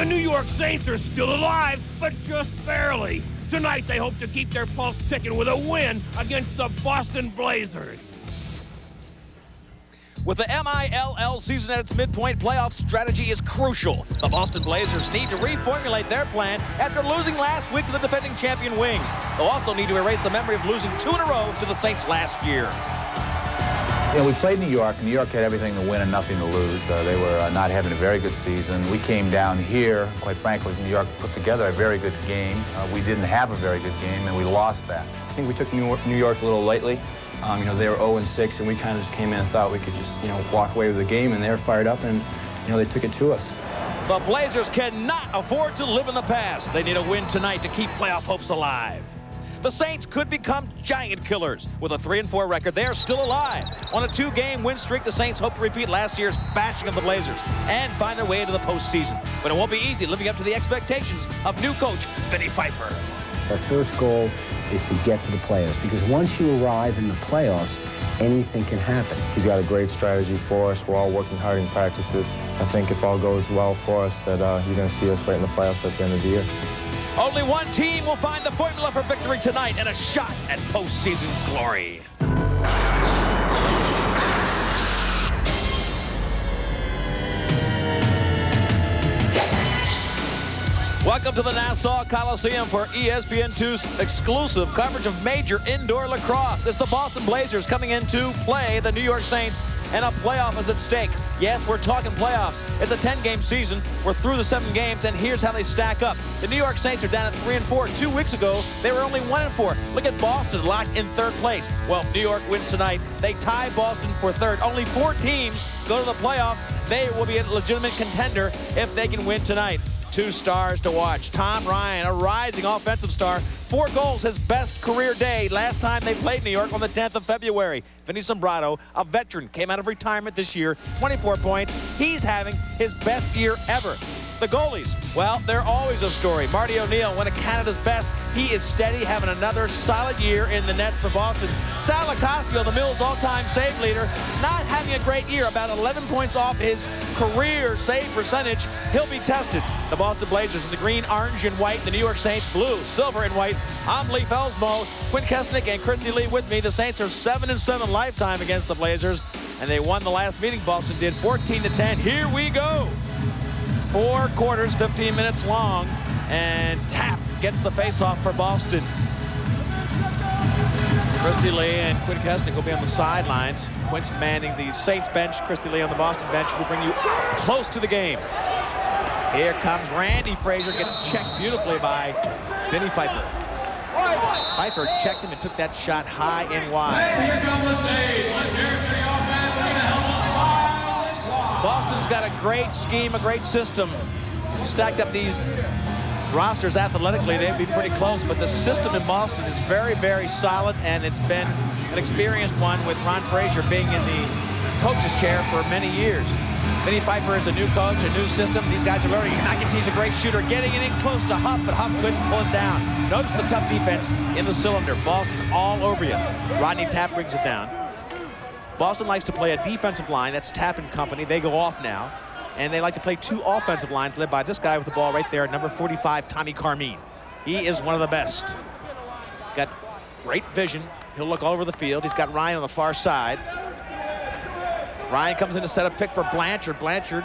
The New York Saints are still alive, but just barely. Tonight, they hope to keep their pulse ticking with a win against the Boston Blazers. With the NLL season at its midpoint, playoff strategy is crucial. The Boston Blazers need to reformulate their plan after losing last week to the defending champion Wings. They'll also need to erase the memory of losing 2 in a row to the Saints last year. You know, we played New York, and New York had everything to win and nothing to lose. They were not having a very good season. We came down here, quite frankly, New York put together a very good game. We didn't have a very good game, and we lost that. I think we took New York a little lightly. You know, they were 0-6, and we kind of just came in and thought we could just, you know, walk away with the game, and they were fired up, and, you know, they took it to us. The Blazers cannot afford to live in the past. They need a win tonight to keep playoff hopes alive. The Saints could become giant killers. With a 3-4 record, they are still alive. On a 2-game win streak, the Saints hope to repeat last year's bashing of the Blazers and find their way into the postseason. But it won't be easy living up to the expectations of new coach Vinny Pfeiffer. Our first goal is to get to the playoffs, because once you arrive in the playoffs, anything can happen. He's got a great strategy for us. We're all working hard in practices. I think if all goes well for us, that you're going to see us right in the playoffs at the end of the year. Only one team will find the formula for victory tonight and a shot at postseason glory. Welcome to the Nassau Coliseum for ESPN2's exclusive coverage of major indoor lacrosse. It's the Boston Blazers coming in to play the New York Saints, and a playoff is at stake. Yes, we're talking playoffs. It's a 10-game season. We're through the 7 games, and here's how they stack up. The New York Saints are down at 3-4. 2 weeks ago, they were only 1-4. Look at Boston locked in 3rd place. Well, New York wins tonight. They tie Boston for 3rd. Only 4 teams go to the playoff. They will be a legitimate contender if they can win tonight. 2 stars to watch. Tom Ryan, a rising offensive star. 4 goals, his best career day. Last time they played New York on the 10th of February. Vinny Sombrado, a veteran, came out of retirement this year. 24 points. He's having his best year ever. The goalies, well, they're always a story. Marty O'Neill, one of Canada's best. He is steady, having another solid year in the nets for Boston. Sal Nicasio, the Mills' all-time save leader, not having a great year, about 11 points off his career save percentage. He'll be tested. The Boston Blazers in the green, orange, and white. The New York Saints, blue, silver, and white. I'm Lee Felsmo, Quinn Kesnick, and Christy Lee with me. The Saints are 7-7 lifetime against the Blazers, and they won the last meeting. Boston did 14-10. Here we go. 4 quarters, 15 minutes long, and Tap gets the face-off for Boston. Christy Lee and Quinn Kesnick will be on the sidelines. Quinn's manning the Saints bench. Christy Lee on the Boston bench will bring you close to the game. Here comes Randy Frazier, gets checked beautifully by Vinny Pfeiffer. Pfeiffer checked him and took that shot high and wide. Here come the Saints. Let's hear it for the offense. Lead the helmet. Boston's got a great scheme, a great system. If you stacked up these rosters athletically, they'd be pretty close, but the system in Boston is very, very solid, and it's been an experienced one with Ron Frazier being in the coach's chair for many years. Vinny Pfeiffer is a new coach, a new system. These guys are learning. McEntee's a great shooter, getting it in close to Huff, but Huff couldn't pull it down. Notice the tough defense in the cylinder. Boston all over you. Rodney Tapp brings it down. Boston likes to play a defensive line. That's Tapp and company. They go off now. And they like to play 2 offensive lines led by this guy with the ball right there, number 45, Tommy Carmine. He is one of the best. Got great vision. He'll look all over the field. He's got Ryan on the far side. Ryan comes in to set a pick for Blanchard. Blanchard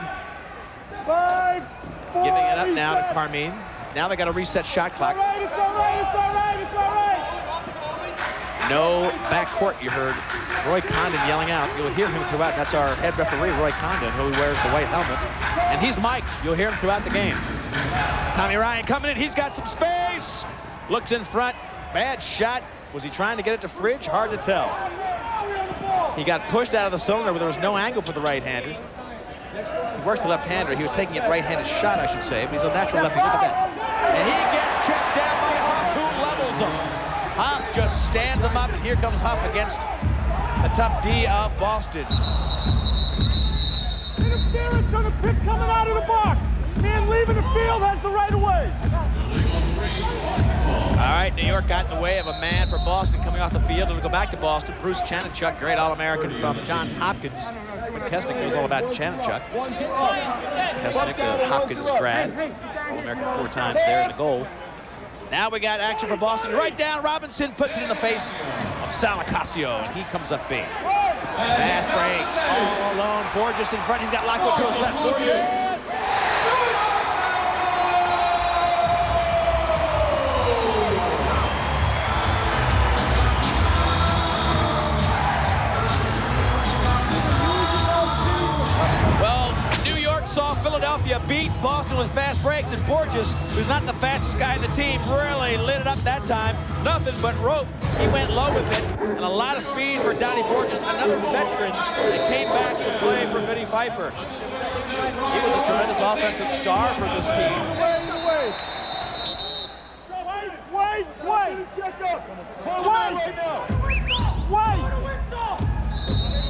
giving it up now to Carmine. Now they got a reset shot clock. It's all right, it's all right, it's all right, it's all right. No backcourt, you heard Roy Condon yelling out. You'll hear him throughout. That's our head referee, Roy Condon, who wears the white helmet. And he's mic'd. You'll hear him throughout the game. Tommy Ryan coming in. He's got some space. Looks in front. Bad shot. Was he trying to get it to Fridge? Hard to tell. He got pushed out of the cylinder where there was no angle for the right-hander. He works the left-hander. He was taking it right-handed shot, I should say, but he's a natural lefty. Look at that. And he gets checked down by Huff, who levels him. Huff just stands him up, and here comes Huff against the tough D of Boston. Interference on the pick coming out of the box. Man leaving the field has the right of way. All right, New York got in the way of a man for Boston coming off the field. It'll go back to Boston. Bruce Chanachuk, great All-American from Johns Hopkins. Kesnick knows all about Chanachuk. Kesnick, a Hopkins grad. All-American 4 times there in the goal. Now we got action for Boston. Right down, Robinson puts it in the face of Salacasio, and he comes up big. Fast break, all alone. Borges in front. He's got Lockwood to his left. Borges. Saw Philadelphia beat Boston with fast breaks, and Borges, who's not the fastest guy in the team, really lit it up that time. Nothing but rope. He went low with it, and a lot of speed for Donnie Borges, another veteran that came back to play for Vinny Pfeiffer. He was a tremendous offensive star for this team.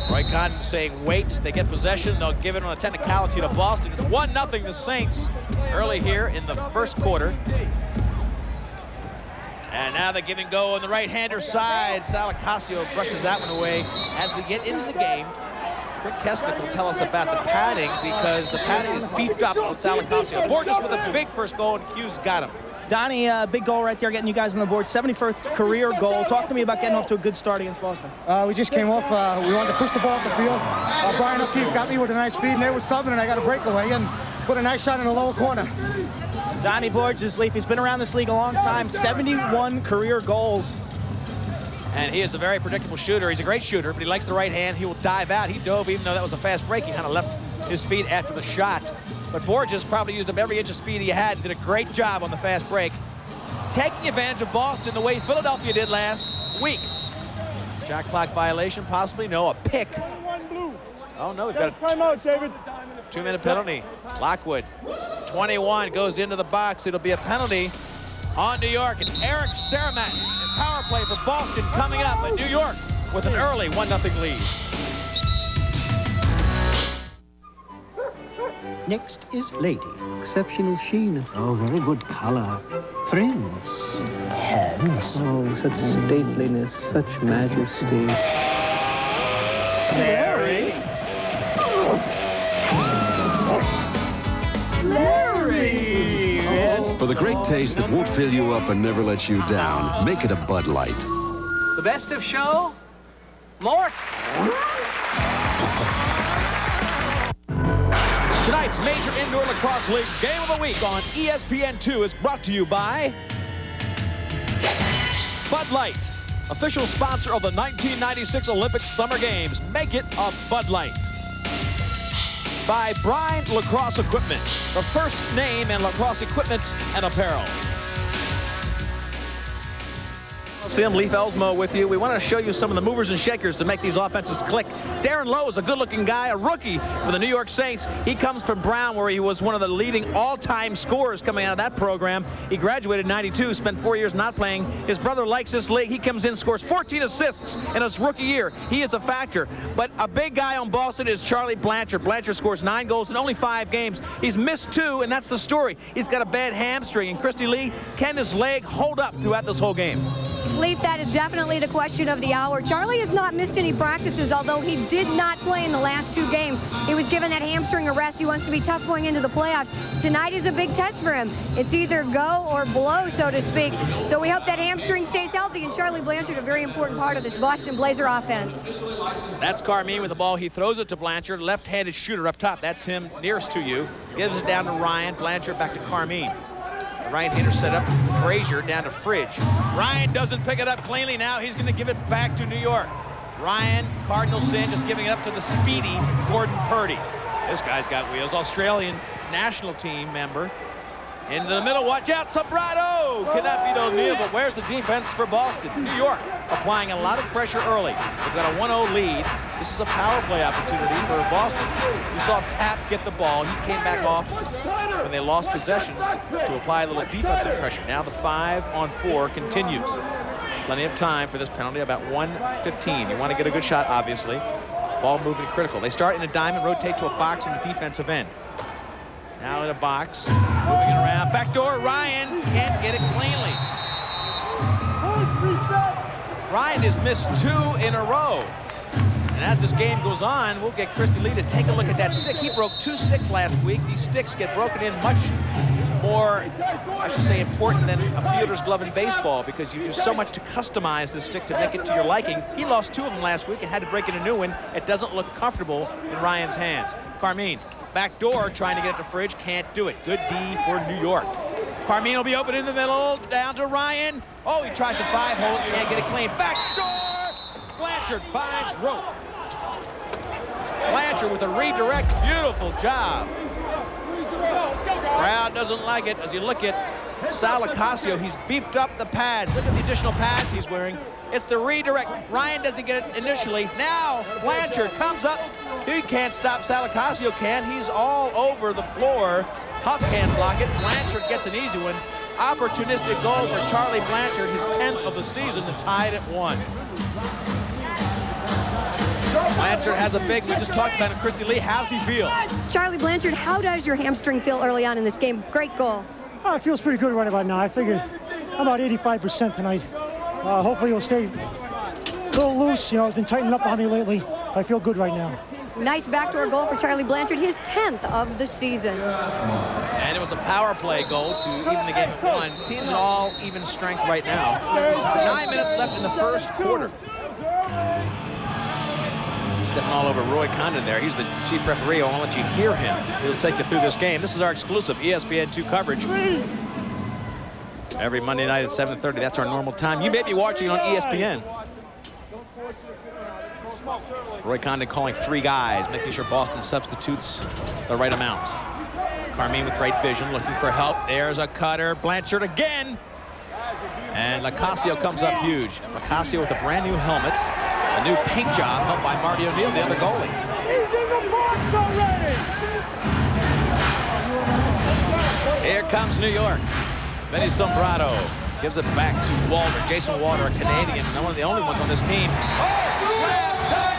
Roy Cotton saying wait. They get possession. They'll give it on a technicality to Boston. It's 1-0 the Saints early here in the first quarter. And now the give and go on the right-hander side. Salacasio brushes that one away. As we get into the game, Rick Kesnick will tell us about the padding, because the padding is beefed up on Salacasio. Borges with a big first goal, and Hughes got him. Donnie, big goal right there, getting you guys on the board. 71st career goal. Talk to me about getting off to a good start against Boston. We just came off. We wanted to push the ball off the field. Brian O'Keefe got me with a nice feed, and they were subbing, and I got a breakaway and put a nice shot in the lower corner. Donnie Borges, Leaf, he's been around this league a long time. 71 career goals. And he is a very predictable shooter. He's a great shooter, but he likes the right hand. He will dive out. He dove, even though that was a fast break. He kind of left his feet after the shot. But Borges probably used up every inch of speed he had and did a great job on the fast break, taking advantage of Boston the way Philadelphia did last week. Shot clock violation, possibly. No, a pick. Oh, no, we've got a timeout, David. 2-minute penalty. Lockwood, 21, goes into the box. It'll be a penalty on New York. And Eric Saramat, power play for Boston coming up. But New York with an early 1-0 lead. Next is Lady. Exceptional sheen. Oh, very good color. Prince. Hands. Oh, such stateliness, such majesty. Larry. Larry. For the great taste that won't fill you up and never let you down, make it a Bud Light. The best of show? More? Tonight's major indoor lacrosse league game of the week on ESPN2 is brought to you by Bud Light, official sponsor of the 1996 Olympic Summer Games. Make it a Bud Light. By Brine Lacrosse Equipment, the first name in lacrosse equipment and apparel. Sim, Leaf Elsmo with you. We want to show you some of the movers and shakers to make these offenses click. Darren Lowe is a good-looking guy, a rookie for the New York Saints. He comes from Brown, where he was one of the leading all-time scorers coming out of that program. He graduated in '92, spent 4 years not playing. His brother likes this league. He comes in, scores 14 assists in his rookie year. He is a factor. But a big guy on Boston is Charlie Blanchard. Blanchard scores 9 goals in only 5 games. He's missed 2, and that's the story. He's got a bad hamstring, and Christy Lee, can his leg hold up throughout this whole game? Leaf, that is definitely the question of the hour. Charlie has not missed any practices, although he did not play in the last 2 games. He was given that hamstring arrest. He wants to be tough going into the playoffs. Tonight is a big test for him. It's either go or blow, so to speak. So we hope that hamstring stays healthy, and Charlie Blanchard, a very important part of this Boston Blazer offense. That's Carmine with the ball. He throws it to Blanchard, left-handed shooter up top. That's him nearest to you. Gives it down to Ryan. Blanchard back to Carmine. The right-hander set up Frazier down to Fridge. Ryan doesn't pick it up cleanly. Now he's going to give it back to New York. Ryan, Cardinal sin, just giving it up to the speedy Gordon Purdy. This guy's got wheels. Australian national team member. Into the middle, watch out, Sobrado! Cannot beat O'Neal, but where's the defense for Boston? New York applying a lot of pressure early. They've got a 1-0 lead. This is a power play opportunity for Boston. You saw Tapp get the ball. He came back off when they lost possession to apply a little defensive pressure. Now the 5-on-4 continues. Plenty of time for this penalty, about 1:15. You want to get a good shot, obviously. Ball movement critical. They start in a diamond, rotate to a box on the defensive end. Now in a box, moving it around. Backdoor, Ryan can't get it cleanly. Ryan has missed 2 in a row. And as this game goes on, we'll get Christy Lee to take a look at that stick. He broke 2 sticks last week. These sticks get broken in much more, I should say, important than a fielder's glove in baseball, because you do so much to customize the stick to make it to your liking. He lost 2 of them last week and had to break in a new one. It doesn't look comfortable in Ryan's hands. Carmine, back door, trying to get it to Fridge, can't do it. Good D for New York. Carmine will be open in the middle, down to Ryan. Oh, he tries to 5-hole, can't get it clean. Back door! Blanchard finds rope. Blanchard with a redirect, beautiful job. Crowd doesn't like it. As you look at Sal Ocasio, he's beefed up the pads. Look at the additional pads he's wearing. It's the redirect. Ryan doesn't get it initially. Now Blanchard comes up. He can't stop. Sal Ocasio can. He's all over the floor. Huff can't block it. Blanchard gets an easy one. Opportunistic goal for Charlie Blanchard, his 10th of the season, to tie it at 1. Blanchard has a big, we just talked about him, Christy Lee. How's he feel? Charlie Blanchard, how does your hamstring feel early on in this game? Great goal. It feels pretty good right about now. I figure I'm about 85% tonight. Hopefully it'll stay a little loose. You know, it's been tightening up on me lately. I feel good right now. Nice backdoor goal for Charlie Blanchard, his 10th of the season. And it was a power play goal to even the game at 1. Teams are all even strength right now. 9 minutes left in the first quarter. Stepping all over Roy Condon there. He's the chief referee. I won't let you hear him. He'll take you through this game. This is our exclusive ESPN2 coverage. Every Monday night at 7:30. That's our normal time. You may be watching on ESPN. Roy Condon calling 3 guys, making sure Boston substitutes the right amount. Carmine with great vision, looking for help. There's a cutter. Blanchard again. And Lacasio comes up huge. Lacasio with a brand new helmet. A new paint job helped by Marty O'Neill, the other goalie. He's in the box already! Here comes New York. Vinny Sombrado gives it back to Walter. Jason Walter, a Canadian, one of the only ones on this team. Oh, slam dunk!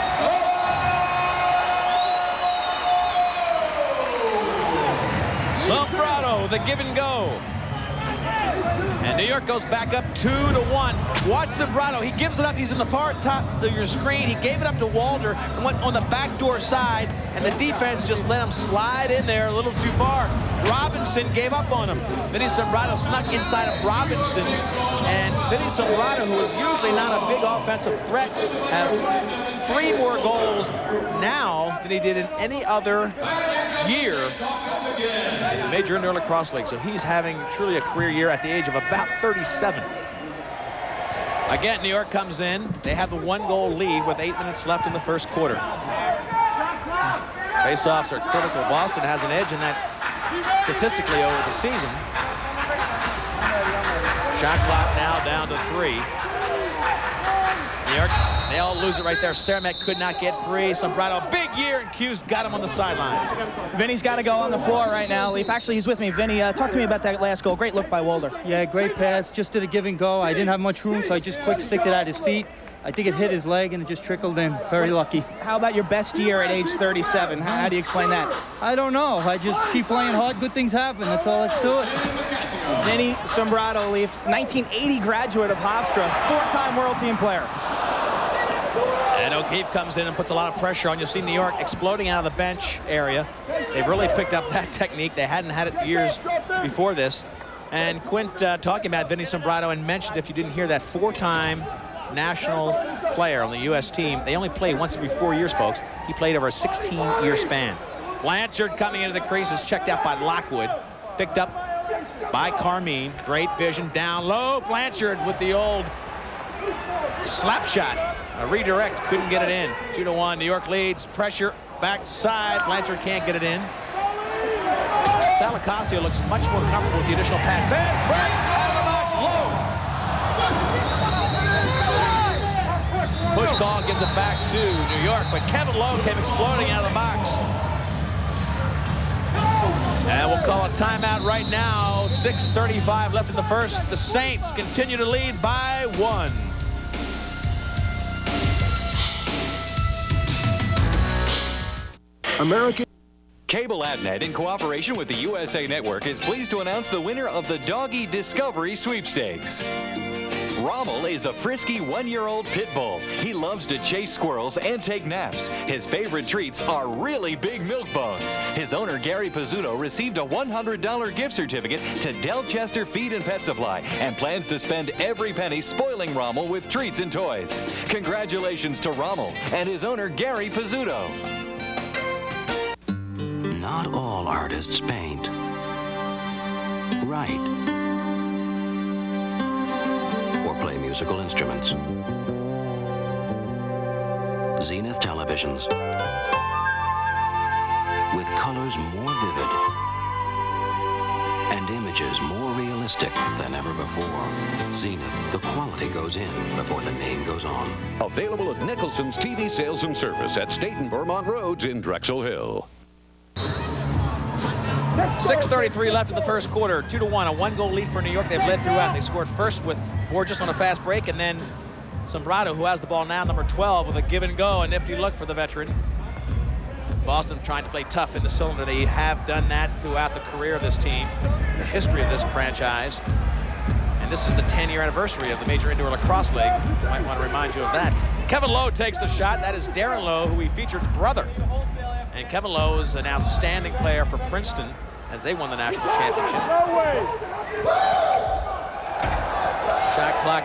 Sombrado, the give and go. And New York goes back up 2-1. Watch Sombrado. He gives it up. He's in the far top of your screen. He gave it up to Walter and went on the backdoor side, and the defense just let him slide in there a little too far. Robinson gave up on him. Vinny Sombrado snuck inside of Robinson, and Vinny Sombrado, who is usually not a big offensive threat, has 3 more goals now than he did in any other year in the Major Indoor Lacrosse League. So he's having truly a career year at the age of about 37. Again, New York comes in. They have the 1-goal lead with 8 minutes left in the first quarter. Faceoffs are critical. Boston has an edge in that statistically over the season. Shot clock now down to 3. New York, they all lose it right there. Cermak could not get free. Sombrado, big year, and Hughes got him on the sideline. Vinny's got to go on the floor right now, Leaf. Actually, he's with me. Vinny, talk to me about that last goal. Great look by Walter. Yeah, great pass. Just did a give and go. I didn't have much room, so I just quick sticked it at his feet. I think it hit his leg, and it just trickled in. Very lucky. How about your best year at age 37? How do you explain that? I don't know. I just keep playing hard. Good things happen. That's all that's to it. Vinny Sombrado, Leaf, 1980 graduate of Hofstra, 4-time World Team player. And O'Keefe comes in and puts a lot of pressure on. You'll see New York exploding out of the bench area. They've really picked up that technique. They hadn't had it years before this. And Quint talking about Vinny Sombrado and mentioned, if you didn't hear that, 4-time national player on the U.S. team. They only play once every 4 years, folks. He played over a 16-year span. Blanchard coming into the crease is checked out by Lockwood. Picked up by Carmine. Great vision down low. Blanchard with the old slap shot. A redirect, couldn't get it in. 2-1, New York leads. Pressure, backside. Blanchard can't get it in. Salacasio looks much more comfortable with the additional pass. Fast break, out of the box, low. Push call gives it back to New York, but Kevin Lowe came exploding out of the box. And we'll call a timeout right now. 6:35 left in the first. The Saints continue to lead by 1. American Cable AdNet, in cooperation with the USA Network, is pleased to announce the winner of the Doggy Discovery Sweepstakes. Rommel is a frisky 1-year-old pit bull. He loves to chase squirrels and take naps. His favorite treats are really big milk bones. His owner, Gary Pizzuto, received a $100 gift certificate to Delchester Feed and Pet Supply and plans to spend every penny spoiling Rommel with treats and toys. Congratulations to Rommel and his owner, Gary Pizzuto. Not all artists paint. Write. Or play musical instruments. Zenith televisions. With colors more vivid and images more realistic than ever before. Zenith, the quality goes in before the name goes on. Available at Nicholson's TV Sales and Service at State and Vermont Roads in Drexel Hill. 6:33 left in the first quarter. 2-1, a 1-goal lead for New York. They've led throughout. They scored first with Borges on a fast break, and then Sombrado, who has the ball now, number 12, with a give and go. A nifty look for the veteran. Boston trying to play tough in the cylinder. They have done that throughout the career of this team, the history of this franchise. And this is the 10-year anniversary of the Major Indoor Lacrosse League. Might want to remind you of that. Kevin Lowe takes the shot. That is Darren Lowe, who we featured's brother. And Kevin Lowe is an outstanding player for Princeton as they won the national championship. Shot clock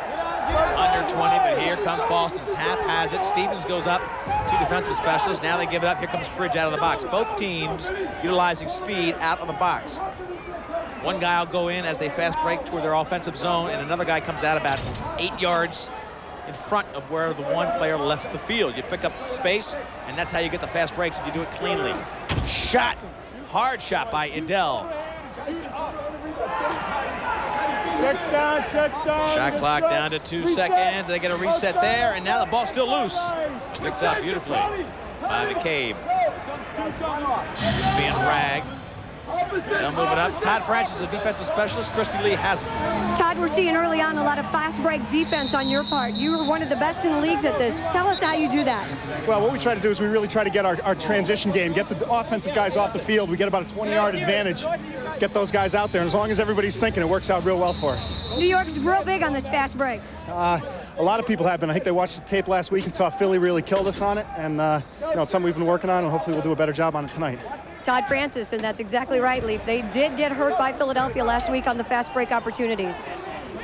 under 20, but here comes Boston. Tapp has it. Stevens goes up. 2 defensive specialists. Now they give it up. Here comes Fridge out of the box. Both teams utilizing speed out of the box. One guy will go in as they fast break toward their offensive zone, and another guy comes out about 8 yards in front of where the one player left the field. You pick up space, and that's how you get the fast breaks if you do it cleanly. Shot. Hard shot by Idell. Checks down. Shot clock down to 2 seconds. They get a reset there, and now the ball's still loose. Picked up beautifully by McCabe. He's being ragged. They'll move it up. Todd Francis, a defensive specialist. Christy Lee has him. Todd, we're seeing early on a lot of fast break defense on your part. You were one of the best in the leagues at this. Tell us how you do that. Well, what we try to do is we really try to get our transition game, get the offensive guys off the field. We get about a 20-yard advantage, get those guys out there. And as long as everybody's thinking, it works out real well for us. New York's real big on this fast break. A lot of people have been. I think they watched the tape last week and saw Philly really killed us on it. And it's something we've been working on, and hopefully we'll do a better job on it tonight. Todd Francis, and that's exactly right, Leaf. They did get hurt by Philadelphia last week on the fast break opportunities.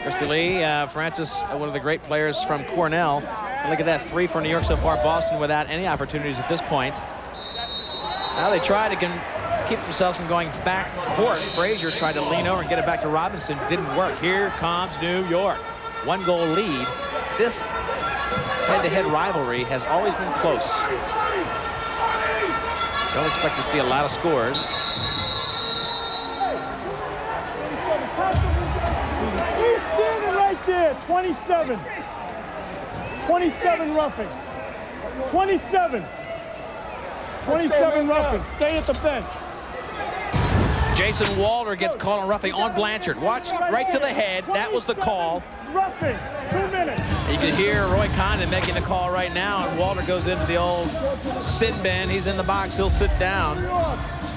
Christy Lee, Francis, one of the great players from Cornell. And look at that, 3 for New York so far. Boston without any opportunities at this point. Now they try to keep themselves from going back court. Frazier tried to lean over and get it back to Robinson. Didn't work. Here comes New York. 1-goal lead. This head-to-head rivalry has always been close. Don't expect to see a lot of scores. He's standing right there. 27. 27 roughing. 27. 27 roughing. Stay at the bench. Jason Walter gets called on roughing on Blanchard. Watch, right to the head. That was the call. Roughing. 2 minutes. You can hear Roy Condon making the call right now, and Walter goes into the old sit bend. He's in the box. He'll sit down.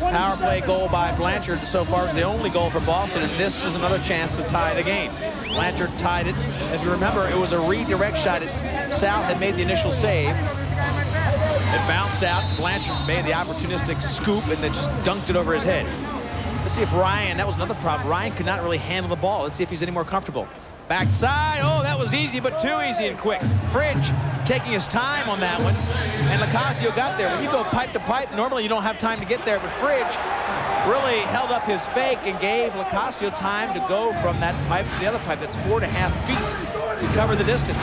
Power play goal by Blanchard so far is the only goal for Boston, and this is another chance to tie the game. Blanchard tied it. As you remember, it was a redirect shot. South had made the initial save. It bounced out. Blanchard made the opportunistic scoop and then just dunked it over his head. Let's see if Ryan, that was another problem. Ryan could not really handle the ball. Let's see if he's any more comfortable. Backside, oh, that was easy, but too easy and quick. Fridge taking his time on that one, and Locascio got there. When you go pipe to pipe, normally you don't have time to get there, but Fridge really held up his fake and gave Locascio time to go from that pipe to the other pipe. That's 4.5 feet to cover the distance.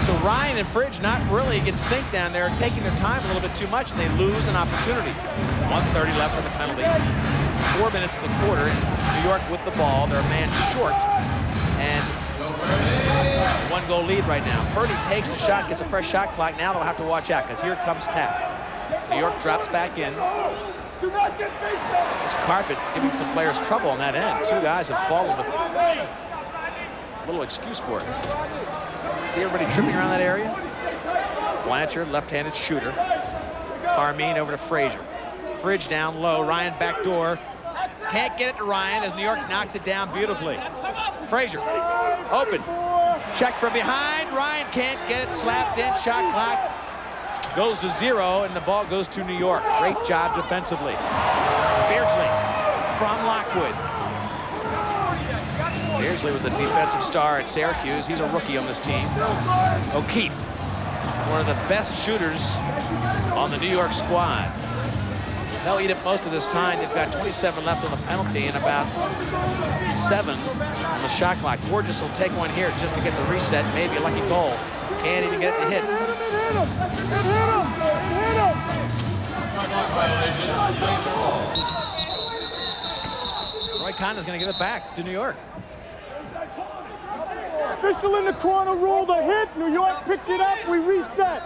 So Ryan and Fridge not really get synced down there, taking their time a little bit too much, and they lose an opportunity. 1:30 left for the penalty. 4 minutes in the quarter. New York with the ball. They're a man short. And 1-goal lead right now. Purdy takes the shot, gets a fresh shot clock. Now they'll have to watch out because here comes Tapp. New York drops back in. This carpet's giving some players trouble on that end. 2 guys have fallen with little excuse for it. See everybody tripping around that area? Blanchard, left-handed shooter. Carmine over to Frazier. Fridge down low. Ryan backdoor. Can't get it to Ryan as New York knocks it down beautifully. Frazier, open. Check from behind. Ryan can't get it. Slapped in. Shot clock goes to 0, and the ball goes to New York. Great job defensively. Beardsley from Lockwood. Beardsley was a defensive star at Syracuse. He's a rookie on this team. O'Keefe, one of the best shooters on the New York squad. They'll eat it most of this time. They've got 27 left on the penalty and about 7 on the shot clock. Gorgeous will take one here just to get the reset. Maybe a lucky goal. Can't even get it to hit. Roy Condon's going to give it back to New York. Official in the corner ruled a hit. New York picked it up. We reset.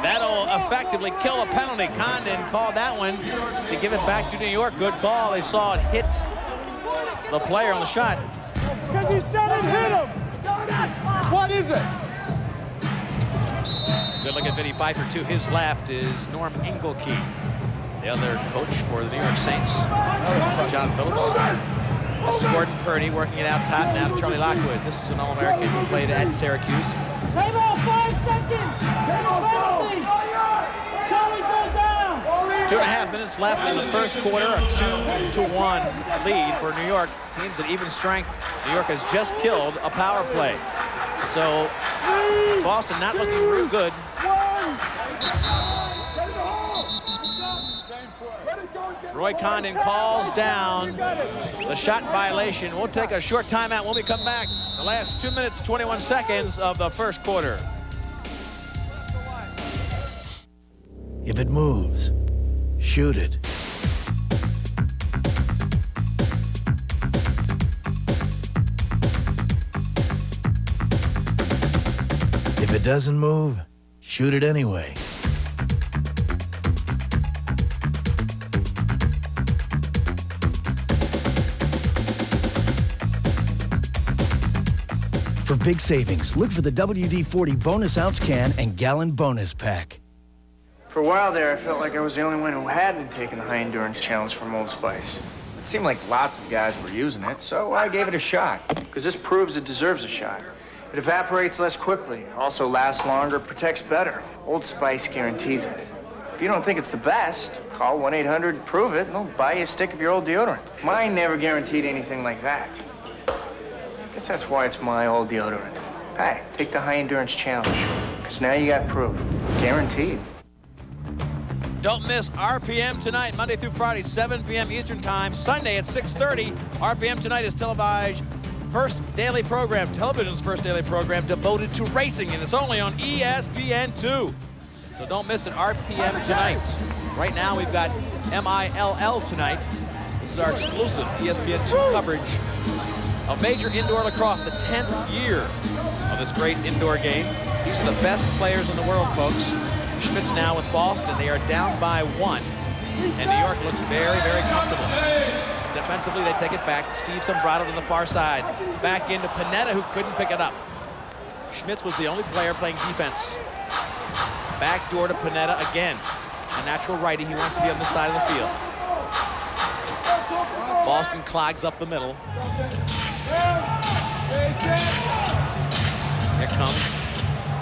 That'll effectively kill a penalty. Condon called that one to give it back to New York. Good call. They saw it hit the player on the shot. Because he said it hit him. What is it? Good look at Vinny Pfeiffer, to his left is Norm Engelke, the other coach for the New York Saints. John Phillips. This is Gordon Purdy working it out top now to Charlie Lockwood. This is an All-American who played at Syracuse. Hang on, 5 seconds. Hang on, Charlie goes down. 2.5 minutes left in the first quarter. A 2-1 lead for New York. Teams at even strength. New York has just killed a power play. So Boston not looking real good. Roy Condon calls down the shot violation. We'll take a short timeout when we come back. The last 2 minutes, 21 seconds of the first quarter. If it moves, shoot it. If it doesn't move, shoot it anyway. For big savings, look for the WD-40 bonus ounce can and gallon bonus pack. For a while there, I felt like I was the only one who hadn't taken the high endurance challenge from Old Spice. It seemed like lots of guys were using it, so I gave it a shot. Because this proves it deserves a shot. It evaporates less quickly, also lasts longer, protects better. Old Spice guarantees it. If you don't think it's the best, call 1-800-PROVE-IT and they'll buy you a stick of your old deodorant. Mine never guaranteed anything like that. Guess that's why it's my old deodorant. Hey, take the high endurance challenge, because now you got proof. Guaranteed. Don't miss RPM Tonight, Monday through Friday, 7 p.m. Eastern Time. Sunday at 6:30. RPM Tonight is televised. First daily program, television's first daily program devoted to racing, and it's only on ESPN2. So don't miss it, RPM Tonight. Right now we've got MILL Tonight. This is our exclusive ESPN2 coverage of Major Indoor Lacrosse, the 10th year of this great indoor game. These are the best players in the world, folks. Schmitz now with Boston. They are down by 1, and New York looks very, very comfortable. Defensively, they take it back. Steve Sombrado to the far side. Back into Panetta, who couldn't pick it up. Schmitz was the only player playing defense. Back door to Panetta again. A natural righty. He wants to be on this side of the field. Boston clogs up the middle. Here comes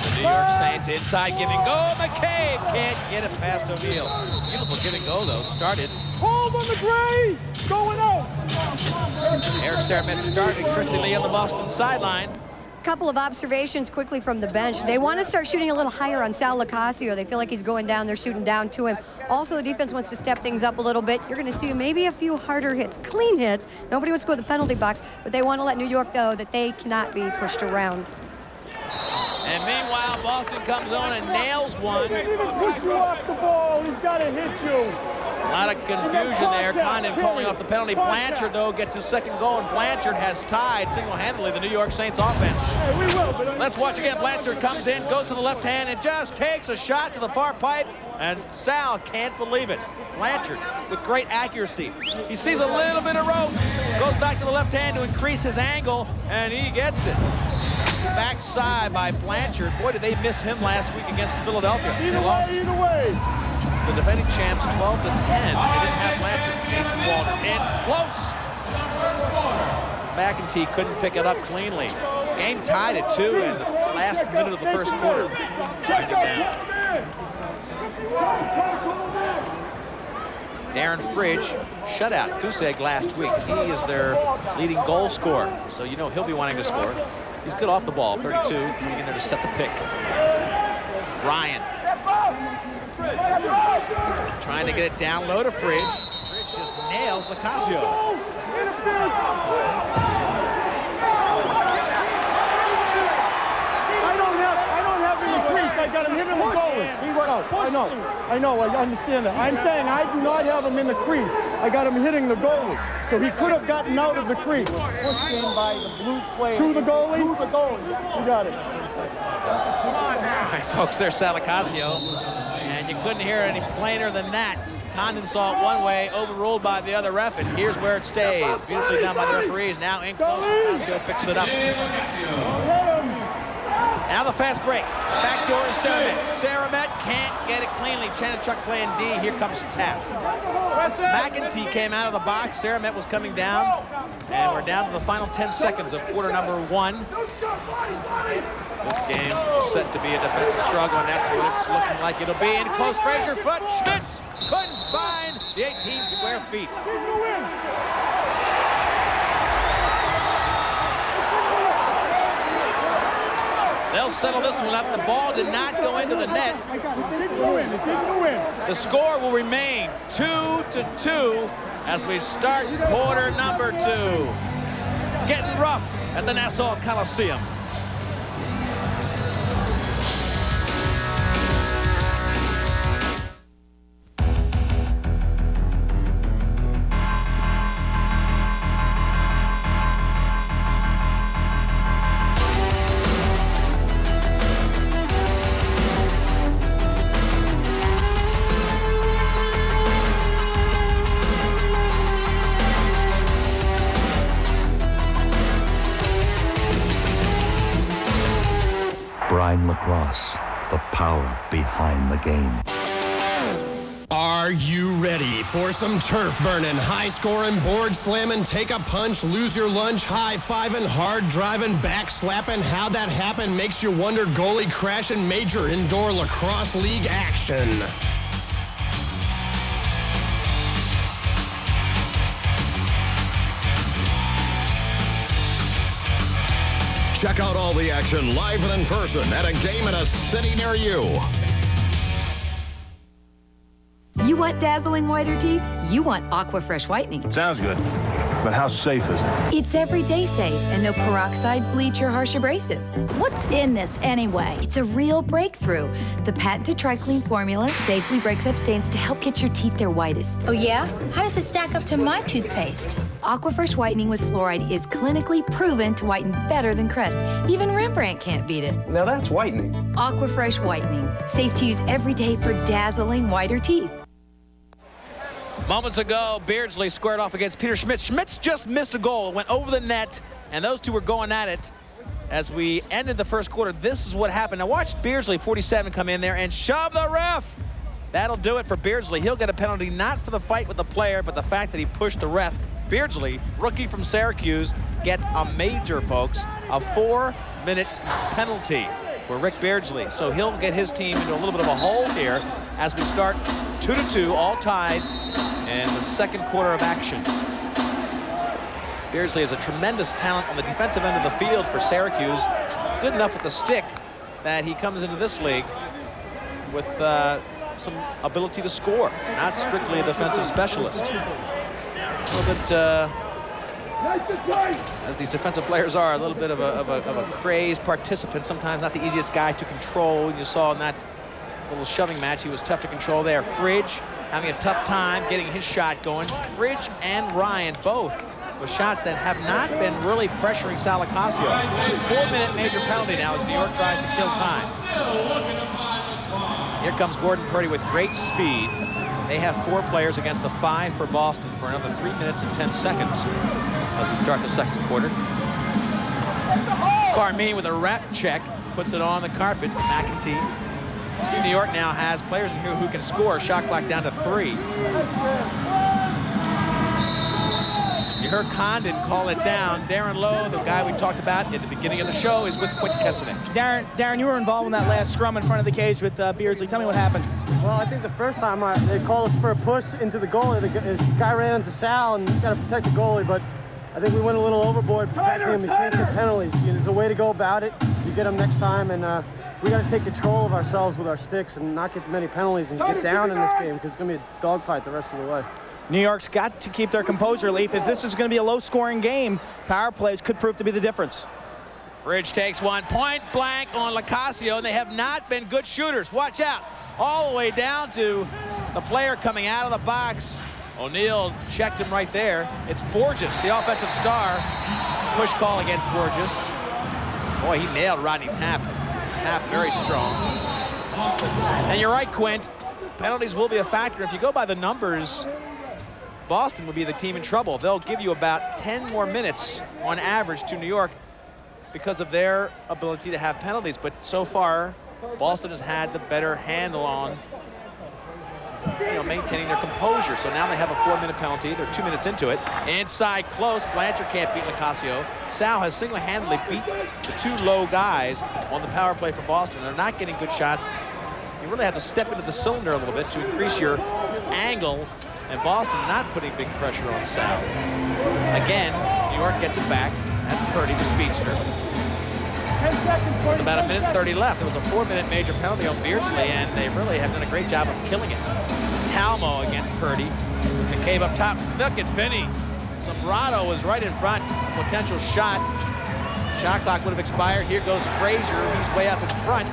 the New York Saints inside, give and go. McCabe can't get it past O'Neal. Beautiful give and go, though. Started. Hold on the gray. Going out. Eric Saramet started. Christy Lee on the Boston sideline. Couple of observations quickly from the bench. They want to start shooting a little higher on Sal Locascio. They feel like he's going down. They're shooting down to him. Also, the defense wants to step things up a little bit. You're going to see maybe a few harder hits, clean hits. Nobody wants to go to the penalty box, but they want to let New York know that they cannot be pushed around. And meanwhile, Boston comes on and nails one. He didn't even push you off the ball. He's got to hit you. A lot of confusion there. Condon calling off the penalty. Blanchard, though, gets his second goal, and Blanchard has tied single-handedly the New York Saints offense. Let's watch again. Blanchard comes in, goes to the left hand, and just takes a shot to the far pipe, and Sal can't believe it. Blanchard with great accuracy. He sees a little bit of rope, goes back to the left hand to increase his angle, and he gets it. Backside by Blanchard. Boy, did they miss him last week against Philadelphia. Either way. The defending champs 12-10. They didn't have Blanchard. Jason Walter in close. McEntee couldn't pick it up cleanly. Game tied at 2 in the last minute of the first quarter. Darren Fridge, shutout, goose egg last week. He is their leading goal scorer, so you know he'll be wanting to score. He's good off the ball, 32, coming in there to set the pick. Ryan. Trying to get it down low to Fridge. Fridge just nails Lacasio. I got him hitting the goalie. I know, I understand that. I'm saying I do not have him in the crease. I got him hitting the goalie. So he could have gotten out of the crease. Pushed in by the blue player. To the goalie? To the goalie. You got it. All right, folks, there's Salacasio. And you couldn't hear it any plainer than that. Condon saw it one way, overruled by the other ref, and here's where it stays. Beautifully done by the referees. Now in close, Lacasio picks it up. Now the fast break. Backdoor is Saramet. Saramet can't get it cleanly. Chanachuk playing D. Here comes Tapp. McEntee came out of the box. Saramet was coming down. And we're down to the final 10 seconds of quarter number 1. This game is set to be a defensive struggle, and that's what it's looking like it'll be. In close, Frazier foot. Schmitz couldn't find the 18 square feet. They'll settle this one up. The ball did not go into the net. The score will remain 2-2 as we start quarter number 2. It's getting rough at the Nassau Coliseum. Lacrosse, the power behind the game. Are you ready for some turf burning, high scoring, board slamming, take a punch, lose your lunch, high fiving, hard driving, back slapping? How that happened makes you wonder, goalie crashing, major indoor lacrosse league action. Check out all the action live and in person at a game in a city near you. You want dazzling whiter teeth? You want Aquafresh whitening. Sounds good, but how safe is it? It's everyday safe and no peroxide, bleach, or harsh abrasives. What's in this anyway? It's a real breakthrough. The patented TriClean formula safely breaks up stains to help get your teeth their whitest. Oh yeah? How does it stack up to my toothpaste? Aquafresh whitening with fluoride is clinically proven to whiten better than Crest. Even Rembrandt can't beat it. Now that's whitening. Aquafresh whitening, safe to use every day for dazzling whiter teeth. Moments ago, Beardsley squared off against Peter Schmitz. Schmitz just missed a goal. It went over the net, and those two were going at it as we ended the first quarter. This is what happened. Now watch Beardsley, 47, come in there and shove the ref. That'll do it for Beardsley. He'll get a penalty, not for the fight with the player, but the fact that he pushed the ref. Beardsley, rookie from Syracuse, gets a major, folks, a 4-minute penalty for Rick Beardsley. So he'll get his team into a little bit of a hole here as we start 2-2, all tied in the second quarter of action. Beardsley is a tremendous talent on the defensive end of the field for Syracuse. Good enough with the stick that he comes into this league with some ability to score, not strictly a defensive specialist. A little bit, as these defensive players are, a little bit of a crazed participant, sometimes not the easiest guy to control. You saw in that little shoving match, he was tough to control there. Fridge having a tough time getting his shot going. Fridge and Ryan both with shots that have not been really pressuring Salacasio. 4-minute major penalty now as New York tries to kill time. Here comes Gordon Purdy with great speed. They have 4 players against the 5 for Boston for another 3 minutes and 10 seconds as we start the second quarter. Carmine with a wrap check puts it on the carpet. McEntee. You see New York now has players in here who can score. Shot clock down to 3. Here heard Condon call it down. Darren Lowe, the guy we talked about at the beginning of the show, is with Quentin Kessenich. Darren, you were involved in that last scrum in front of the cage with Beardsley. Tell me what happened. Well, I think the first time they called us for a push into the goalie. The guy ran into Sal and got to protect the goalie, but I think we went a little overboard protecting him. You can't get penalties. There's a way to go about it. You get them next time, and we got to take control of ourselves with our sticks and not get many penalties and get down in this game, because it's going to be a dogfight the rest of the way. New York's got to keep their composure, Leaf. If this is going to be a low-scoring game, power plays could prove to be the difference. Fridge takes one point blank on Locascio, and they have not been good shooters. Watch out. All the way down to the player coming out of the box. O'Neill checked him right there. It's Borges, the offensive star. Push call against Borges. Boy, he nailed Rodney Tapp. Tapp very strong. And you're right, Quint. Penalties will be a factor. If you go by the numbers, Boston will be the team in trouble. They'll give you about 10 more minutes on average to New York because of their ability to have penalties. But so far, Boston has had the better handle on maintaining their composure. So now they have a 4-minute penalty. They're 2 minutes into it. Inside close. Blanchard can't beat Locascio. Sal has single-handedly beat the two low guys on the power play for Boston. They're not getting good shots. You really have to step into the cylinder a little bit to increase your angle. And Boston not putting big pressure on Sal. Again, New York gets it back. That's Purdy, the speedster. 10 seconds, With about 1:30 left. There was a 4-minute major penalty on Beardsley, and they really have done a great job of killing it. Talmo against Purdy. McCabe up top. Look at Vinny. Sombrado was right in front. Potential shot. Shot clock would have expired. Here goes Frazier. He's way up in front.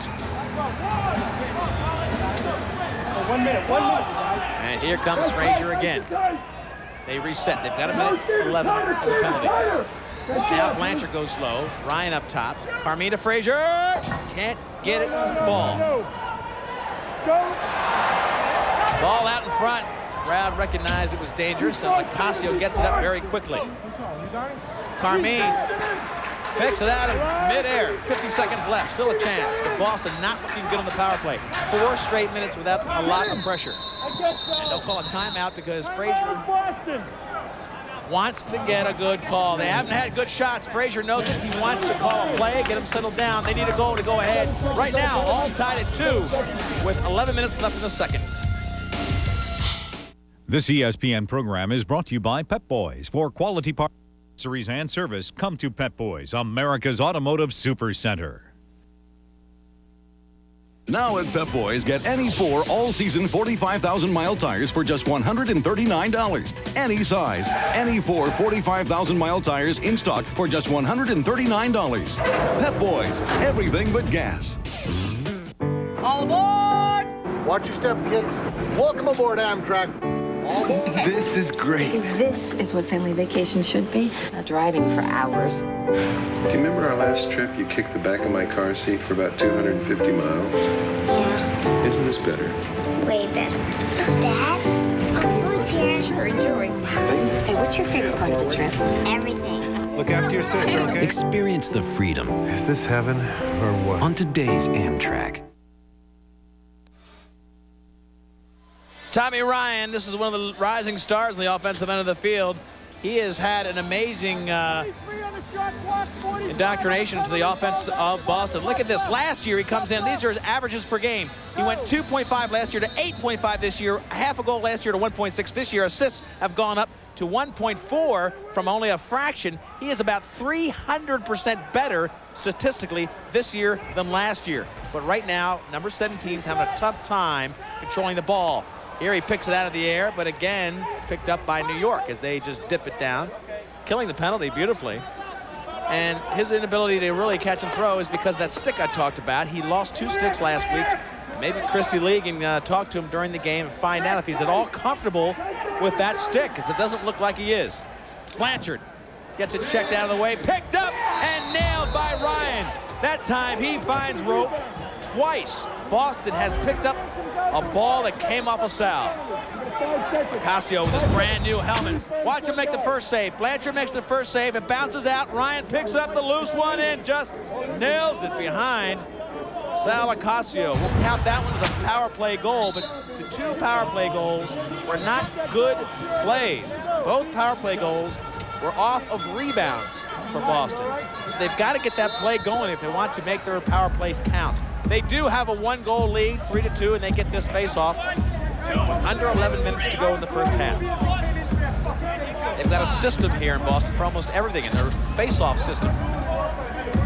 1 minute. And here comes Frazier again. They reset. They've got 1:11 for the penalty. Now Blanchard goes low. Ryan up top. Carmine to Frazier. Can't get it to fall. Ball out in front. Crowd recognized it was dangerous, and Locascio gets it up very quickly. Carmine picks it out of midair. 50 seconds left. Still a chance. But Boston not looking good on the power play. 4 straight minutes without a lot of pressure. And they'll call a timeout because Frazier wants to get a good call. They haven't had good shots. Frazier knows it. He wants to call a play, get them settled down. They need a goal to go ahead. Right now, all tied at 2 with 11 minutes left in the second. This ESPN program is brought to you by Pep Boys. For quality parts, accessories, and service, come to Pep Boys, America's Automotive Supercenter. Now at Pep Boys, get any 4 all-season 45,000-mile tires for just $139. Any size, any 4 45,000-mile tires in stock for just $139. Pep Boys, everything but gas. All aboard! Watch your step, kids. Welcome aboard Amtrak. This is great. See, this is what family vacation should be. Not driving for hours. Do you remember our last trip? You kicked the back of my car seat for about 250 miles. Yeah. Isn't this better? Way better. Dad? Food's here. Sure, enjoy. Hey, what's your favorite part of the trip? Everything. Look after your sister, okay? Experience the freedom. Is this heaven or what? On today's Amtrak. Tommy Ryan, this is one of the rising stars in the offensive end of the field. He has had an amazing indoctrination to the offense of Boston. Look at this. Last year he comes in. These are his averages per game. He went 2.5 last year to 8.5 this year. Half a goal last year to 1.6 this year. Assists have gone up to 1.4 from only a fraction. He is about 300% better statistically this year than last year. But right now, number 17 is having a tough time controlling the ball. Here he picks it out of the air, but again, picked up by New York as they just dip it down, killing the penalty beautifully. And his inability to really catch and throw is because that stick I talked about. He lost 2 sticks last week. Maybe Christy Lee can talk to him during the game and find out if he's at all comfortable with that stick, because it doesn't look like he is. Blanchard gets it checked out of the way, picked up and nailed by Ryan. That time he finds rope twice. Boston has picked up a ball that came off of Sal. Locascio with his brand new helmet. Watch him make the first save. Blanchard makes the first save. It bounces out. Ryan picks up the loose one and just nails it behind Sal Locascio. We'll count that one as a power play goal, but the 2 power play goals were not good plays. Both power play goals were off of rebounds for Boston. So they've got to get that play going if they want to make their power plays count. They do have a 1-goal lead, 3-2, and they get this face-off. Under 11 minutes to go in the first half. They've got a system here in Boston for almost everything, and their face-off system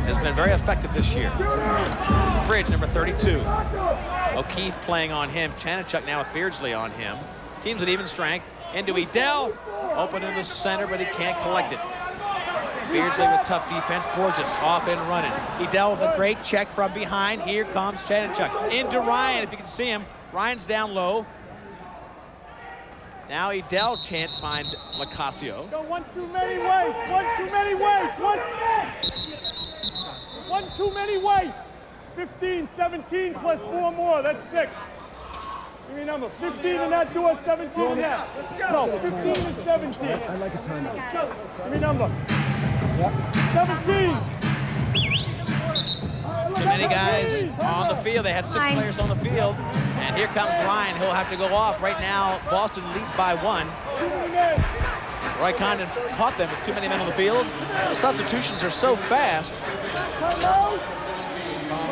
has been very effective this year. Fridge, number 32. O'Keefe playing on him. Chanichuk now with Beardsley on him. Teams at even strength. Into Edel. Open in the center, but he can't collect it. Beardsley with tough defense. Borges off and running. Edel with a great check from behind. Here comes Chanichuk. Into Ryan, if you can see him. Ryan's down low. Now Edel can't find Lacasio. One too many weights. One too many weights. One too many weights. 15, 17 plus 4 more. That's 6. Give me a number. 15 in that door, 17 in that. No, 15 and 17. I like a timeout. Give me a number. 17. Too many guys on the field. They had 6 players on the field. And here comes Ryan. He'll have to go off. Right now, Boston leads by 1. Roy Condon caught them with too many men on the field. The substitutions are so fast.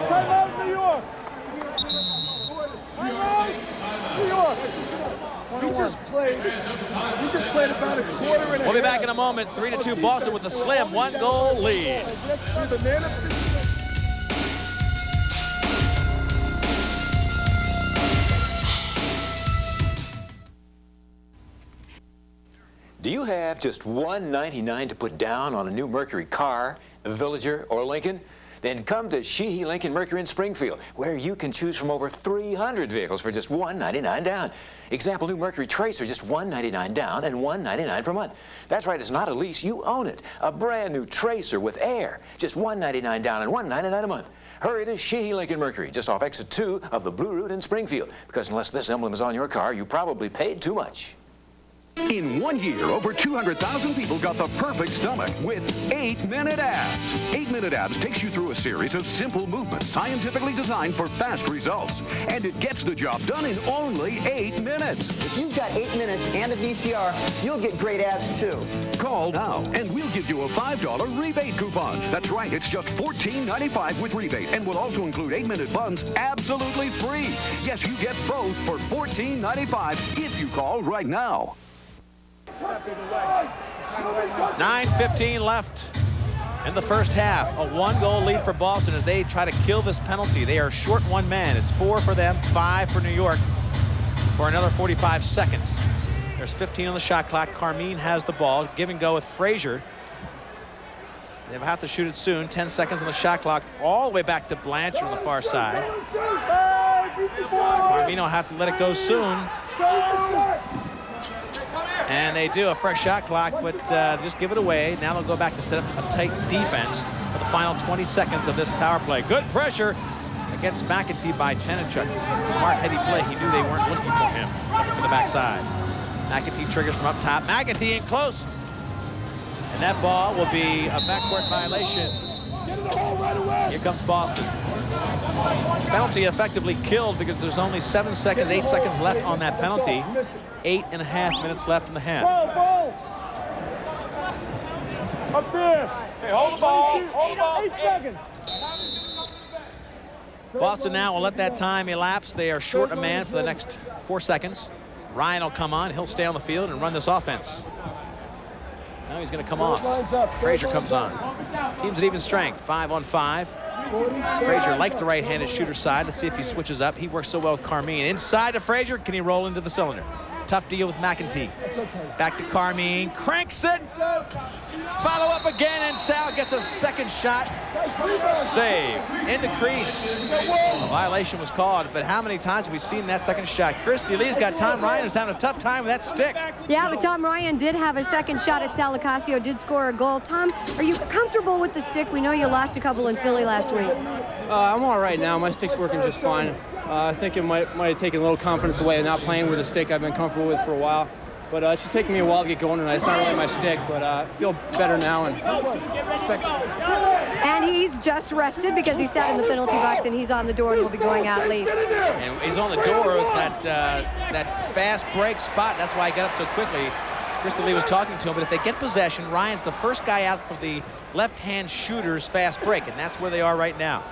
Timeout, New York. Timeout, New York. We just played about a quarter and a half. We'll be back in a moment. 3-2 Boston with a slim 1-goal lead. Do you have just $199 to put down on a new Mercury car, a Villager, or Lincoln? Then come to Sheehy Lincoln Mercury in Springfield, where you can choose from over 300 vehicles for just $199 down. Example, new Mercury Tracer, just $199 down and $199 per month. That's right, it's not a lease, you own it. A brand new Tracer with air, just $199 down and $199 a month. Hurry to Sheehy Lincoln Mercury, just off exit 2 of the Blue Route in Springfield, because unless this emblem is on your car, you probably paid too much. In 1 year, over 200,000 people got the perfect stomach with 8-Minute Abs. 8-Minute Abs takes you through a series of simple movements scientifically designed for fast results. And it gets the job done in only 8 minutes. If you've got 8 minutes and a VCR, you'll get great abs too. Call now, and we'll give you a $5 rebate coupon. That's right, it's just $14.95 with rebate, and we'll also include 8-minute buns absolutely free. Yes, you get both for $14.95 if you call right now. 9:15 left in the first half. A 1-goal lead for Boston as they try to kill this penalty. They are short 1 man. It's 4 for them, 5 for New York for another 45 seconds. There's 15 on the shot clock. Carmine has the ball. Give and go with Frazier. They'll have to shoot it soon. 10 seconds on the shot clock. All the way back to Blanchard on the far side. Carmine will have to let it go soon. And they do a fresh shot clock, but just give it away. Now they'll go back to set up a tight defense for the final 20 seconds of this power play. Good pressure against McAtee by Chanichuk. Smart heady play. He knew they weren't looking for him to the backside. McAtee triggers from up top. McAtee in close. And that ball will be a backcourt violation. Here comes Boston. Penalty effectively killed because there's only 7 seconds, 8 seconds left on that penalty. 8.5 minutes left in the half. Ball. Up there. Hey, hold the ball. Hold the ball. 8 seconds. Boston now will let that time elapse. They are short a man for the next 4 seconds. Ryan will come on. He'll stay on the field and run this offense. Now he's going to come off. Frazier comes on. Teams at even strength, 5-on-5. Frazier likes the right-handed shooter side. Let's see if he switches up. He works so well with Carmine. Inside to Frazier. Can he roll into the cylinder? Tough deal with McEntee. Back to Carmine. Cranks it. Follow up again, and Sal gets a second shot. Save. In the crease. A violation was called, but how many times have we seen that second shot? Christy Lee's got Tom Ryan, who's having a tough time with that stick. Yeah, but Tom Ryan did have a second shot at Sal Lacasio, did score a goal. Tom, are you comfortable with the stick? We know you lost a couple in Philly last week. I'm all right now. My stick's working just fine. I think it might have taken a little confidence away, not playing with a stick I've been comfortable with for a while. But it's just taking me a while to get going tonight. It's not really my stick, but I feel better now and expect. And he's just rested because he sat in the penalty box, and he's on the door and will be going out late. And he's on the door with that fast break spot. That's why he got up so quickly. Crystal Lee was talking to him, but if they get possession, Ryan's the first guy out for the left-hand shooter's fast break, and that's where they are right now.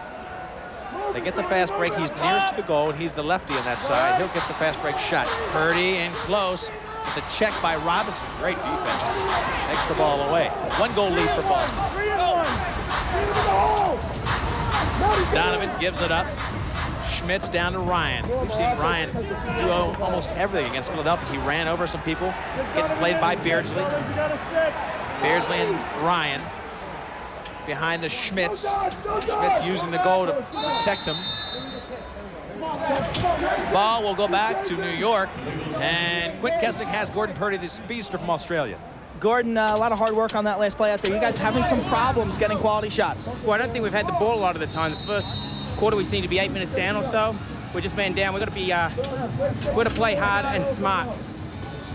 If they get the fast break, he's nearest to the goal, and he's the lefty on that side. He'll get the fast break shot. Purdy in close. The check by Robinson. Great defense. Takes the ball away. 1-goal lead for Boston. Donovan gives it up. Schmitz down to Ryan. We've seen Ryan do almost everything against Philadelphia. He ran over some people, getting played by Beardsley. Beardsley and Ryan behind the Schmitz. Schmitz using the goal to protect him. Ball will go back to New York, and Quint Keswick has Gordon Purdy, the speedster from Australia. Gordon, a lot of hard work on that last play out there. You guys having some problems getting quality shots? Well, I don't think we've had the ball a lot of the time. The first quarter we seem to be 8 minutes down or so. We're just man down. We've got to be, we're to play hard and smart.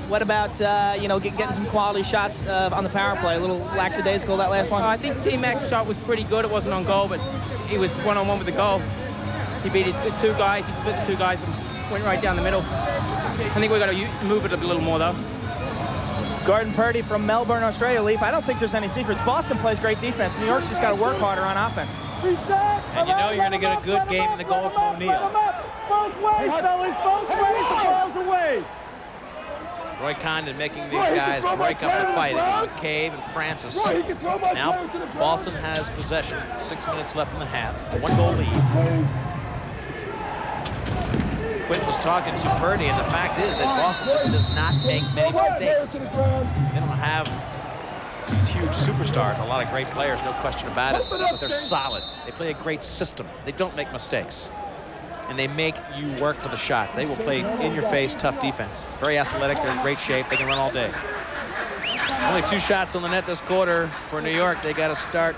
What about, you know, getting some quality shots on the power play? A little lackadaisical that last one? I think T-Mac's shot was pretty good. It wasn't on goal, but he was one-on-one with the goal. He beat his two guys. He split the two guys and went right down the middle. I think we've got to move it a little more, though. Gordon Purdy from Melbourne, Australia, Leaf. I don't think there's any secrets. Boston plays great defense. New York's just got to work harder on offense. And you know you're going to get a good game in the goal from O'Neal. Both ways, fellas, both ways. The ball's away. Roy Condon making these guys break up the fight. It was McCabe and Francis. Now Boston has possession. 6 minutes left in the half. 1-goal lead. Quint was talking to Purdy, and the fact is that Boston just does not make many mistakes. They don't have these huge superstars, a lot of great players, no question about it, but they're solid. They play a great system. They don't make mistakes, and they make you work for the shots. They will play in-your-face, tough defense. Very athletic, they're in great shape, they can run all day. Only 2 shots on the net this quarter for New York. They got to start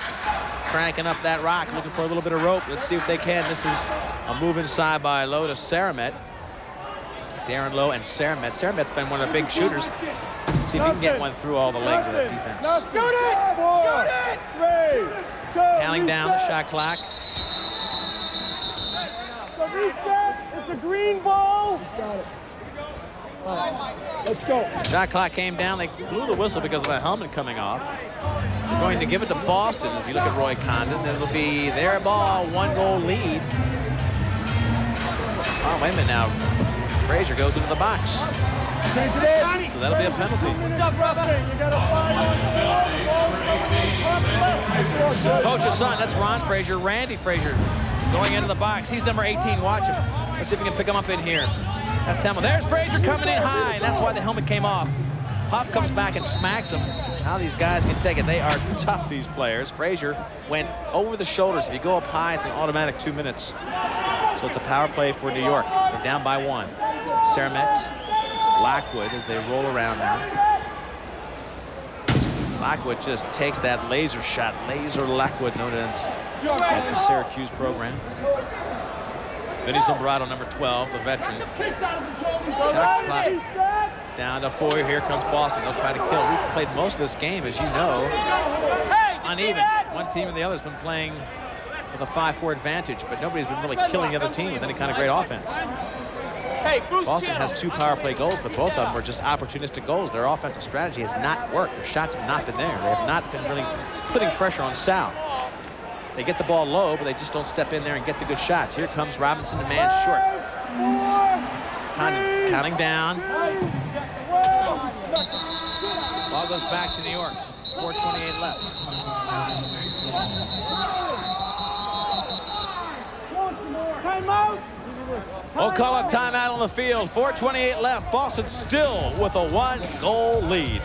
cranking up that rock, looking for a little bit of rope. Let's see if they can. This is a move inside by Lowe to Saramet. Darren Lowe and Saramet. Saramet's been one of the big shooters. Let's see if he can get one through all the legs of that defense. Shoot it! 3, 2, counting down the shot clock. It's a reset. It's a green ball. He's got it. Let's go. Shot clock came down. They blew the whistle because of a helmet coming off. They're going to give it to Boston. If you look at Roy Condon, it'll be their ball, 1-goal lead. Oh, wait a minute now. Frazier goes into the box. So that'll be a penalty. Coach's son, that's Ron Frazier. Randy Frazier going into the box. He's number 18. Watch him. Let's see if we can pick him up in here. That's Temple. There's Frazier coming in high, and that's why the helmet came off. Huff comes back and smacks him. How these guys can take it. They are tough, these players. Frazier went over the shoulders. If you go up high, it's an automatic 2 minutes. So it's a power play for New York. They're down by 1. Saramet, Lockwood as they roll around now. Lockwood just takes that laser shot. Laser Lockwood, known as at the Syracuse program. Vinny Sombrado, number 12, the veteran. Shot clock down to 4. Here comes Boston. They'll try to kill. We've played most of this game, as you know, uneven. One team and the other has been playing with a 5-4 advantage, but nobody's been really killing the other team with any kind of great offense. Boston has 2 power play goals, but both of them are just opportunistic goals. Their offensive strategy has not worked. Their shots have not been there. They have not been really putting pressure on Sal. They get the ball low, but they just don't step in there and get the good shots. Here comes Robinson, the man short. Counting down. Ball goes back to New York. 4:28 left. Timeout. We'll call a timeout on the field. 4:28 left. Boston still with a 1-goal lead.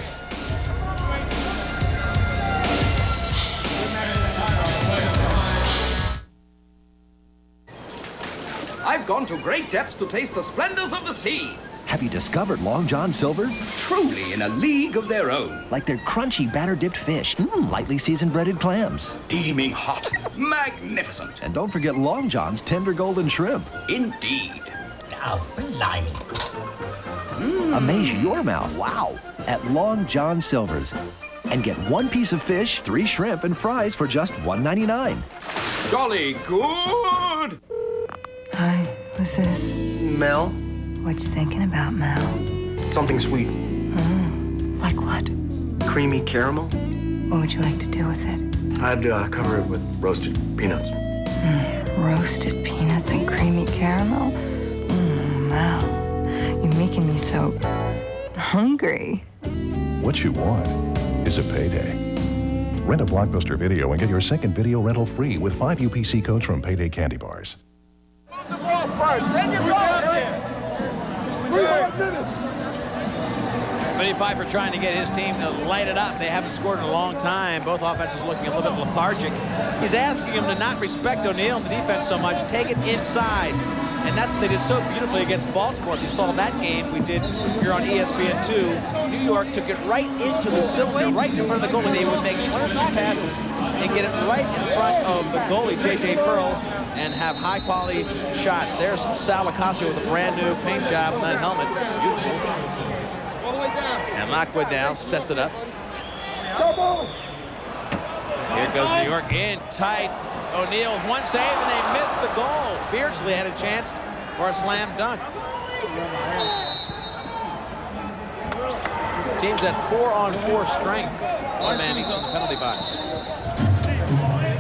I've gone to great depths to taste the splendors of the sea. Have you discovered Long John Silver's? Truly in a league of their own. Like their crunchy, batter-dipped fish, lightly seasoned breaded clams. Steaming hot. Magnificent. And don't forget Long John's tender golden shrimp. Indeed. Oh, blimey. Amaze your mouth, wow, at Long John Silver's. And get 1 piece of fish, 3 shrimp, and fries for just $1.99. Jolly good. Hi, who's this? Mel. What you thinking about, Mel? Something sweet. Like what? Creamy caramel. What would you like to do with it? I'd cover it with roasted peanuts. Roasted peanuts and creamy caramel? Wow. You're making me so hungry. What you want is a payday. Rent a Blockbuster Video and get your second video rental free with 5 UPC codes from Payday Candy Bars. The ball first, then you go. 3 minutes. Vinny Pfeiffer trying to get his team to light it up. They haven't scored in a long time. Both offenses looking a little bit lethargic. He's asking them to not respect O'Neal and the defense so much. Take it inside. And that's what they did so beautifully against Baltimore. As you saw that game we did here on ESPN2. New York took it right into the cylinder, right in front of the goalie. They would make 1 or 2 passes and get it right in front of the goalie, J.J. Pearl, and have high-quality shots. There's Sal Licasio with a brand-new paint job on that helmet. Beautiful. And Lockwood now sets it up. Here goes New York in tight. O'Neal with 1 save, and they missed the goal. Beardsley had a chance for a slam dunk. Teams at 4-on-4 strength. 1 man each in the penalty box.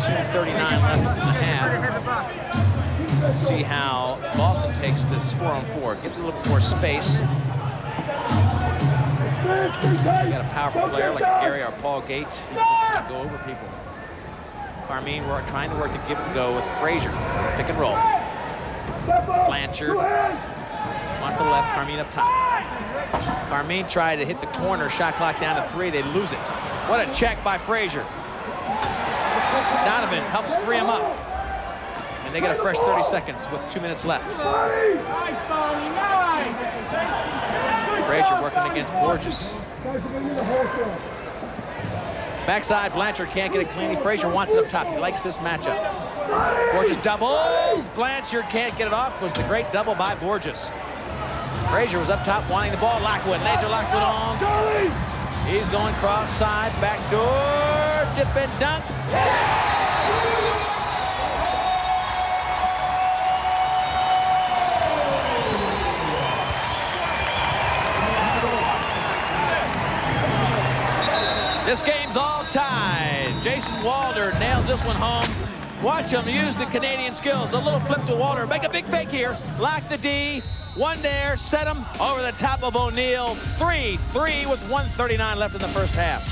2:39 left in the half. Let's see how Boston takes this 4-on-4. Gives a little bit more space. You got a powerful player like Gary or Paul Gate. He just go over people. Carmine trying to work the give and go with Frazier. Pick and roll. Blanchard wants to the left. Carmine up top. Carmine tried to hit the corner. Shot clock down to 3. They lose it. What a check by Frazier. Donovan helps free him up. And they get a fresh 30 seconds with 2 minutes left. Frazier working against Borges. Backside, Blanchard can't get it clean. Frazier wants it up top. He likes this matchup. Borges doubles. Blanchard can't get it off. It was the great double by Borges. Frazier was up top wanting the ball. Lockwood, laser Lockwood on. He's going cross side, back door, dip and dunk. This game's all tied. Jason Walder nails this one home. Watch him use the Canadian skills. A little flip to Walder. Make a big fake here. Lock the D. 1 there. Set him over the top of O'Neal. 3-3 with 1:39 left in the first half.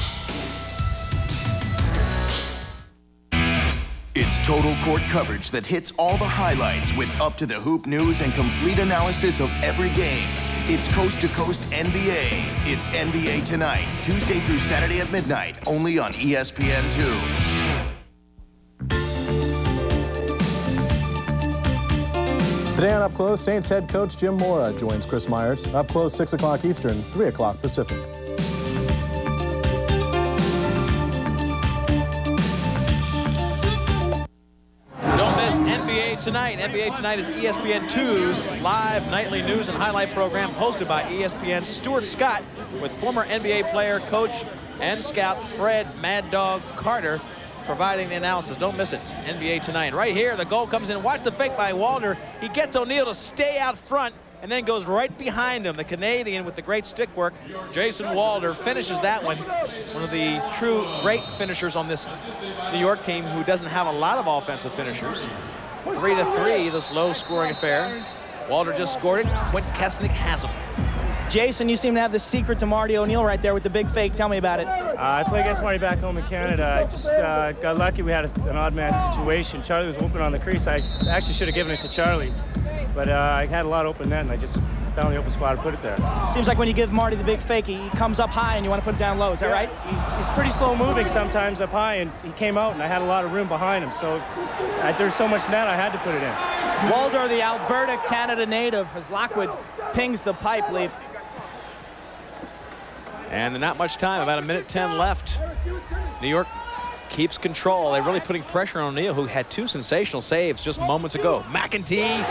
It's Total Court coverage that hits all the highlights with up-to-the-hoop news and complete analysis of every game. It's Coast to Coast NBA. It's NBA Tonight, Tuesday through Saturday at midnight, only on ESPN2. Today on Up Close, Saints head coach Jim Mora joins Chris Myers. Up Close, 6 o'clock Eastern, 3 o'clock Pacific. Tonight. NBA Tonight is ESPN2's live nightly news and highlight program hosted by ESPN's Stuart Scott with former NBA player, coach, and scout Fred Mad Dog Carter providing the analysis. Don't miss it. NBA Tonight. Right here, the goal comes in. Watch the fake by Walder. He gets O'Neal to stay out front and then goes right behind him. The Canadian with the great stick work, Jason Walder, finishes that one. One of the true great finishers on this New York team who doesn't have a lot of offensive finishers. 3-3, this low-scoring affair. Walder just scored it. Quint Kesnick has him. Jason, you seem to have the secret to Marty O'Neal right there with the big fake. Tell me about it. I play against Marty back home in Canada. I just got lucky. We had an odd man situation. Charlie was open on the crease. I actually should have given it to Charlie, but I had a lot of open net, and I just found the open spot and put it there. Seems like when you give Marty the big fake, he comes up high and you want to put it down low. Is that right? He's pretty slow moving sometimes up high, and he came out, and I had a lot of room behind him. So there's so much net, I had to put it in. Walder, the Alberta, Canada native, as Lockwood pings the pipe, Leaf. And not much time, about 1:10 left. New York keeps control. They're really putting pressure on O'Neal, who had 2 sensational saves just moments ago. McEntee.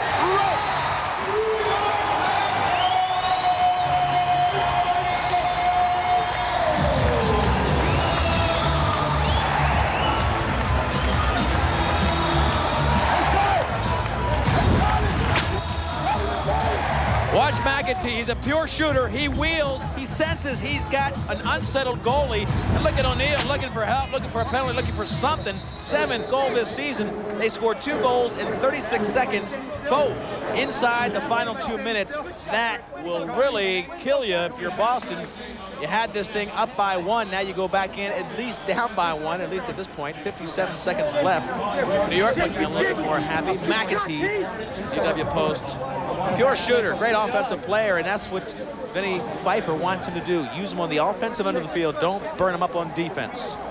Watch McEntee. He's a pure shooter. He wheels. He senses he's got an unsettled goalie. And look at O'Neal looking for help, looking for a penalty, looking for something. 7th goal this season. They scored 2 goals in 36 seconds, both inside the final 2 minutes. That will really kill you if you're Boston. You had this thing up by 1. Now you go back in at least down by 1, at least at this point. 57 seconds left. New York looking a little bit more happy. McEntee, CW post. Pure shooter, great offensive player, and that's what Vinny Pfeiffer wants him to do. Use him on the offensive end of the field. Don't burn him up on defense. All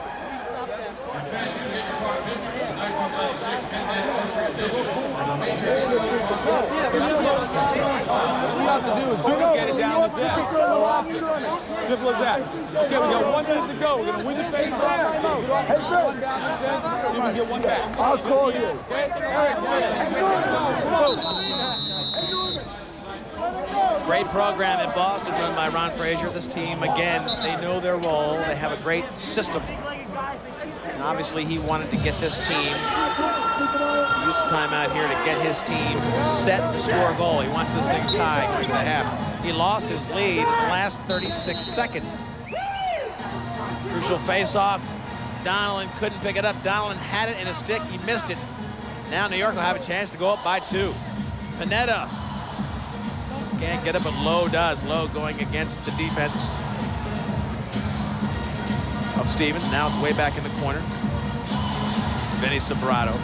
we have to do is get it down the depth. Simple as that. Okay, we got 1 minute to go. We're going to win the face-off. Get off one down the depth, then we get one back. I'll call you. Great program in Boston run by Ron Frazier. This team, again, they know their role. They have a great system. And obviously, he wanted to get this team, use the timeout here to get his team set to score a goal. He wants this thing tied in the half. He lost his lead in the last 36 seconds. Crucial face-off. Donnellan couldn't pick it up. Donnellan had it in his stick. He missed it. Now New York will have a chance to go up by 2. Panetta can't get it, but Lowe does. Lowe going against the defense of Stevens. Now it's way back in the corner. Vinny Sobrato.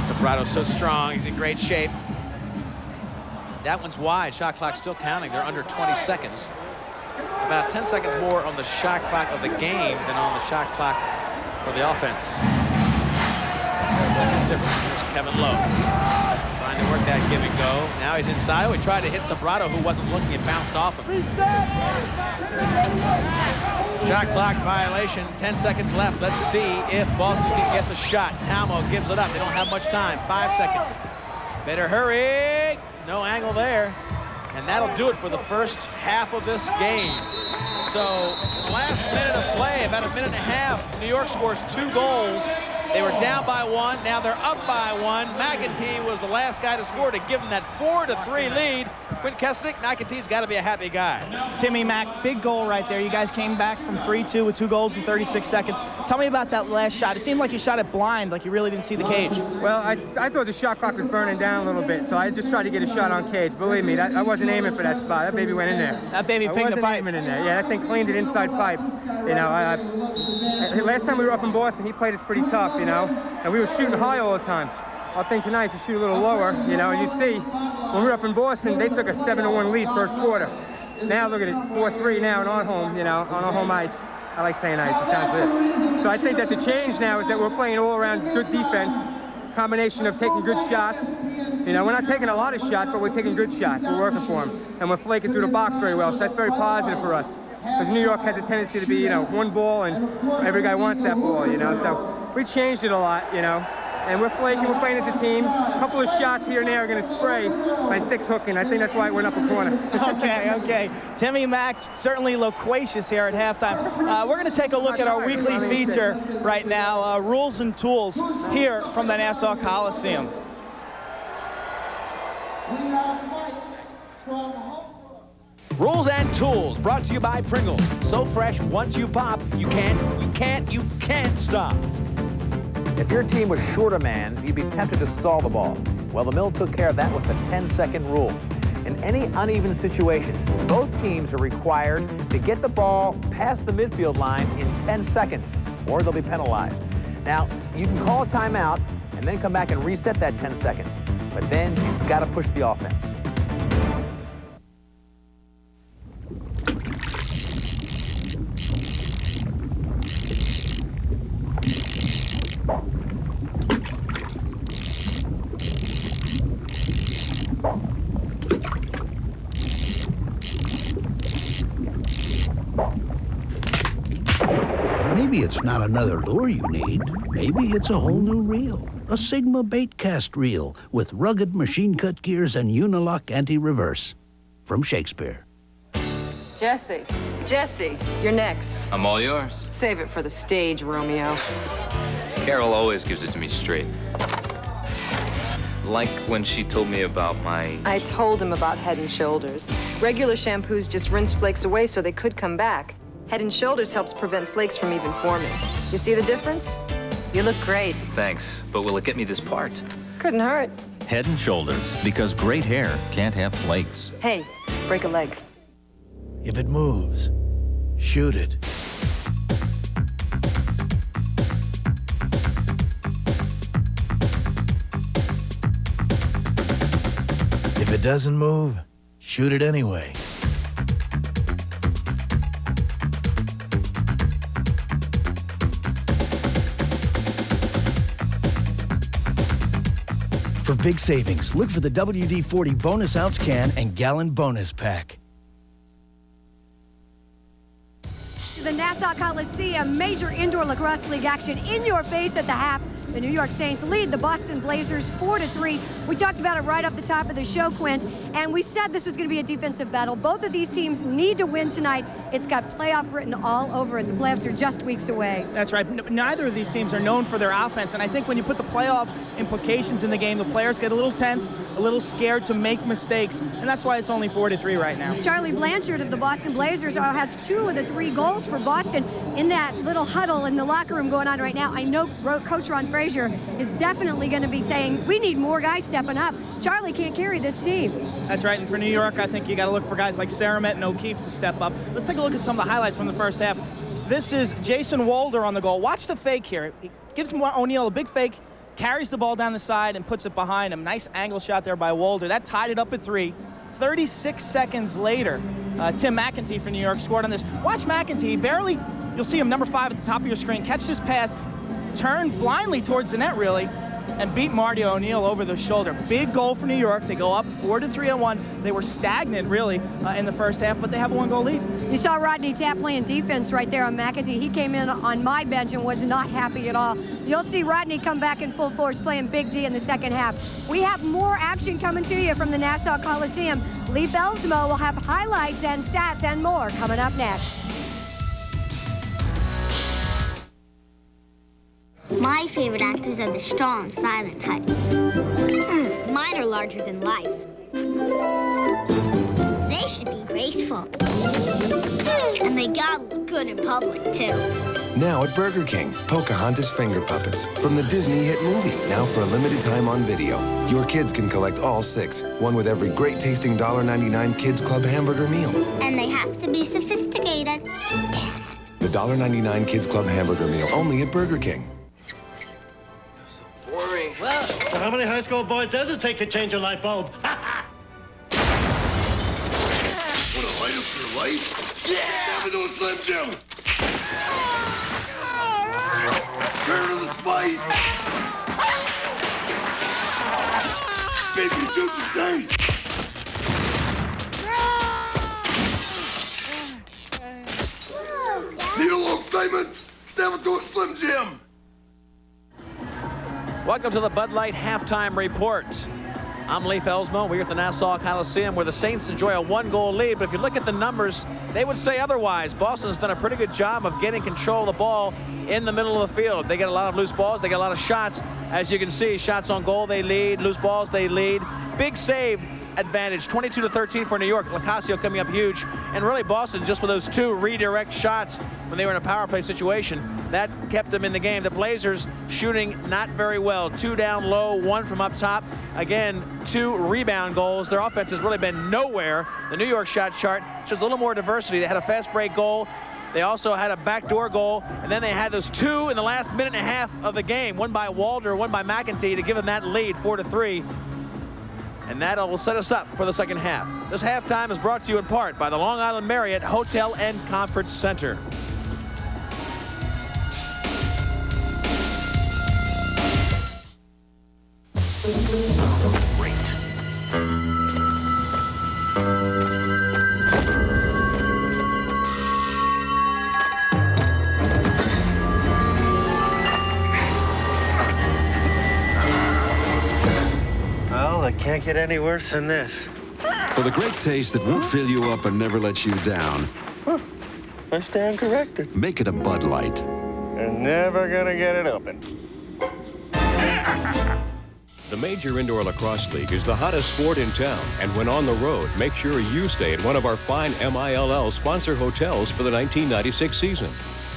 Sobrato's so strong. He's in great shape. That one's wide. Shot clock still counting. They're under 20 seconds. About 10 seconds more on the shot clock of the game than on the shot clock for the offense. 10 seconds difference. Here's Kevin Lowe. Trying to work that give and go. Now he's inside. He tried to hit Sobrato, who wasn't looking, and bounced off him. Shot clock violation. 10 seconds left. Let's see if Boston can get the shot. Talmo gives it up. They don't have much time. 5 seconds. Better hurry. No angle there. And that'll do it for the first half of this game. So last minute of play, about a minute and a half, New York scores 2 goals. They were down by 1, now they're up by 1. McEntee was the last guy to score to give them that 4-3 lead. Quinn Kesnick, McEntee's got to be a happy guy. Timmy Mack, big goal right there. You guys came back from 3-2 with 2 goals in 36 seconds. Tell me about that last shot. It seemed like you shot it blind, like you really didn't see the cage. Well, I thought the shot clock was burning down a little bit, so I just tried to get a shot on cage. Believe me, I wasn't aiming for that spot. That baby went in there. That baby pinged the pipe. In there. Yeah, that thing cleaned it inside pipe. You know, last time we were up in Boston, he played us pretty tough, you know, and we were shooting high all the time. Our thing tonight is to shoot a little lower, you know, and you see, when we were up in Boston, they took a 7-1 lead first quarter. Now look at it, 4-3 now and on home, you know, on our home ice. I like saying ice, it sounds good. So I think that the change now is that we're playing all around good defense, combination of taking good shots. You know, we're not taking a lot of shots, but we're taking good shots. We're working for them. And we're flaking through the box very well, so that's very positive for us. Because New York has a tendency to be, you know, one ball and every guy wants that ball, you know. So we changed it a lot, you know. And we're flaking, we're playing as a team. A couple of shots here and there are going to spray. My stick's hooking. I think that's why it went up a corner. Okay. Timmy Mack certainly loquacious here at halftime. We're going to take a look at our weekly feature right now, Rules and Tools, here from the Nassau Coliseum. Rules and Tools, brought to you by Pringles. So fresh, once you pop, you can't stop. If your team was short a man, you'd be tempted to stall the ball. Well, the Mill took care of that with the 10-second rule. In any uneven situation, both teams are required to get the ball past the midfield line in 10 seconds, or they'll be penalized. Now, you can call a timeout and then come back and reset that 10 seconds. But then you've got to push the offense. Maybe it's not another lure you need. Maybe it's a whole new reel. A Sigma bait cast reel with rugged machine-cut gears and Unilock anti-reverse. From Shakespeare. Jesse, you're next. I'm all yours. Save it for the stage, Romeo. Carol always gives it to me straight. Like when she told me about my... I told him about Head & Shoulders. Regular shampoos just rinse flakes away so they could come back. Head & Shoulders helps prevent flakes from even forming. You see the difference? You look great. Thanks, but will it get me this part? Couldn't hurt. Head & Shoulders, because great hair can't have flakes. Hey, break a leg. If it moves, shoot it. If it doesn't move, shoot it anyway. For big savings, look for the WD-40 bonus ounce can and gallon bonus pack. The Nassau Coliseum, major indoor lacrosse league action in your face at the half. The New York Saints lead the Boston Blazers 4-3. We talked about it right off the top of the show, Quint, and we said this was going to be a defensive battle. Both of these teams need to win tonight. It's got playoff written all over it. The playoffs are just weeks away. That's right. Neither of these teams are known for their offense, and I think when you put the playoff implications in the game, the players get a little tense, a little scared to make mistakes, and that's why it's only 4-3 right now. Charlie Blanchard of the Boston Blazers has 2 of the 3 goals for Boston in that little huddle in the locker room going on right now. I know Coach Ron Frazier is definitely going to be saying, we need more guys stepping up. Charlie can't carry this team. That's right, and for New York, I think you got to look for guys like Saramet and O'Keefe to step up. Let's take a look at some of the highlights from the first half. This is Jason Wolder on the goal. Watch the fake here. He gives O'Neal a big fake, carries the ball down the side, and puts it behind him. Nice angle shot there by Wolder. That tied it up at 3. 36 seconds later, Tim McEntee for New York scored on this. Watch McEntee, barely, you'll see him, number 5 at the top of your screen, catch this pass, turn blindly towards the net, really, and beat Marty O'Neal over the shoulder. Big goal for New York. They go up 4-3 on 1. They were stagnant, really, in the first half, but they have a 1-goal lead. You saw Rodney Tapp playing defense right there on McEntee. He came in on my bench and was not happy at all. You'll see Rodney come back in full force playing Big D in the second half. We have more action coming to you from the Nassau Coliseum. Lee Belsmo will have highlights and stats and more coming up next. My favorite actors are the strong, silent types. Mine are larger than life. They should be graceful. And they gotta look good in public, too. Now at Burger King, Pocahontas Finger Puppets from the Disney hit movie, now for a limited time on video. Your kids can collect all 6, one with every great-tasting $1.99 Kids Club hamburger meal. And they have to be sophisticated. The $1.99 Kids Club hamburger meal, only at Burger King. Boring. Well, so how many high school boys does it take to change a light bulb? Want to light up your life? Yeah! Never those Slim Jim! Turn to the spice! Baby, just the taste! Need a little excitement? Step into a Slim Jim! Welcome to the Bud Light Halftime Report. I'm Lee Felsmo. We're at the Nassau Coliseum where the Saints enjoy a 1-goal lead. But if you look at the numbers, they would say otherwise. Boston's done a pretty good job of getting control of the ball in the middle of the field. They get a lot of loose balls. They get a lot of shots. As you can see, shots on goal, they lead. Loose balls, they lead. Big save advantage, 22-13 for New York. Lacasio coming up huge. And really Boston, just with those 2 redirect shots when they were in a power play situation, that kept them in the game. The Blazers shooting not very well. 2 down low, 1 from up top. Again, 2 rebound goals. Their offense has really been nowhere. The New York shot chart shows a little more diversity. They had a fast break goal. They also had a backdoor goal, and then they had those 2 in the last minute and a half of the game. One by Walder, one by McEntee to give them that lead, 4-3. And that will set us up for the second half. This halftime is brought to you in part by the Long Island Marriott Hotel and Conference Center. Great. Well, it can't get any worse than this. For the great taste that won't fill you up and never let you down. I stand corrected. Make it a Bud Light. You're never gonna get it open. The Major Indoor Lacrosse League is the hottest sport in town, and when on the road, make sure you stay at one of our fine MILL sponsor hotels for the 1996 season.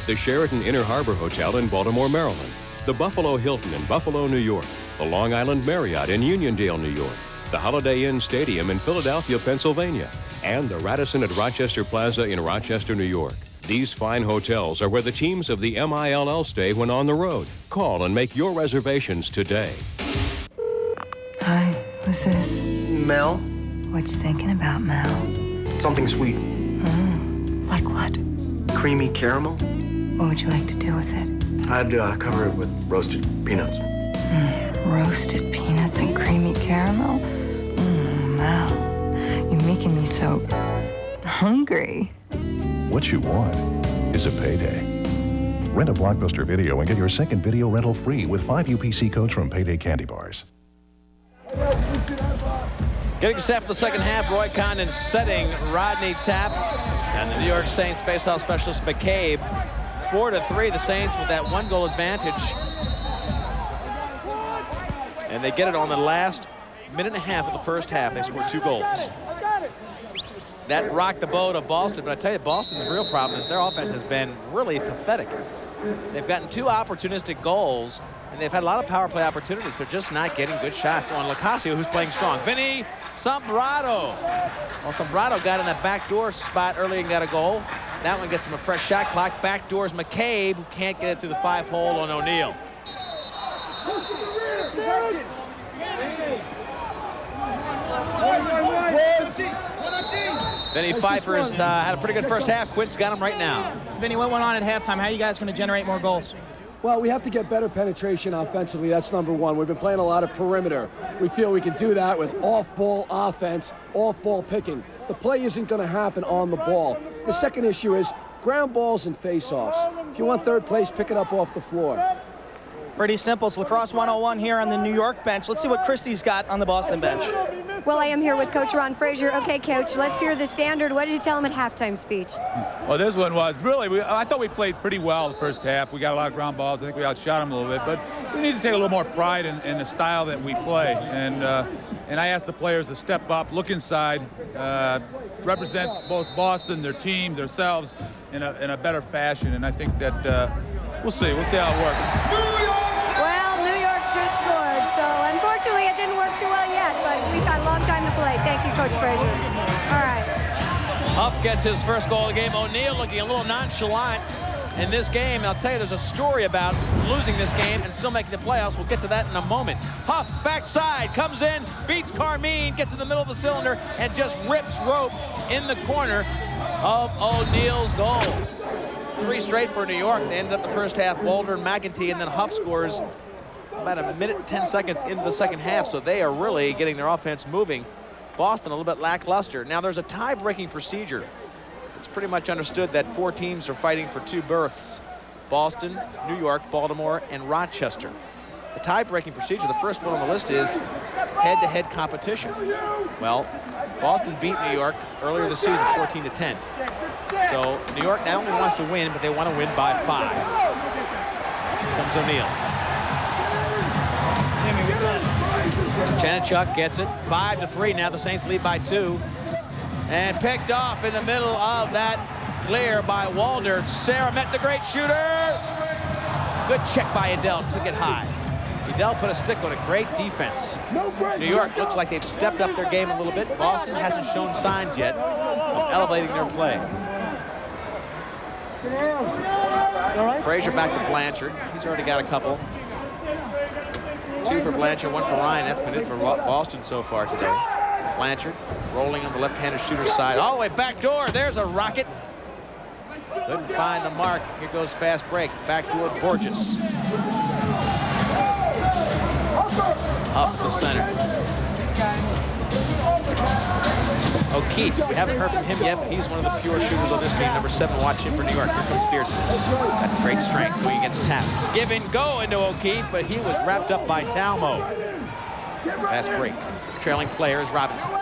The Sheraton Inner Harbor Hotel in Baltimore, Maryland, the Buffalo Hilton in Buffalo, New York, the Long Island Marriott in Uniondale, New York, the Holiday Inn Stadium in Philadelphia, Pennsylvania, and the Radisson at Rochester Plaza in Rochester, New York. These fine hotels are where the teams of the MILL stay when on the road. Call and make your reservations today. Hi, who's this? Mel? What you thinking about, Mel? Something sweet. Like what? Creamy caramel? What would you like to do with it? I'd cover it with roasted peanuts. Roasted peanuts and creamy caramel? Mel, you're making me so hungry. What you want is a payday. Rent a Blockbuster Video and get your second video rental free with 5 UPC codes from Payday Candy Bars. Getting set for the second half, Roy Condon setting Rodney Tapp. And the New York Saints face-off specialist McCabe. 4-3, the Saints with that 1-goal advantage. And they get it on the last minute and a half of the first half. They scored 2 goals. That rocked the boat of Boston, but I tell you, Boston's real problem is their offense has been really pathetic. They've gotten 2 opportunistic goals, and they've had a lot of power play opportunities. They're just not getting good shots on Locascio, who's playing strong. Vinny Sombrado. Well, Sombrado got in a backdoor spot early and got a goal. That one gets him a fresh shot clock. Backdoors McCabe, who can't get it through the 5-hole on O'Neal. Vinny Pfeiffer's had a pretty good first half. Quint's got him right now. Vinny, what went on at halftime? How are you guys going to generate more goals? Well, we have to get better penetration offensively. That's number one. We've been playing a lot of perimeter. We feel we can do that with off-ball offense, off-ball picking. The play isn't going to happen on the ball. The second issue is ground balls and face-offs. If you want third place, pick it up off the floor. Pretty simple. It's Lacrosse 101 here on the New York bench. Let's see what Christie's got on the Boston bench. Well, I am here with Coach Ron Frazier. Okay, Coach, let's hear the standard. What did you tell him at halftime speech? Well, this one was really, I thought we played pretty well the first half. We got a lot of ground balls. I think we outshot them a little bit, but we need to take a little more pride in the style that we play. And I asked the players to step up, look inside, represent both Boston, their team, themselves in a better fashion. And I think that we'll see how it works. Well, New York just scored, so unfortunately it didn't work too well yet, but we've got a long time to play. Thank you, Coach Frazier. All right. Huff gets his first goal of the game. O'Neal looking a little nonchalant in this game. I'll tell you, there's a story about losing this game and still making the playoffs. We'll get to that in a moment. Huff, backside, comes in, beats Carmine, gets in the middle of the cylinder, and just rips rope in the corner of O'Neal's goal. 3 straight for New York. They ended up the first half, Boulder and McEntee, and then Huff scores about a minute and 10 seconds into the second half, so they are really getting their offense moving. Boston a little bit lackluster. Now there's a tie-breaking procedure. It's pretty much understood that 4 teams are fighting for 2 berths. Boston, New York, Baltimore, and Rochester. The tie-breaking procedure, the first one on the list is head-to-head competition. Well, Boston beat New York earlier this season, 14-10. So New York not only wants to win, but they want to win by 5. Here comes O'Neal. Chanichuk gets it, 5-3. Now the Saints lead by 2. And picked off in the middle of that clear by Walder. Sarah met the great shooter. Good check by Adele, took it high. Adele put a stick on it, great defense. New York looks like they've stepped up their game a little bit. Boston hasn't shown signs yet of elevating their play. Frazier back to Blanchard. He's already got a couple. 2 for Blanchard, 1 for Ryan. That's been it for Boston so far today. Blanchard rolling on the left-handed shooter's side. All the way back door. There's a rocket. Couldn't find the mark. Here goes fast break. Backdoor Borges. Up the center. O'Keefe, we haven't heard from him yet, but he's one of the pure shooters on this team. Number 7, watching for New York. Here comes Beardsley. Got great strength going against Tapp. Give and go into O'Keefe, but he was wrapped up by Talmo. Fast break. Trailing player is Robinson.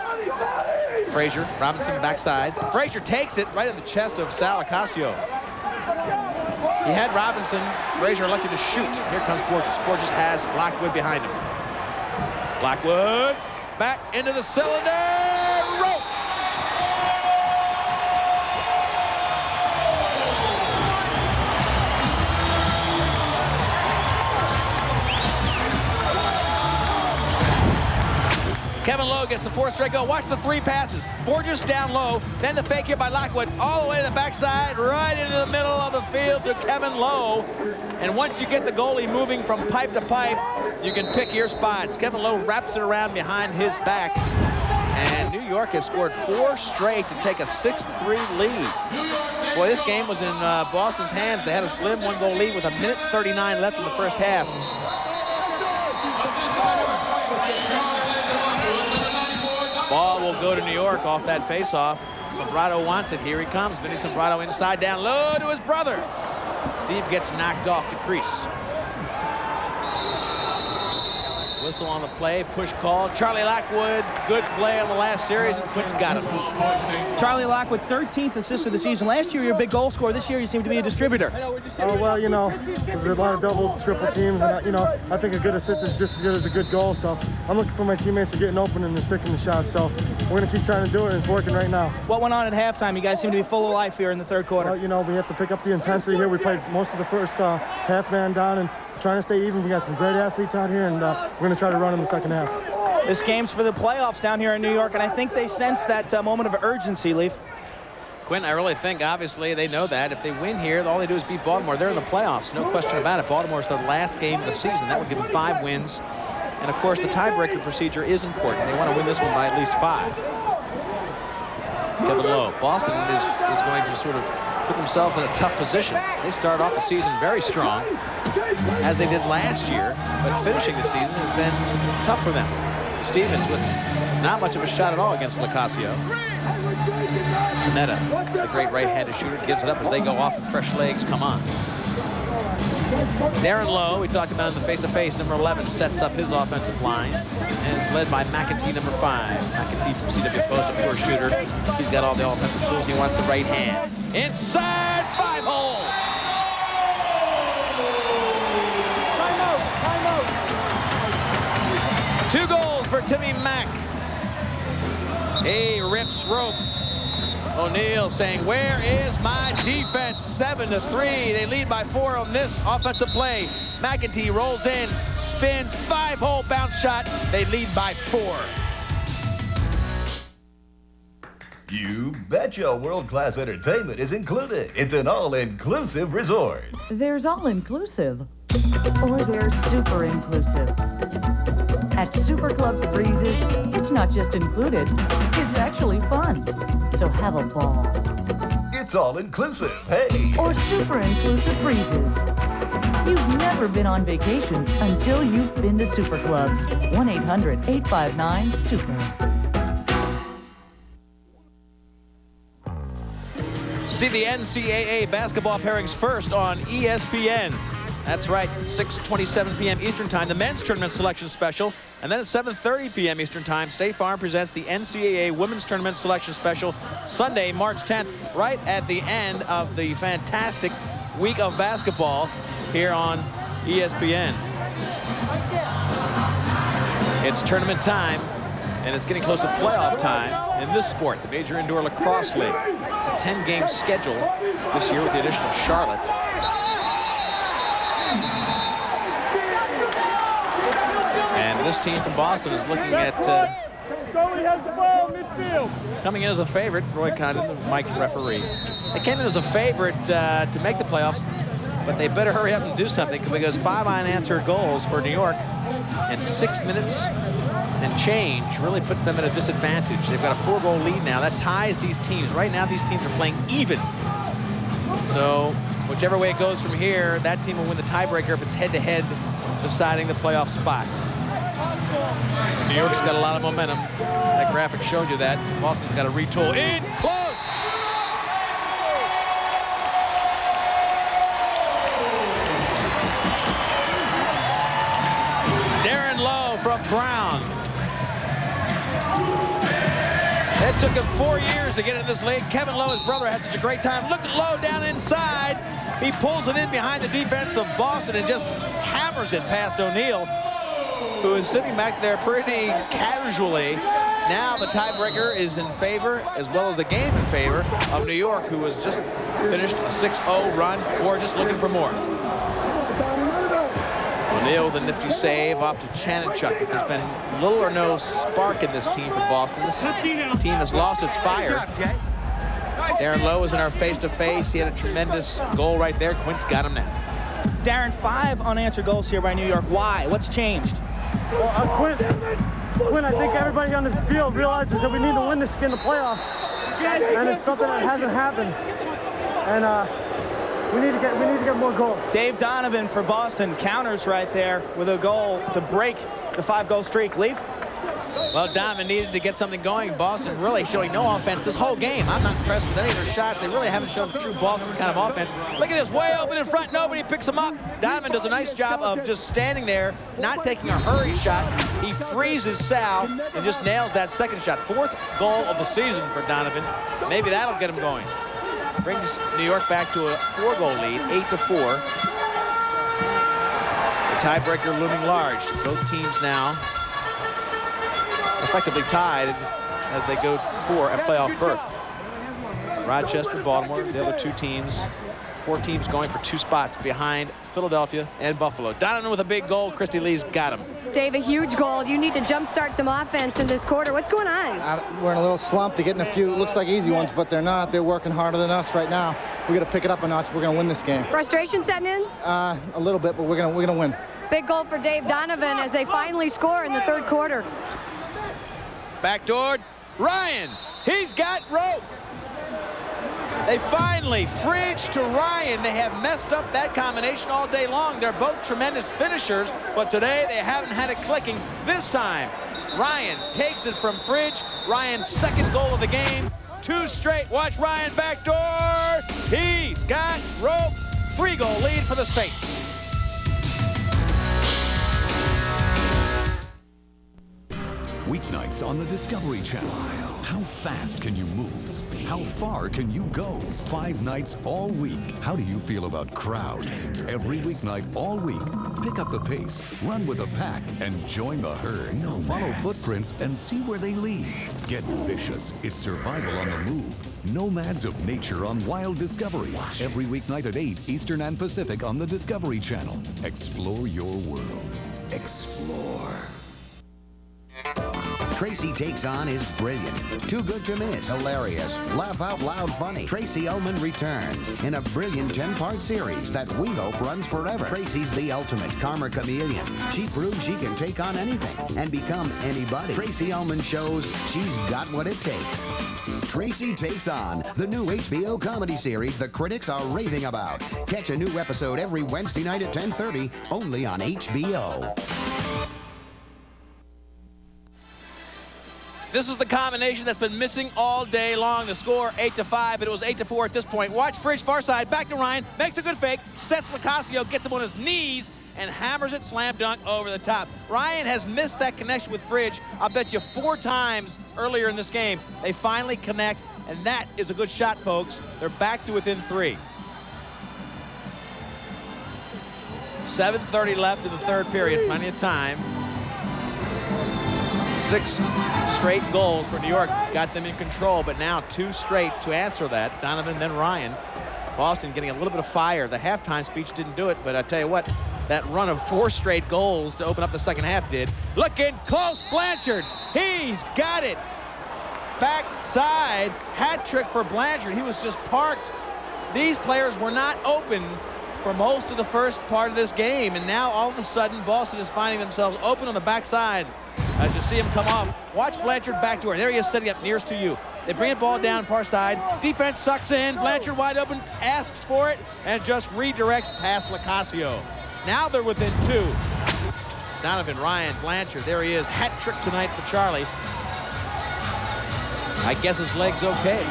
Frazier, Robinson backside. Frazier takes it right in the chest of Sal Ocasio. He had Robinson. Frazier elected to shoot. Here comes Borges. Borges has Lockwood behind him. Lockwood back into the cylinder. Rope. Kevin Lowe gets the 4th straight goal. Watch the 3 passes. Borges down low, then the fake here by Lockwood, all the way to the backside, right into the middle of the field to Kevin Lowe. And once you get the goalie moving from pipe to pipe, you can pick your spots. Kevin Lowe wraps it around behind his back. And New York has scored 4 straight to take a 6-3 lead. Boy, this game was in Boston's hands. They had a slim 1-goal lead with 1:39 left in the first half. Ball will go to New York off that faceoff. Sombrado wants it. Here he comes. Vinny Sombrado inside, down low to his brother. Steve gets knocked off the crease. Whistle on the play, push call. Charlie Lockwood, good play on the last series, and Quint's got him. Charlie Lockwood, 13th assist of the season. Last year, you're a big goal scorer. This year, you seem to be a distributor. Oh, well, you know, there's a lot of double, triple teams, and, you know, I think a good assist is just as good as a good goal, so I'm looking for my teammates to get open and sticking the shot, so we're going to keep trying to do it, and it's working right now. What went on at halftime? You guys seem to be full of life here in the 3rd quarter. Well, you know, we have to pick up the intensity here. We played most of the first half man down, and trying to stay even. We got some great athletes out here, and we're going to try to run in the second half. This game's for the playoffs down here in New York, and I think they sense that moment of urgency, Leaf. Quinn, I really think, obviously, they know that. If they win here, all they do is beat Baltimore. They're in the playoffs, no question about it. Baltimore's their last game of the season. That would give them 5 wins. And, of course, the tiebreaker procedure is important. They want to win this one by at least 5. Kevin Lowe. Boston is going to sort of put themselves in a tough position. They started off the season very strong, as they did last year, but finishing the season has been tough for them. Stevens with not much of a shot at all against Locasio. Panetta, the great right-handed shooter, gives it up as they go off and fresh legs come on. Darren Lowe, we talked about in the face-to-face, number 11, sets up his offensive line, and it's led by McEntee, number 5. McEntee from CW Post, a pure shooter. He's got all the offensive tools. He wants the right hand. Inside, 5-hole. Timeout. 2 goals for Timmy Mack. He rips rope. O'Neal saying, where is my defense? 7-3. They lead by 4 on this offensive play. McEntee rolls in, spins, 5-hole bounce shot. They lead by 4. You betcha world-class entertainment is included. It's an all-inclusive resort. There's all-inclusive, or there's super-inclusive. At Super Club Breezes, it's not just included, it's actually fun. So have a ball. It's all-inclusive, hey! Or super-inclusive breezes. You've never been on vacation until you've been to Super Clubs. 1-800-859-SUPER. See the NCAA basketball pairings first on ESPN. That's right, 6:27 p.m. Eastern Time, the men's tournament selection special. And then at 7:30 p.m. Eastern Time, State Farm presents the NCAA women's tournament selection special Sunday, March 10th, right at the end of the fantastic week of basketball here on ESPN. It's tournament time, and it's getting close to playoff time in this sport, the Major Indoor Lacrosse League. It's a 10-game schedule this year with the addition of Charlotte. And this team from Boston is looking at Sully has the ball midfield. coming in as a favorite. Roy Condon, the mic referee. They came in as a favorite to make the playoffs, but they better hurry up and do something because 5 unanswered goals for New York and 6 minutes and change really puts them at a disadvantage. They've got a 4-goal lead now. That ties these teams. Right now, these teams are playing even. So whichever way it goes from here, that team will win the tiebreaker if it's head-to-head deciding the playoff spot. New York's got a lot of momentum. That graphic showed you that. Boston's got to retool in close. Darren Lowe from Brown. It took him 4 years to get into this league. Kevin Lowe, his brother, had such a great time. Look at Lowe down inside. He pulls it in behind the defense of Boston and just hammers it past O'Neal. who is sitting back there pretty casually. Now the tiebreaker is in favor, as well as the game in favor of New York, who has just finished a 6-0 run. Gorgeous, looking for more. O'Neal with a nifty save off to Chanachuk. There's been little or no spark in this team for Boston. This team has lost its fire. Darren Lowe is in our face-to-face. He had a tremendous goal right there. Quint's got him now. Darren, 5 unanswered goals here by New York. Why? What's changed? Well, Quinn, I think everybody on the field realizes that we need to win this in the playoffs. And it's something that hasn't happened. And we need to get more goals. Dave Donovan for Boston counters right there with a goal to break the 5-goal streak. Leaf? Well, Donovan needed to get something going. Boston really showing no offense this whole game. I'm not impressed with any of their shots. They really haven't shown true Boston kind of offense. Look at this, way open in front. Nobody picks him up. Donovan does a nice job of just standing there, not taking a hurry shot. He freezes Sal and just nails that second shot. 4th goal of the season for Donovan. Maybe that'll get him going. Brings New York back to a 4-goal lead, 8-4. The tiebreaker looming large. Both teams now effectively tied as they go for a playoff berth. Rochester, Baltimore, the other 2 teams. 4 teams going for 2 spots behind Philadelphia and Buffalo. Donovan with a big goal. Christy Lee's got him. Dave, a huge goal. You need to jumpstart some offense in this quarter. What's going on? We're in a little slump. They're getting a few, looks like easy ones, but they're not. They're working harder than us right now. We got to pick it up a notch. We're going to win this game. Frustration setting in? A little bit, but we're going to win. Big goal for Dave Donovan as they finally score in the 3rd quarter. Backdoor, Ryan, he's got rope. They finally fridge to Ryan. They have messed up that combination all day long. They're both tremendous finishers, but today they haven't had it clicking. This time, Ryan takes it from Fridge. Ryan's 2nd goal of the game. 2 straight. Watch Ryan backdoor. He's got rope. 3-goal lead for the Saints. Weeknights on the Discovery Channel. How fast can you move? How far can you go? 5 nights all week. How do you feel about crowds? Every weeknight all week, pick up the pace, run with a pack, and join the herd. Follow footprints and see where they lead. Get vicious. It's survival on the move. Nomads of nature on Wild Discovery. Every weeknight at 8 Eastern and Pacific on the Discovery Channel. Explore your world. Explore. Tracy Takes On is brilliant, too good to miss, hilarious, laugh out loud funny. Tracy Ullman returns in a brilliant 10-part series that we hope runs forever. Tracy's the ultimate karma chameleon. She proves she can take on anything and become anybody. Tracy Ullman shows she's got what it takes. Tracy Takes On, the new HBO comedy series the critics are raving about. Catch a new episode every Wednesday night at 10:30, only on HBO. This is the combination that's been missing all day long. The score 8-5, but it was 8-4 at this point. Watch Fridge, far side, back to Ryan, makes a good fake, sets Locascio, gets him on his knees, and hammers it slam dunk over the top. Ryan has missed that connection with Fridge, I'll bet you 4 times earlier in this game. They finally connect, and that is a good shot, folks. They're back to within 3. 7:30 left in the 3rd period, plenty of time. 6 straight goals for New York got them in control, but now 2 straight to answer that. Donovan, then Ryan. Boston getting a little bit of fire. The halftime speech didn't do it, but I tell you what, that run of 4 straight goals to open up the second half did. Looking close, Blanchard. He's got it. Backside, hat trick for Blanchard. He was just parked. These players were not open for most of the first part of this game, and now all of a sudden Boston is finding themselves open on the backside. As you see him come off, watch Blanchard backdoor. There he is setting up nearest to you. They bring the ball down far side. Defense sucks in. Blanchard wide open, asks for it, and just redirects past Locascio. Now they're within 2. Donovan, Ryan, Blanchard. There he is. Hat trick tonight for Charlie. I guess his leg's okay.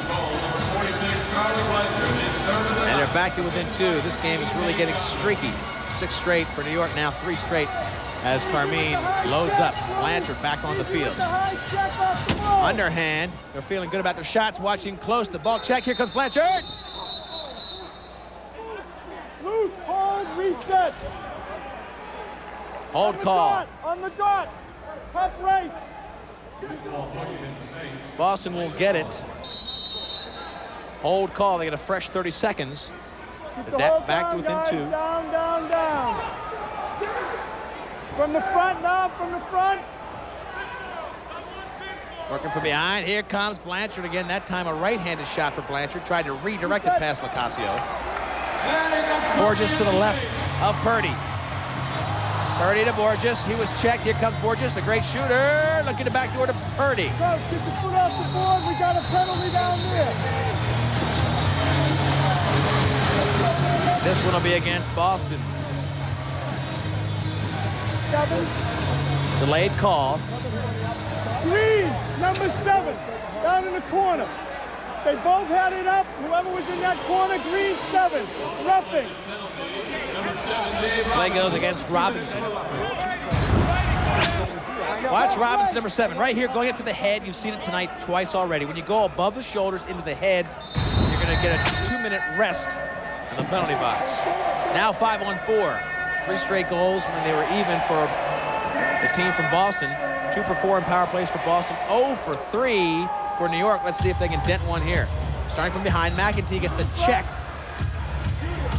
And they're back to within 2. This game is really getting streaky. 6 straight for New York, now 3 straight as Carmine loads up. Blanchard back on the field. Underhand. They're feeling good about their shots, watching close. The ball check. Here comes Blanchard. Loose, hold, reset. Hold call. On the dot. Top right. Boston will get it. Hold call. They get a fresh 30 seconds. The net back to within 2. Down, down, down. From the front now, from the front. Working from behind. Here comes Blanchard again. That time a right-handed shot for Blanchard. Tried to redirect it past Locascio. Borges to the left of Purdy. Purdy to Borges. He was checked. Here comes Borges, the great shooter. Looking to backdoor to Purdy. Go, get your foot off the board. We got a penalty down there. This one will be against Boston. 7. Delayed call. Green, number 7, down in the corner. They both had it up. Whoever was in that corner, Green 7. Roughing. Play goes against Robinson. Watch Robinson, number 7, right here, going up to the head. You've seen it tonight twice already. When you go above the shoulders into the head, you're going to get a 2-minute rest in the penalty box. Now 5-on-4. 3 straight goals when they were even for the team from Boston. 2 for 4 in power plays for Boston. 0 for 3 for New York. Let's see if they can dent one here. Starting from behind, McEntee gets the check.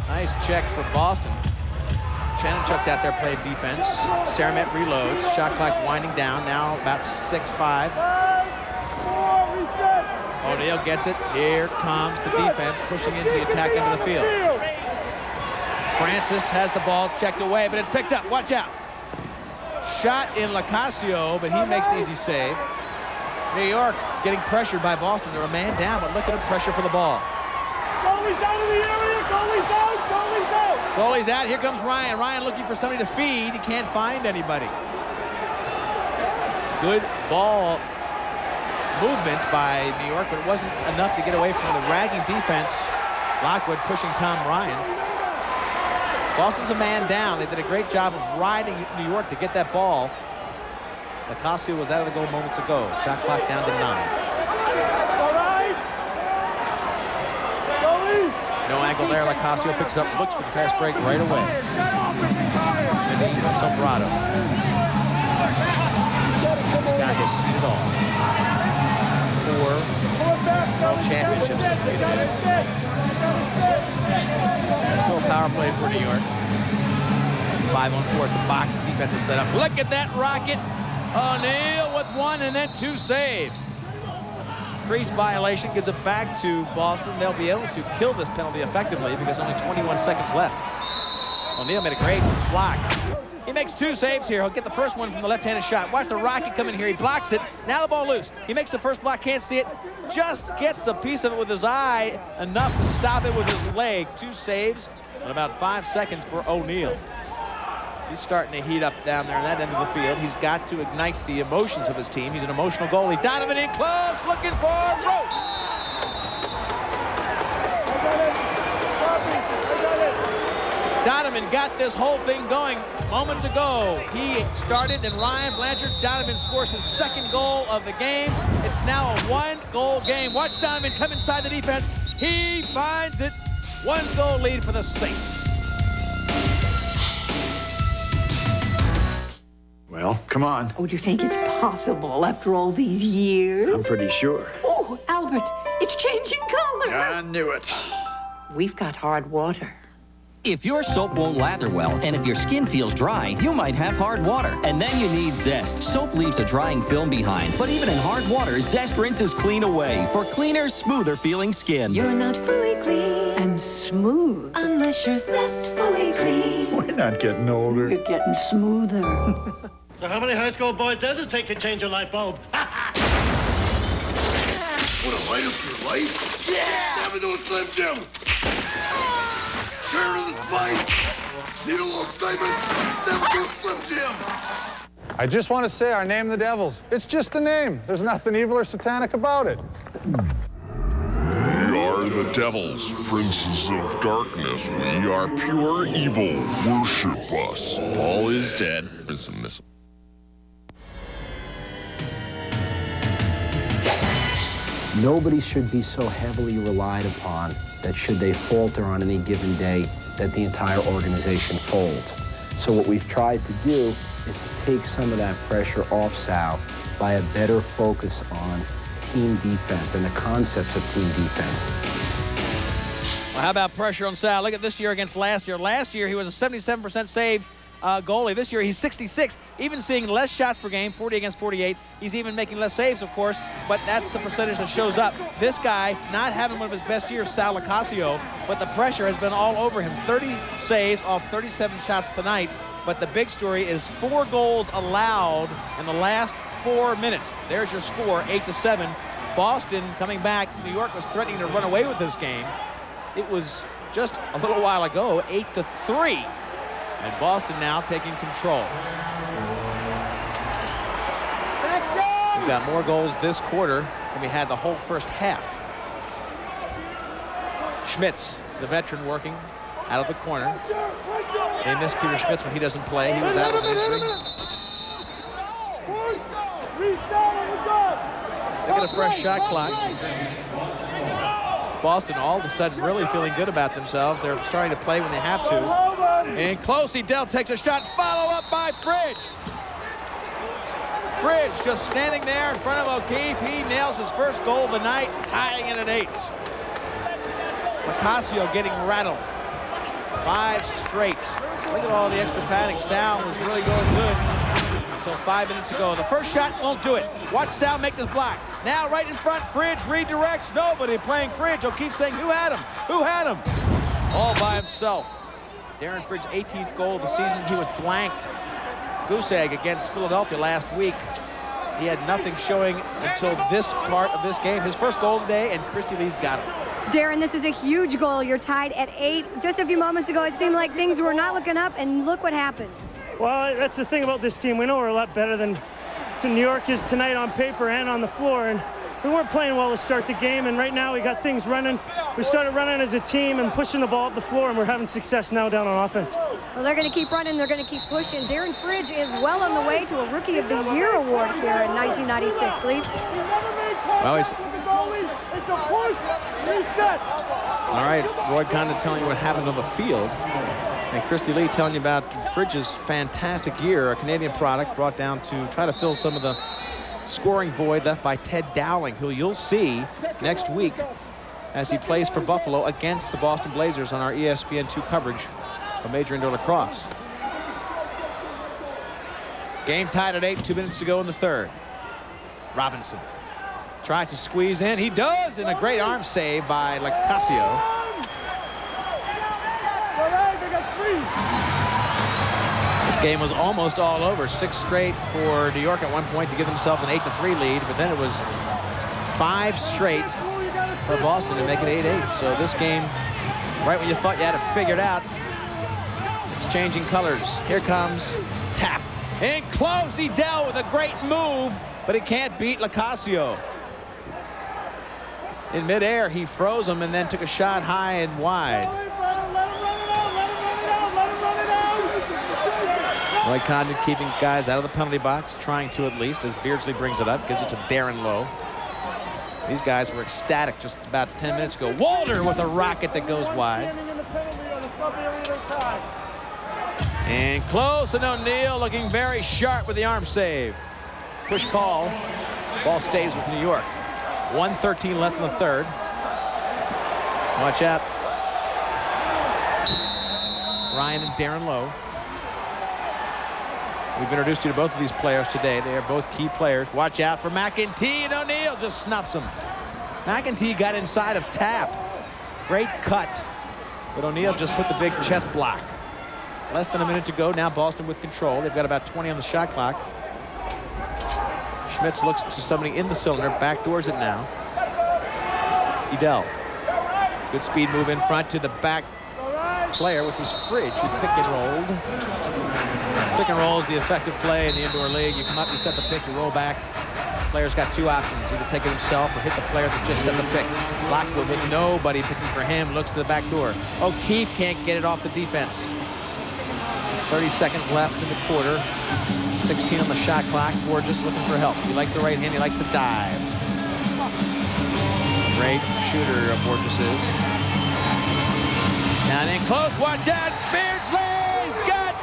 Nice check for Boston. Chanachuk's out there playing defense. Saramet reloads. Shot clock winding down. Now about 6-5. O'Neal gets it. Here comes the defense pushing into the attack end of the field. Francis has the ball checked away, but it's picked up. Watch out. Shot in Locascio, but he makes the easy save. New York getting pressured by Boston. They're a man down, but look at the pressure for the ball. Goalie's out of the area. Goalie's out. Goalie's out. Goalie's out. Here comes Ryan. Ryan looking for somebody to feed. He can't find anybody. Good ball movement by New York, but it wasn't enough to get away from the ragging defense. Lockwood pushing Tom Ryan. Boston's a man down. They did a great job of riding New York to get that ball. Locascio was out of the goal moments ago. Shot clock down to 9. All right. No angle there. Locascio picks up, looks for the fast break right away. Silverado. This guy has seen it all. 4 world championships. Still a power play for New York. 5-on-4 is the box defensive setup. Look at that rocket. O'Neal with 1 and then 2 saves. Crease violation gives it back to Boston. They'll be able to kill this penalty effectively because only 21 seconds left. O'Neal made a great block. He makes 2 saves here. He'll get the first one from the left-handed shot. Watch the rocket come in here. He blocks it. Now the ball loose. He makes the first block. Can't see it. Just gets a piece of it with his eye. Enough to stop it with his leg. 2 saves in about 5 seconds for O'Neal. He's starting to heat up down there on that end of the field. He's got to ignite the emotions of his team. He's an emotional goalie. Donovan in close, looking for Roach. Donovan got this whole thing going moments ago. He started, and Ryan Blanchard, Donovan scores his 2nd goal of the game. It's now a 1-goal game. Watch Donovan come inside the defense. He finds it. 1-goal lead for the Saints. Well, come on. Oh, do you think it's possible after all these years? I'm pretty sure. Oh, Albert, it's changing color. I knew it. We've got hard water. If your soap won't lather well, and if your skin feels dry, you might have hard water. And then you need Zest. Soap leaves a drying film behind. But even in hard water, Zest rinses clean away for cleaner, smoother feeling skin. You're not fully clean and smooth unless you're Zest fully clean. We're not getting older. You're getting smoother. So how many high school boys does it take to change a light bulb? Want to light up your life? Yeah! Having those Slim Jim. Turn to the spice. Need a little excitement? Step into a Slim Jim. I just want to say our name, the Devils. It's just a name. There's nothing evil or satanic about it. We are the Devils, princes of darkness. We are pure evil. Worship us. All is dead. It's a missile. Nobody should be so heavily relied upon that should they falter on any given day that the entire organization folds. So what we've tried to do is to take some of that pressure off Sal by a better focus on team defense and the concepts of team defense. Well, how about pressure on Sal? Look at this year against last year. Last year, he was a 77% save goalie. This year, he's 66, even seeing less shots per game, 40 against 48. He's even making less saves, of course, but that's the percentage that shows up. This guy, not having one of his best years, Sal Licasio, but the pressure has been all over him. 30 saves off 37 shots tonight, but the big story is 4 goals allowed in the last 4 minutes. There's your score, 8-7. Boston coming back. New York was threatening to run away with this game. It was just a little while ago, 8-3. And Boston now taking control. We've got more goals this quarter than we had the whole first half. Schmitz, the veteran, working out of the corner. They miss Peter Schmitz when he doesn't play. He was out of injury. They get a fresh shot clock. Boston all of a sudden really feeling good about themselves. They're starting to play when they have to. And close, Edel takes a shot, follow up by Fridge. Fridge just standing there in front of O'Keefe. He nails his first goal of the night, tying it at 8. Licasio getting rattled. 5 straight. Look at all the extra padding. Sal was really going good until 5 minutes ago. The first shot won't do it. Watch Sal make this block. Now right in front, Fridge redirects. Nobody playing Fridge. O'Keefe saying, who had him? Who had him? All by himself. Darren Fridge's 18th goal of the season. He was blanked. Goose egg against Philadelphia last week. He had nothing showing until this part of this game. His first goal today, and Christy Lee's got him. Darren, this is a huge goal. You're tied at 8. Just a few moments ago, it seemed like things were not looking up, and look what happened. Well, that's the thing about this team. We know we're a lot better than New York is tonight on paper and on the floor, and we weren't playing well to start the game, and right now we got things running. We started running as a team and pushing the ball up the floor, and we're having success now down on offense. Well, they're going to keep running. They're going to keep pushing. Darren Fridge is well on the way to a Rookie of the Year award here in 1996. Lee? Well, he's... It's a push, reset. All right, Roy Condon telling you what happened on the field. And Christy Lee telling you about Fridge's fantastic year, a Canadian product brought down to try to fill some of the scoring void left by Ted Dowling, who you'll see next week as he plays for Buffalo against the Boston Blazers on our ESPN2 coverage of Major Indoor Lacrosse. Game tied at 8, 2 minutes to go in the third. Robinson tries to squeeze in. He does, and a great arm save by Licasio. This game was almost all over. 6 straight for New York at one point to give themselves an 8-3 lead, but then it was 5 straight for Boston to make it 8-8. So this game, right when you thought you had it figured out, it's changing colors. Here comes Tap. In close, Edel with a great move, but he can't beat Licasio. In midair, he froze him and then took a shot high and wide. Roy Condon keeping guys out of the penalty box, trying to at least, as Beardsley brings it up, gives it to Darren Lowe. These guys were ecstatic just about 10 minutes ago. Walter with a rocket that goes wide. And close, and O'Neal looking very sharp with the arm save. Push call. Ball stays with New York. 1:13 left in the third. Watch out. Ryan and Darren Lowe. We've introduced you to both of these players today. They are both key players. Watch out for McEntee, and O'Neal just snuffs him. McEntee got inside of Tap. Great cut. But O'Neal just put the big chest block. Less than a minute to go. Now Boston with control. They've got about 20 on the shot clock. Schmitz looks to somebody in the cylinder. Backdoors it now. Edel. Good speed move in front to the back player, which was Fridge, who pick and rolled. Pick and roll is the effective play in the indoor league. You come up, you set the pick, you roll back. Player's got 2 options, either take it himself or hit the player that just set the pick. Lockwood with nobody picking for him, looks to the back door. O'Keefe can't get it off the defense. 30 seconds left in the quarter. 16 on the shot clock. Borges looking for help. He likes the right hand, he likes to dive. Great shooter of Borges is. Down in close, watch out, Beardsley's got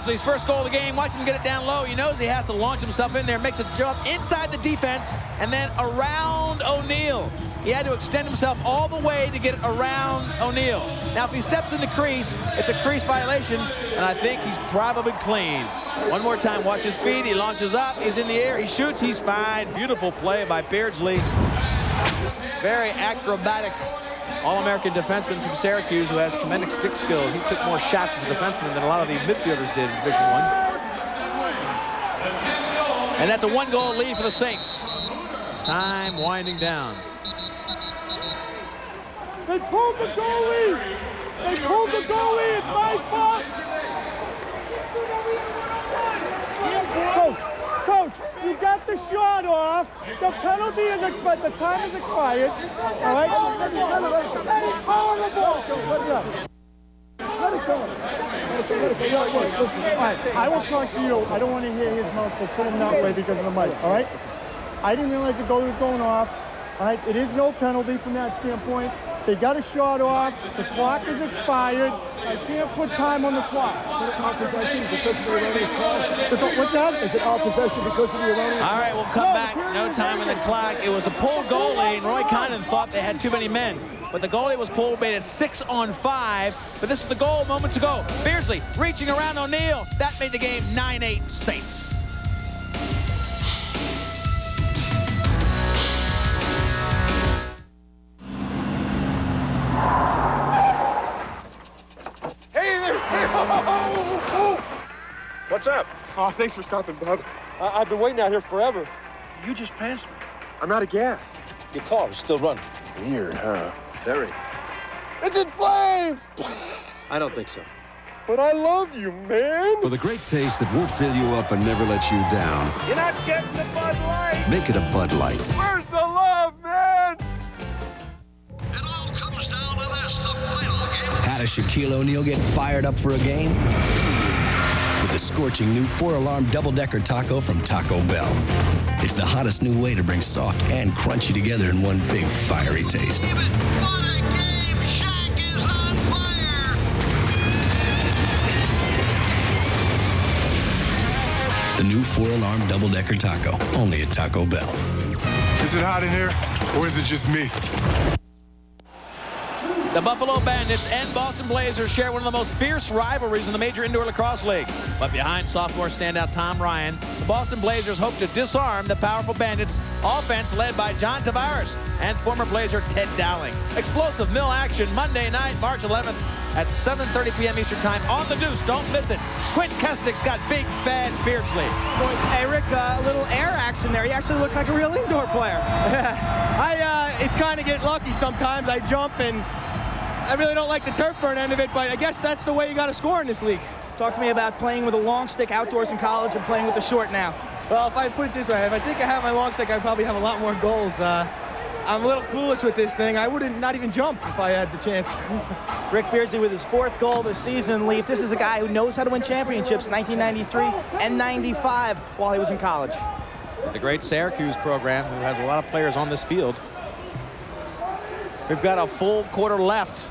Beardsley's first goal of the game. Watch him get it down low. He knows he has to launch himself in there. Makes a jump inside the defense and then around O'Neal. He had to extend himself all the way to get it around O'Neal. Now, if he steps in the crease, it's a crease violation, and I think he's probably clean. One more time, watch his feet. He launches up, he's in the air, he shoots, he's fine. Beautiful play by Beardsley. Very acrobatic All-American defenseman from Syracuse who has tremendous stick skills. He took more shots as a defenseman than a lot of the midfielders did in Division I. And that's a one-goal lead for the Saints. Time winding down. They pulled the goalie! They pulled the goalie! It's my fault! Coach, you got the shot off. The penalty is expired. The time is expired. All right? That is horrible! Let it go. Let it go. Wait, listen. All right, I will talk to you. I don't want to hear his mouth, so put him that way because of the mic, all right? I didn't realize the goalie was going off. All right, it is no penalty from that standpoint. They got a shot off. The clock is expired. I can't put time on the clock. Is it all possession because of the erroneous call? What's that? Is it all possession because of the erroneous call? All right, we'll come back. No time on the clock. It was a pulled goalie, and Roy Condon thought they had too many men. But the goalie was pulled, made it 6-on-5. But this is the goal moments ago. Beardsley reaching around O'Neal. That made the game 9-8 Saints. What's up? Oh, thanks for stopping, Bub. I've been waiting out here forever. You just passed me. I'm out of gas. Your car is still running. Weird, huh? Very. It's in flames! I don't think so. But I love you, man! For the great taste that won't fill you up and never let you down, You're not getting the Bud Light! make it a Bud Light. Where's the love, man? How does Shaquille O'Neal get fired up for a game? With the scorching new 4-alarm double-decker taco from Taco Bell. It's the hottest new way to bring soft and crunchy together in one big fiery taste. The new 4-alarm double-decker taco, only at Taco Bell. Is it hot in here, or is it just me? The Buffalo Bandits and Boston Blazers share one of the most fierce rivalries in the Major Indoor Lacrosse League. But behind sophomore standout Tom Ryan, the Boston Blazers hope to disarm the powerful Bandits' offense led by John Tavares and former Blazer Ted Dowling. Explosive mill action Monday night, March 11th at 7:30 p.m. Eastern Time on the Deuce. Don't miss it. Quint Kesnick's got Big Bad Beardsley. Hey, Rick, a little air action there. You actually look like a real indoor player. It's kind of get lucky sometimes. I jump and I really don't like the turf burn end of it, but I guess that's the way you got to score in this league. Talk to me about playing with a long stick outdoors in college and playing with a short now. Well, if I put it this way, if I think I have my long stick, I'd probably have a lot more goals. I'm a little clueless with this thing. I wouldn't not even jump if I had the chance. Rick Beardsley with his 4th goal this season. Leaf, this is a guy who knows how to win championships, 1993 and 95 while he was in college. The great Syracuse program, who has a lot of players on this field. We've got a full quarter left.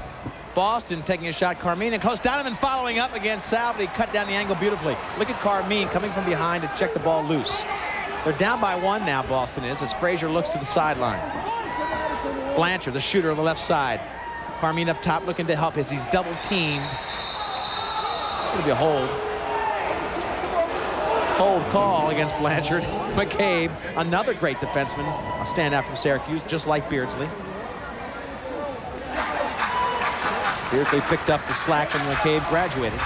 Boston taking a shot. Carmine and close. Donovan following up against Sal, but he cut down the angle beautifully. Look at Carmine coming from behind to check the ball loose. They're down by 1 now, Boston is, as Frazier looks to the sideline. Blanchard, the shooter on the left side. Carmine up top looking to help as he's double teamed. It's going to be a hold. Hold call against Blanchard. McCabe, another great defenseman, a standout from Syracuse, just like Beardsley. Beardsley picked up the slack when McCabe graduated.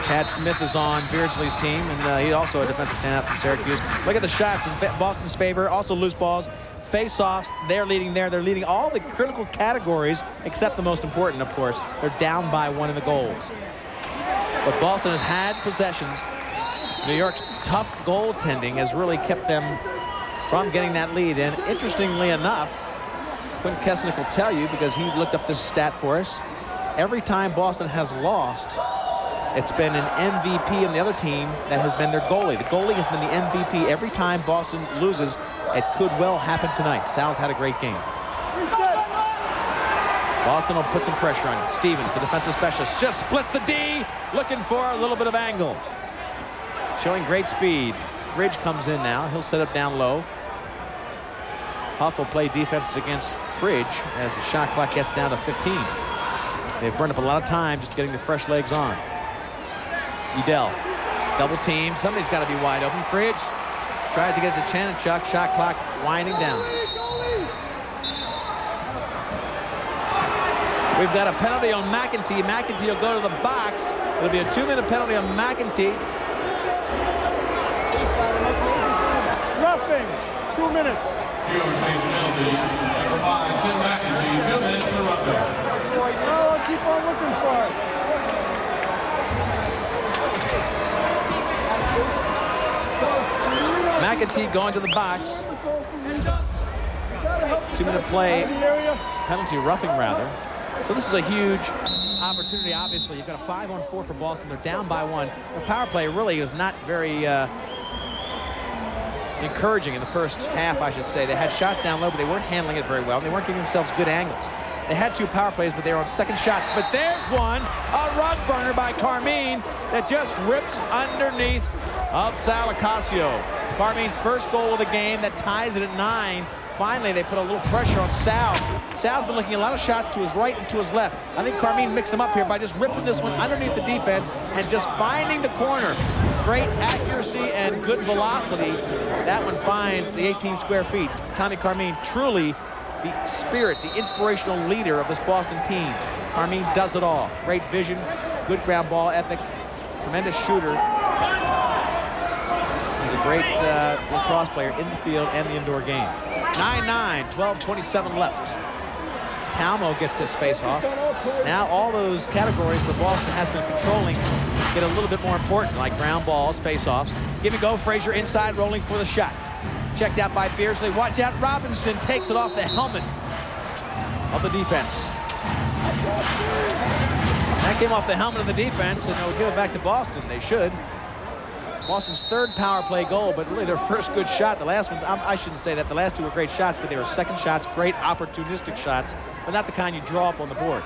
Chad Smith is on Beardsley's team, and he's also a defensive standout from Syracuse. Look at the shots in Boston's favor. Also loose balls, face-offs. They're leading there. They're leading all the critical categories, except the most important, of course. They're down by 1 in the goals. But Boston has had possessions. New York's tough goaltending has really kept them from getting that lead. And interestingly enough, Quint Kesnick will tell you, because he looked up this stat for us, every time Boston has lost, it's been an MVP in the other team that has been their goalie. The goalie has been the MVP every time Boston loses. It could well happen tonight. Sal's had a great game. Boston will put some pressure on it. Stevens, the defensive specialist, just splits the D, looking for a little bit of angle. Showing great speed. Fridge comes in now. He'll set up down low. Huff will play defense against Fridge as the shot clock gets down to 15. They've burned up a lot of time just getting the fresh legs on. Edel, double team. Somebody's got to be wide open. Fridge tries to get it to Chanachuk. Shot clock winding down. We've got a penalty on McEntee. McEntee will go to the box. It'll be a 2-minute penalty on McEntee. Roughing. 2 minutes. Oh, keep on looking for it. McEntee going to the box. 2-minute play. Penalty, roughing rather. So this is a huge opportunity. Obviously, you've got a 5-on-4 for Boston. They're down by 1. The power play really is not very encouraging in the first half, I should say. They had shots down low, but they weren't handling it very well. They weren't giving themselves good angles. They had 2 power plays, but they were on second shots. But there's one, a rug burner by Carmine that just rips underneath of Sal Ocasio. Carmine's first goal of the game that ties it at 9. Finally, they put a little pressure on Sal. Sal's been looking at a lot of shots to his right and to his left. I think Carmine mixed them up here by just ripping this one underneath the defense and just finding the corner. Great accuracy and good velocity. That one finds the 18 square feet. Tommy Carmine, truly the spirit, the inspirational leader of this Boston team. Carmine does it all. Great vision, good ground ball ethic, tremendous shooter. He's a great lacrosse player in the field and the indoor game. 9-9, 12:27 left. Talmo gets this face-off. Now all those categories where Boston has been controlling get a little bit more important, like ground balls, face-offs. Give and go, Frazier inside, rolling for the shot. Checked out by Beardsley. Watch out, Robinson takes it off the helmet of the defense. That came off the helmet of the defense, and they'll give it back to Boston. They should. Boston's 3rd power play goal, but really their first good shot. The last ones, I shouldn't say that. The last 2 were great shots, but they were second shots, great opportunistic shots, but not the kind you draw up on the board.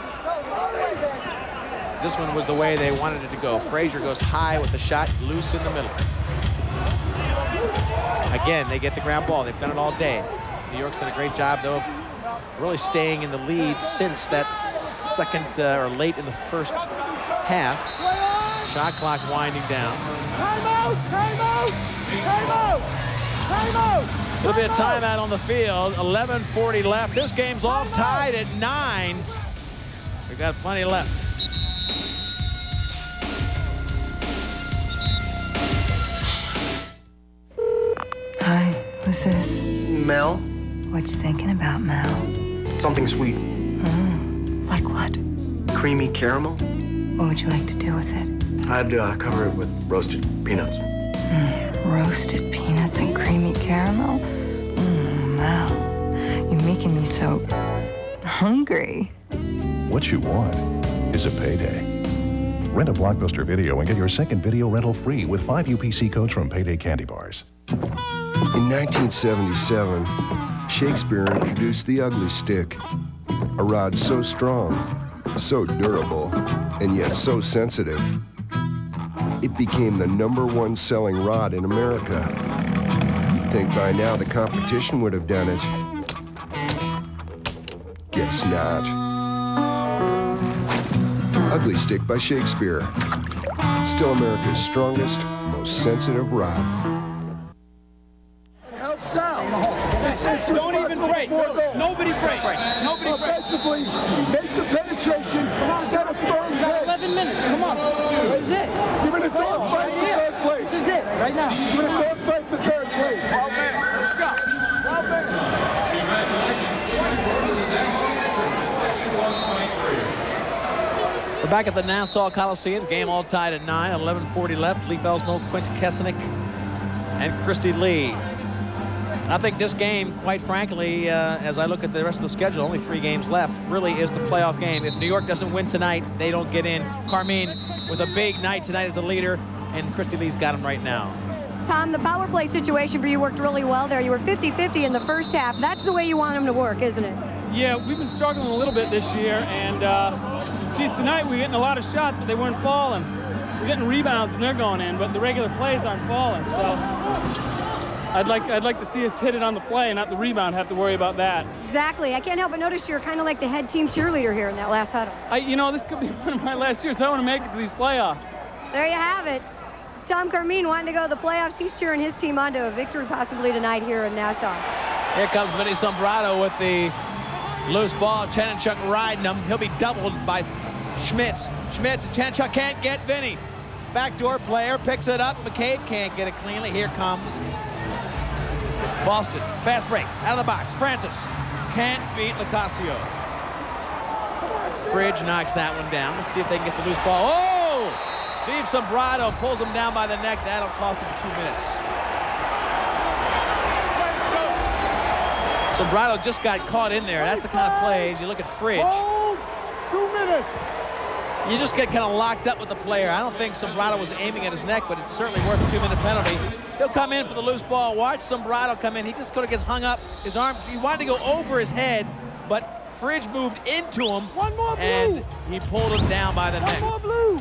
This one was the way they wanted it to go. Frazier goes high with the shot, loose in the middle. Again, they get the ground ball. They've done it all day. New York's done a great job, though, of really staying in the lead since that second or late in the first half. Shot clock winding down. Timeout! Timeout! Timeout! Timeout! There'll be a timeout on the field. 11:40 left. This game's all tied at 9. We've got plenty left. Hi, who's this? Mel? What you thinking about, Mel? Something sweet. Like what? Creamy caramel? What would you like to do with it? I'd cover it with roasted peanuts. Roasted peanuts and creamy caramel? Mel, you're making me so hungry. What you want is a payday. Rent a Blockbuster Video and get your second video rental free with 5 UPC codes from Payday Candy Bars. In 1977, Shakespeare introduced the ugly stick, a rod so strong, so durable, and yet so sensitive. It became the #1 selling rod in America. You'd think by now the competition would have done it. Guess not. Ugly Stick by Shakespeare. Still America's strongest, most sensitive rod. Help Sal. Don't even break. Nobody break. Nobody break. Offensively, make the penetration, set a firm pace. 11 minutes, come on. This is it. So you're in a dogfight for 3rd place. This is it, right now. You're in a dogfight for 3rd place. 12 minutes, let's go. 12 minutes. We're back at the Nassau Coliseum. Game all tied at 9. 11:40 left. Lee Felsmo, Quint Kesenick, and Christy Lee. I think this game, quite frankly, as I look at the rest of the schedule, only 3 games left, really is the playoff game. If New York doesn't win tonight, they don't get in. Carmine with a big night tonight as a leader, and Christy Lee's got him right now. Tom, the power play situation for you worked really well there. You were 50-50 in the first half. That's the way you want him to work, isn't it? Yeah, we've been struggling a little bit this year, and geez, tonight we're getting a lot of shots, but they weren't falling. We're getting rebounds and they're going in, but the regular plays aren't falling. So I'd like to see us hit it on the play and not the rebound. Have to worry about that. Exactly. I can't help but notice you're kind of like the head team cheerleader here in that last huddle. You know, this could be one of my last years. I want to make it to these playoffs. There you have it. Tom Carmine wanting to go to the playoffs. He's cheering his team on to a victory possibly tonight here in Nassau. Here comes Vinny Sombrado with the loose ball. Chanenchuk riding him. He'll be doubled by Schmitz. Schmitz and Chanenchuk can't get Vinny. Backdoor player picks it up. McCabe can't get it cleanly. Here comes Boston. Fast break. Out of the box. Francis can't beat Locascio. Fridge knocks that one down. Let's see if they can get the loose ball. Oh! Steve Sombrado pulls him down by the neck. That'll cost him 2 minutes. Sombrado just got caught in there. That's the kind of plays. You look at Fridge. Hold 2 minutes. You just get kind of locked up with the player. I don't think Sombrado was aiming at his neck, but it's certainly worth a 2-minute penalty. He'll come in for the loose ball. Watch Sombrado come in. He just kind of gets hung up. His arm, he wanted to go over his head, but Fridge moved into him. One more blue. And he pulled him down by the neck. One more blue.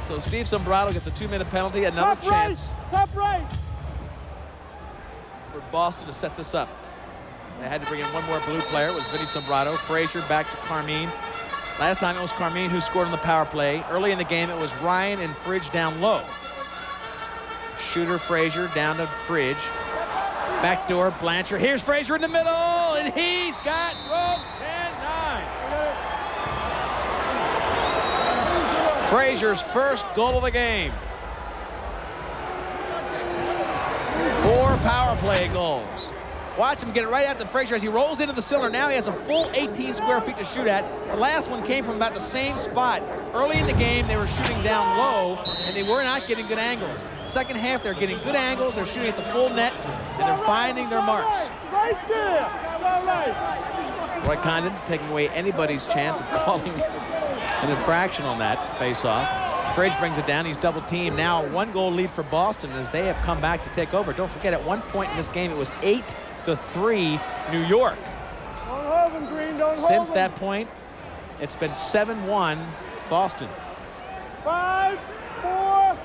So Steve Sombrado gets a 2-minute penalty. Another chance. Top right. For Boston to set this up. They had to bring in one more blue player. It was Vinny Sombrado. Frazier back to Carmine. Last time it was Carmine who scored on the power play. Early in the game, it was Ryan and Fridge down low. Shooter Frazier down to Fridge. Backdoor Blanchard. Here's Frazier in the middle, and he's got rope 10-9. Frazier's first goal of the game. 4 power play goals. Watch him get it right after Frazier as he rolls into the cylinder. Now he has a full 18 square feet to shoot at. The last one came from about the same spot. Early in the game, they were shooting down low, and they were not getting good angles. Second half, they're getting good angles. They're shooting at the full net, and they're finding their marks. Right there. It's all right. Roy Condon taking away anybody's chance of calling an infraction on that face-off. Fridge brings it down. He's double teamed. Now a 1-goal lead for Boston as they have come back to take over. Don't forget, at one point in this game, it was 8-3 New York. Don't hold him, Green. Don't hold Since him. that point, it's been 7-1 Boston. 5, 4.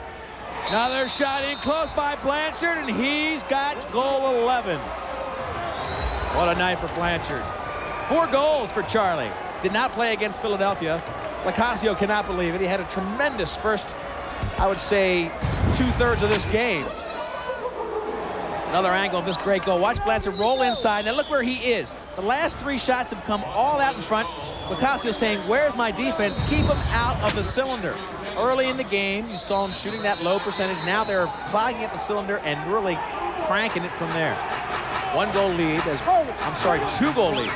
Another shot in close by Blanchard, and he's got goal 11. What a night for Blanchard. 4 goals for Charlie. Did not play against Philadelphia. Locascio cannot believe it. He had a tremendous first, I would say, 2/3 of this game. Another angle of this great goal. Watch Blanchard roll inside. Now look where he is. The last 3 shots have come all out in front. Locascio saying, where's my defense? Keep him out of the cylinder. Early in the game, you saw him shooting that low percentage. Now they're clogging at the cylinder and really cranking it from there. 1-goal lead, 2-goal lead.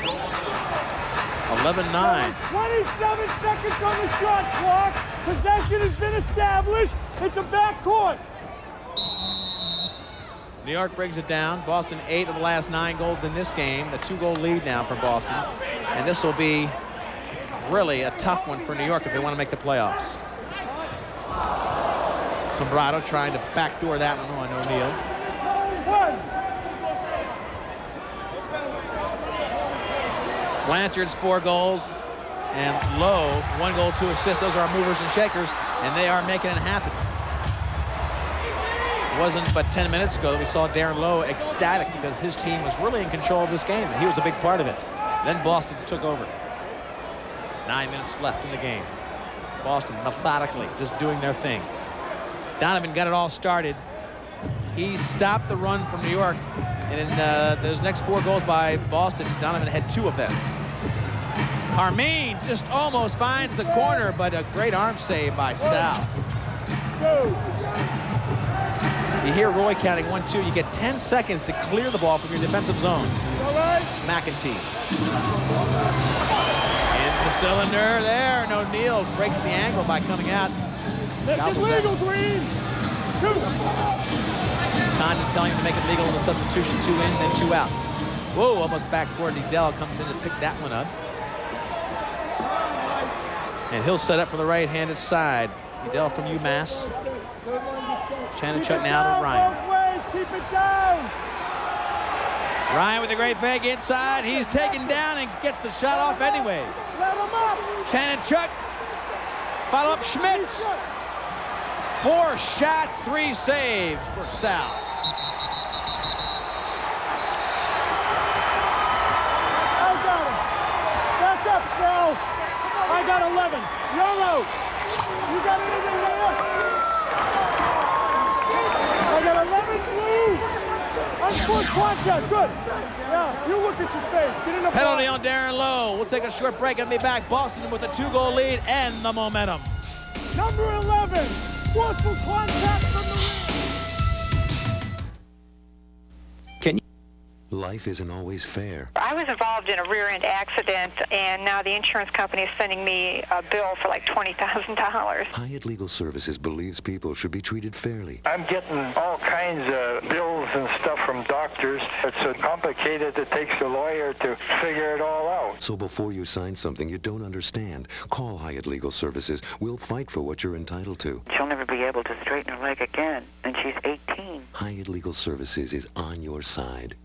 11-9. 27 seconds on the shot clock. Possession has been established. It's a backcourt. New York brings it down. Boston 8 of the last 9 goals in this game. The 2-goal lead now for Boston. And this will be really a tough one for New York if they want to make the playoffs. Sombrado trying to backdoor that one on O'Neal. Blanchard's 4 goals, and Lowe 1 goal, 2 assists. Those are our movers and shakers, and they are making it happen. It wasn't but 10 minutes ago that we saw Darren Lowe ecstatic because his team was really in control of this game, and he was a big part of it. Then Boston took over. 9 minutes left in the game. Boston methodically just doing their thing. Donovan got it all started. He stopped the run from New York, and in those next 4 goals by Boston, Donovan had 2 of them. Carmine just almost finds the corner, but a great arm save by Sal. You hear Roy counting 1, 2. You get 10 seconds to clear the ball from your defensive zone. McEntee. In the cylinder there, and O'Neal breaks the angle by coming out. Make it legal, Green. 2. Condon telling him to make it legal in the substitution. 2 in, then 2 out. Whoa, almost backcourt. Edel comes in to pick that one up. And he'll set up for the right-handed side. Edel from UMass. Chanenchuk now to Ryan. Both ways, keep it down. Ryan with a great fake inside. He's taken down and gets the shot off anyway. Let him up. Shannon Chuck. Follow up Schmitz. 4 shots, 3 saves for Sal. I got him. Back up, Sal. I got 11. YOLO. You got anything there? I got 11 blue. Unforced contact. Good. Yeah, you look at your face. Get in the Penalty box. on Darren Lowe. We'll take a short break and be back. Boston with a 2-goal lead and the momentum. Number 11. Forceful contact from the rim. Life isn't always fair. I was involved in a rear-end accident, and now the insurance company is sending me a bill for like $20,000. Hyatt Legal Services believes people should be treated fairly. I'm getting all kinds of bills and stuff from doctors. It's so complicated it takes a lawyer to figure it all out. So before you sign something you don't understand, call Hyatt Legal Services. We'll fight for what you're entitled to. She'll never be able to straighten her leg again, and she's 18. Hyatt Legal Services is on your side.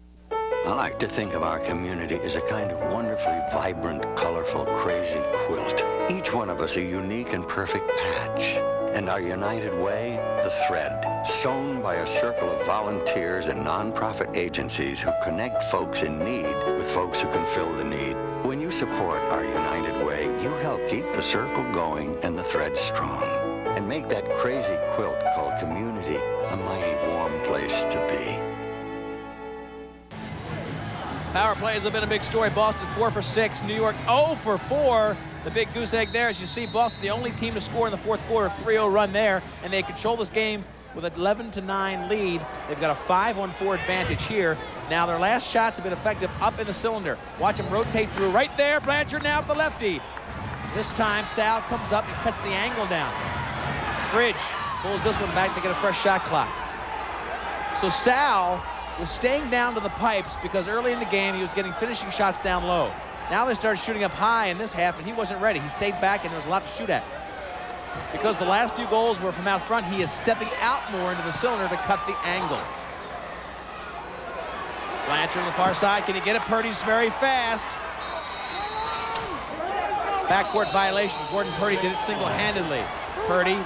I like to think of our community as a kind of wonderfully vibrant, colorful, crazy quilt. Each one of us a unique and perfect patch. And our united way, the thread, sewn by a circle of volunteers and nonprofit agencies who connect folks in need with folks who can fill the need. When you support our united way, you help keep the circle going and the thread strong. And make that crazy quilt called community a mighty warm place to be. Power plays have been a big story. Boston 4 for 6. New York 0 for 4. The big goose egg there, as you see, Boston the only team to score in the fourth quarter. 3-0 run there, and they control this game with an 11-9 lead. They've got a 5-on-4 advantage here. Now their last shots have been effective up in the cylinder. Watch them rotate through right there. Blanchard now with the lefty. This time Sal comes up and cuts the angle down. Fridge pulls this one back to get a fresh shot clock. So Sal was staying down to the pipes because early in the game he was getting finishing shots down low. Now they started shooting up high in this half, and he wasn't ready. He stayed back, and there was a lot to shoot at. Because the last few goals were from out front, he is stepping out more into the cylinder to cut the angle. Blanchard on the far side. Can he get it? Purdy's very fast. Backcourt violation. Gordon Purdy did it single-handedly. Purdy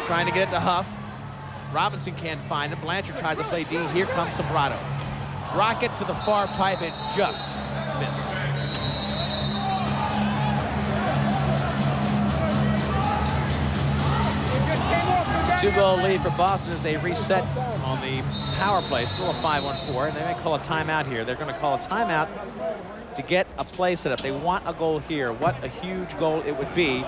trying to get it to Huff. Robinson can't find it. Blanchard tries to play D. Here comes Sobrato. Rocket to the far pipe and just missed. Two-goal lead for Boston as they reset on the power play. Still a 5-on-4, and they may call a timeout here. They're going to call a timeout to get a play set up. They want a goal here. What a huge goal it would be.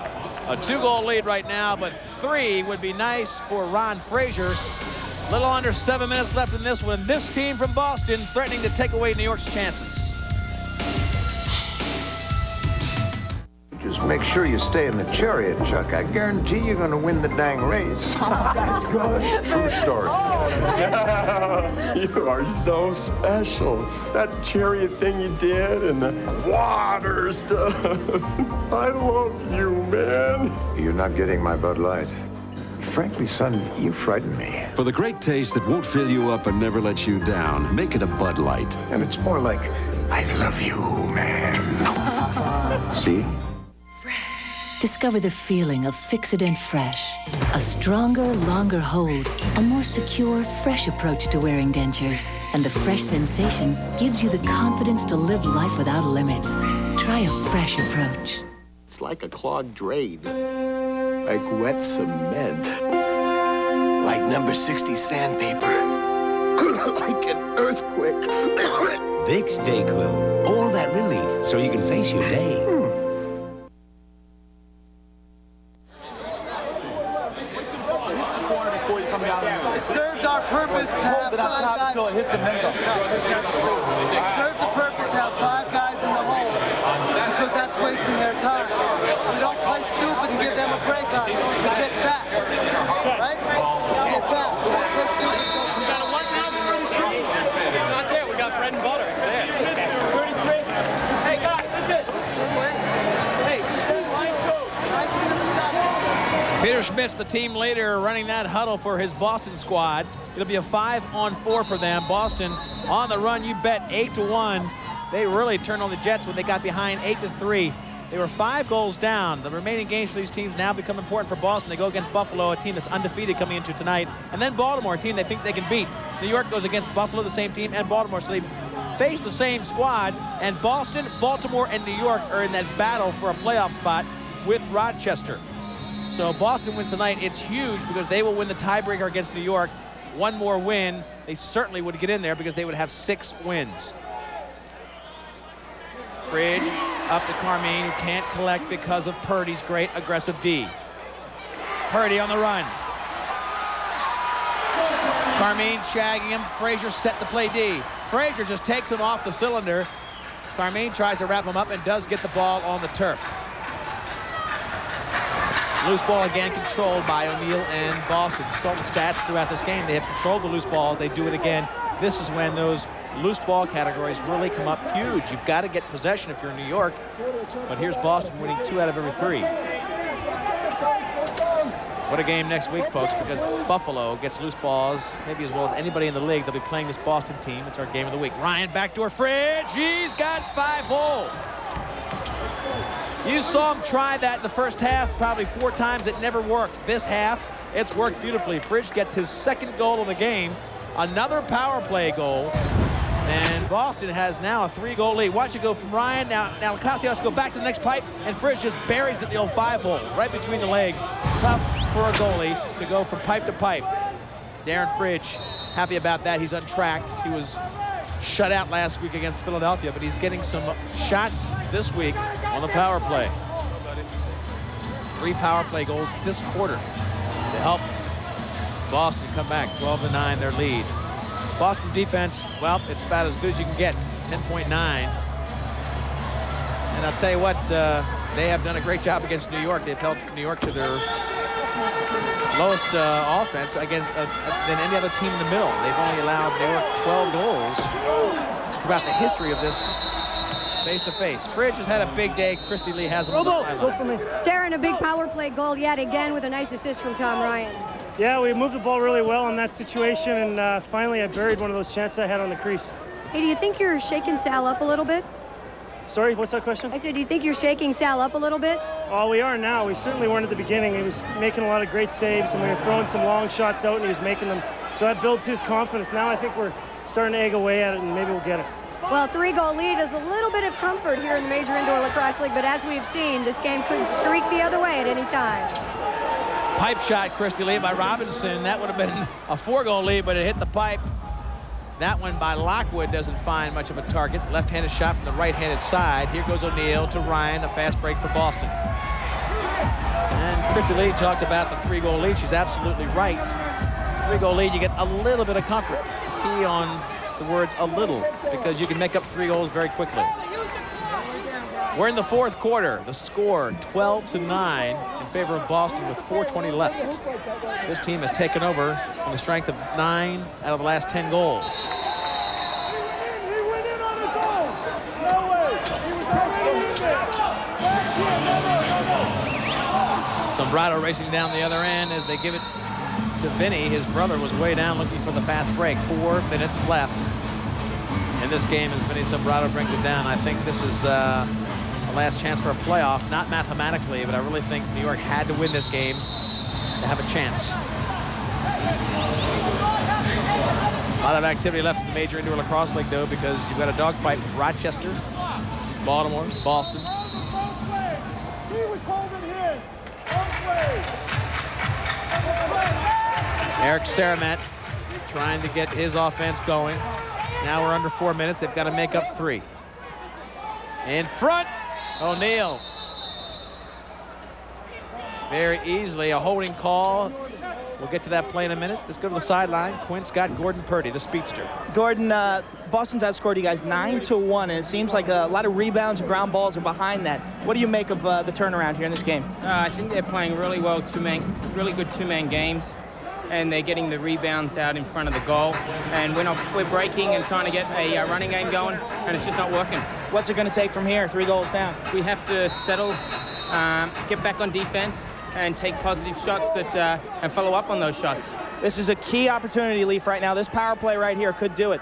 A 2-goal lead right now, but 3 would be nice for Ron Frazier. A little under 7 minutes left in this one. This team from Boston threatening to take away New York's chances. Just make sure you stay in the chariot, Chuck. I guarantee you're going to win the dang race. That's good. True story. You are so special. That chariot thing you did and the water stuff. I love you, man. You're not getting my Bud Light. Frankly, son, you frighten me. For the great taste that won't fill you up and never let you down, make it a Bud Light. And it's more like, I love you, man. See? Discover the feeling of Fix-It Fresh. A stronger, longer hold, a more secure, fresh approach to wearing dentures. And the fresh sensation gives you the confidence to live life without limits. Try a fresh approach. It's like a clogged drain. Like wet cement. Like number 60 sandpaper. Like an earthquake. Vicks DayQuil. All that relief so you can face your day. It serves our purpose to have 5 guys. Until it hits a member. It serves a purpose to have 5 guys in the hole because that's wasting their time. So we don't play stupid and give them a break on this. We get back, right? We get back. We don't play stupid. We got a 1-33. It's not there. We got bread and butter. It's there. 33. Hey guys, this is it. Hey, this is line 2. 19 shot. Peter Schmitz, the team leader, running that huddle for his Boston squad. It'll be a 5-on-4 for them. Boston On the run, you bet 8-1. They really turned on the Jets when they got behind 8-3. They were 5 goals down. The remaining games for these teams now become important for Boston. They go against Buffalo, a team that's undefeated coming into tonight, and then Baltimore, a team they think they can beat. New York goes against Buffalo, the same team, and Baltimore, so they face the same squad, and Boston, Baltimore, and New York are in that battle for a playoff spot with Rochester. So Boston wins tonight. It's huge because they will win the tiebreaker against New York. One more win, they certainly would get in there because they would have 6 wins. Fridge up to Carmine, who can't collect because of Purdy's great aggressive D. Purdy on the run. Carmine shagging him. Frazier set to play D. Frazier just takes him off the cylinder. Carmine tries to wrap him up and does get the ball on the turf. Loose ball again controlled by O'Neal and Boston. You saw the stats throughout this game. They have controlled the loose balls. They do it again. This is when those loose ball categories really come up huge. You've got to get possession if you're in New York. But here's Boston winning 2 out of every 3. What a game next week, folks, because Buffalo gets loose balls maybe as well as anybody in the league. They'll be playing this Boston team. It's our game of the week. Ryan, backdoor Fridge. He's got 5-hole. You saw him try that in the first half probably 4 times. It never worked. This half, it's worked beautifully. Fridge gets his 2nd goal of the game. Another power play goal. And Boston has now a 3-goal lead. Watch it go from Ryan. Now Lacazette has to go back to the next pipe, and Fridge just buries it in the old 5-hole, right between the legs. Tough for a goalie to go from pipe to pipe. Darren Fridge, happy about that. He's untracked. He was shut out last week against Philadelphia, but he's getting some shots this week on the power play. 3 power play goals this quarter to help Boston come back. 12-9 their lead. Boston defense, well, it's about as good as you can get. 10.9. And I'll tell you what, they have done a great job against New York. They've held New York to their lowest offense against than any other team in the middle. They've only allowed New York 12 goals throughout the history of this face-to-face. Fridge has had a big day. Christy Lee has him on the sideline. Darren, a big power play goal yet again with a nice assist from Tom Ryan. Yeah, we moved the ball really well in that situation, and finally I buried one of those chances I had on the crease. Hey, do you think you're shaking Sal up a little bit? Sorry, what's that question? I said, do you think you're shaking Sal up a little bit? Well, we are now. We certainly weren't at the beginning. He was making a lot of great saves, and we were throwing some long shots out, and he was making them. So that builds his confidence. Now I think we're starting to egg away at it, and maybe we'll get it. Well, 3-goal lead is a little bit of comfort here in the Major Indoor Lacrosse League, but as we've seen, this game could streak the other way at any time. Pipe shot, Christy Lee, by Robinson. That would have been a 4-goal lead, but it hit the pipe. That one by Lockwood doesn't find much of a target. Left-handed shot from the right-handed side. Here goes O'Neal to Ryan, a fast break for Boston. And Christy Lee talked about the 3-goal lead. She's absolutely right. 3-goal lead, you get a little bit of comfort. Key on the words a little, because you can make up 3 goals very quickly. We're in the 4th quarter. The score 12-9 in favor of Boston with 4:20 left. This team has taken over on the strength of 9 out of the last 10 goals. Sombrado racing down the other end as they give it to Vinny. His brother was way down looking for the fast break. 4 minutes left in this game as Vinny Sombrado brings it down. I think this is the last chance for a playoff. Not mathematically, but I really think New York had to win this game to have a chance. A lot of activity left in the Major Indoor Lacrosse League, though, because you've got a dogfight with Rochester, Baltimore, Boston. Eric Saramet trying to get his offense going. Now we're under 4 minutes. They've got to make up 3. In front, O'Neal. Very easily a holding call. We'll get to that play in a minute. Let's go to the sideline. Quint's got Gordon Purdy, the speedster. Gordon, Boston's outscored you guys 9-1, and it seems like a lot of rebounds and ground balls are behind that. What do you make of the turnaround here in this game? I think they're playing really well, really good two-man games, and they're getting the rebounds out in front of the goal. And we're breaking and trying to get a running game going, and it's just not working. What's it going to take from here, 3 goals down? We have to settle, get back on defense, and take positive shots that and follow up on those shots. This is a key opportunity, Leaf, right now. This power play right here could do it.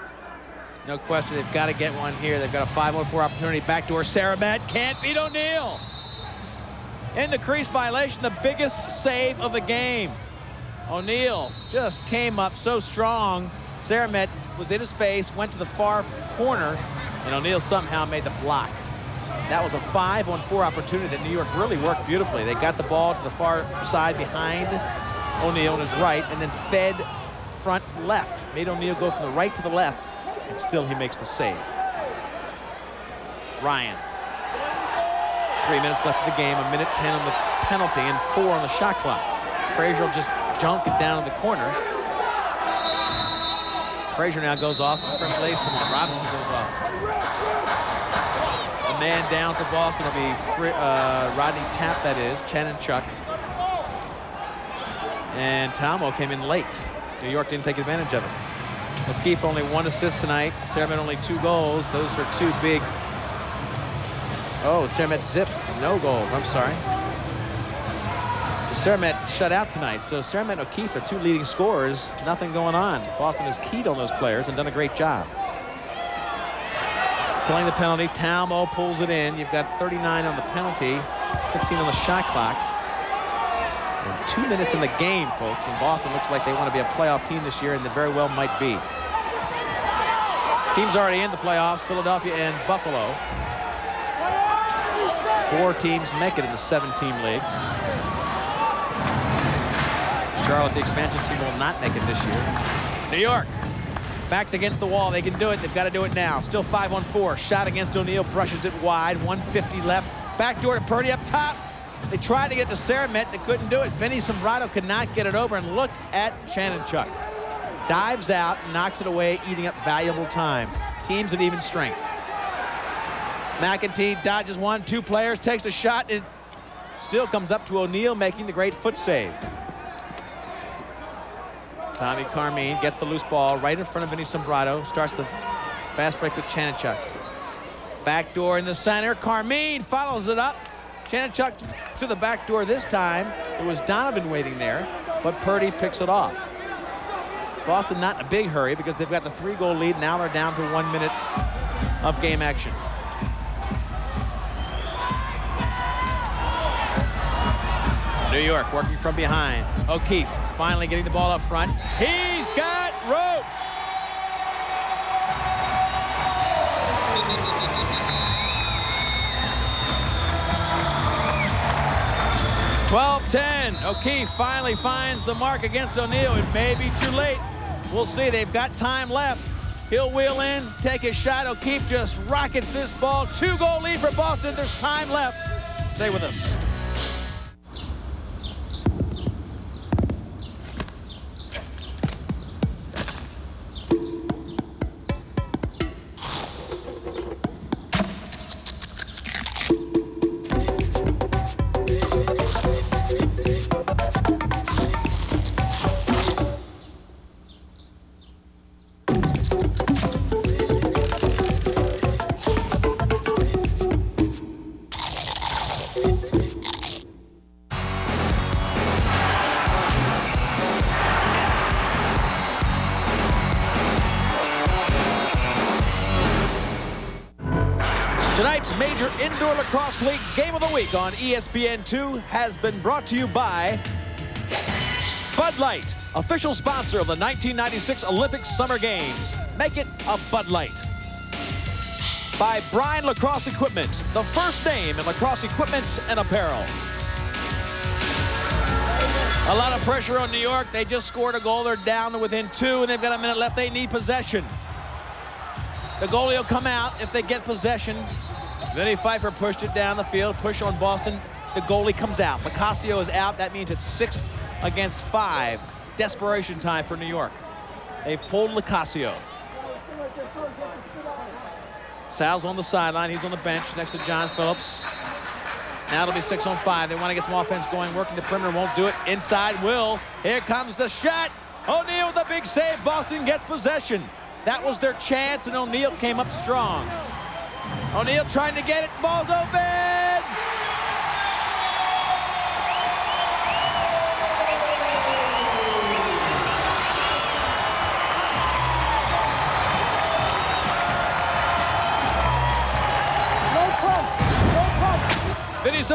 No question, they've got to get one here. They've got a 5-on-4 opportunity. Backdoor, Saramet can't beat O'Neal. In the crease violation, the biggest save of the game. O'Neal just came up so strong. Saramet was in his face, went to the far corner, and O'Neal somehow made the block. That was a 5-on-4 opportunity that New York really worked beautifully. They got the ball to the far side behind O'Neal on his right, and then fed front left. Made O'Neal go from the right to the left, and still he makes the save. Ryan. 3 minutes left of the game, 1:10 on the penalty, and 4 on the shot clock. Frazier will just junk it down in the corner. Frazier now goes off. Some fresh lays come on. Robinson goes off. The man down for Boston will be Rodney Tapp, that is, Chanenchuk. And Talmo came in late. New York didn't take advantage of it. O'Keefe only 1 assist tonight. Saramet only 2 goals. Those are 2 big. Oh, Saramet zip. No goals. I'm sorry. So Saramet shut out tonight. So Saramet and O'Keefe are 2 leading scorers. Nothing going on. Boston has keyed on those players and done a great job. Killing the penalty. Talmo pulls it in. You've got 39 on the penalty, 15 on the shot clock. And 2 minutes in the game, folks. And Boston looks like they want to be a playoff team this year, and they very well might be. Teams already in the playoffs, Philadelphia and Buffalo. 4 teams make it in the 7-team league. Charlotte, the expansion team, will not make it this year. New York, backs against the wall. They can do it. They've got to do it now. Still 5-on-4. Shot against O'Neal, brushes it wide. 150 left. Backdoor to Purdy up top. They tried to get to Saramet. They couldn't do it. Vinny Sombrado could not get it over. And look at Chanenchuk. Dives out, knocks it away, eating up valuable time. Teams at even strength. McEntee dodges 1, 2 players, takes a shot. It still comes up to O'Neal, making the great foot save. Tommy Carmine gets the loose ball right in front of Vinny Sombrado. Starts the fast break with Chanenchuk. Backdoor in the center. Carmine follows it up. Chanenchuk to the back door this time. It was Donovan waiting there, but Purdy picks it off. Boston not in a big hurry because they've got the 3-goal lead. Now they're down to 1 minute of game action. New York working from behind. O'Keefe finally getting the ball up front. He's got rope. .12-10. O'Keefe finally finds the mark against O'Neal. It may be too late. We'll see. They've got time left. He'll wheel in, take his shot. O'Keefe just rockets this ball. 2-goal lead for Boston. There's time left. Stay with us. Tonight's major indoor lacrosse league game of the week on ESPN2 has been brought to you by Bud Light, official sponsor of the 1996 Olympic Summer Games. Make it a Bud Light. By Bryan Lacrosse Equipment, the first name in lacrosse equipment and apparel. A lot of pressure on New York. They just scored a goal. They're down to within 2, and they've got a minute left. They need possession. The goalie will come out if they get possession. Vinny Pfeiffer pushed it down the field. Push on Boston. The goalie comes out. Lacasio is out. That means it's 6 against 5. Desperation time for New York. They've pulled Lacasio. Sal's on the sideline. He's on the bench next to John Phillips. Now it'll be 6-on-5. They want to get some offense going. Working the perimeter. Won't do it. Inside will. Here comes the shot. O'Neal with a big save. Boston gets possession. That was their chance, and O'Neal came up strong. O'Neal trying to get it. Ball's open!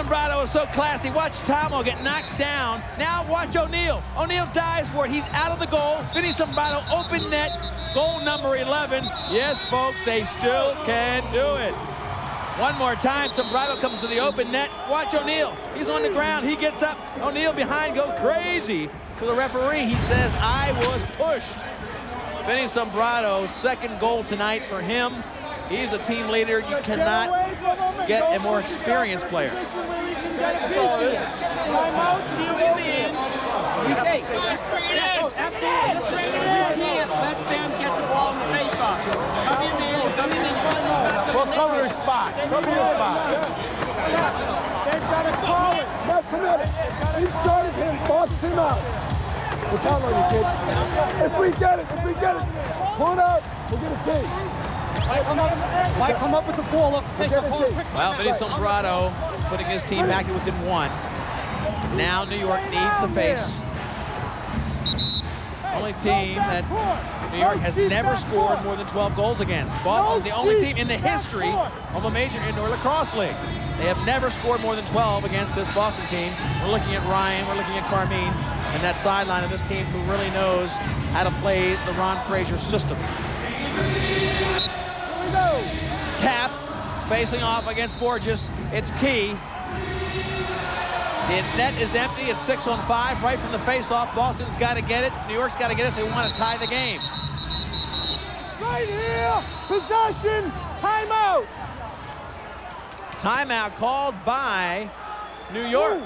Sombrado is so classy. Watch Tomo get knocked down. Now watch O'Neal. O'Neal dives for it. He's out of the goal. Vinny Sombrado, open net. Goal number 11. Yes, folks, they still can do it. One more time, Sombrado comes to the open net. Watch O'Neal. He's on the ground. He gets up. O'Neal behind goes crazy to the referee. He says, I was pushed. Vinny Sombrado, second goal tonight for him. He's a team leader. You cannot get a more experienced player. See what you mean? Hey, absolutely. You can't let them get the ball in the face-off. Come in, man. Come in. Well, cover your spot. Cover your spot. They gotta call it. Matt Panetta, inside of him, box him out. We'll count on you, kid. If we get it, pull it out, we'll get a tee. Mike, come up with the ball off the face-off. Well, Vinny Sombrado putting his team back to within one. Now New York needs the pace. Only team that New York has never scored more than 12 goals against. Boston's the only team in the history of a major indoor lacrosse league. They have never scored more than 12 against this Boston team. We're looking at Ryan, we're looking at Carmine, and that sideline of this team who really knows how to play the Ron Fraser system. Tap, facing off against Borges. It's Key. The net is empty. It's 6-on-5 right from the face-off. Boston's got to get it. New York's got to get it if they want to tie the game. Right here, possession, timeout. Timeout called by New York.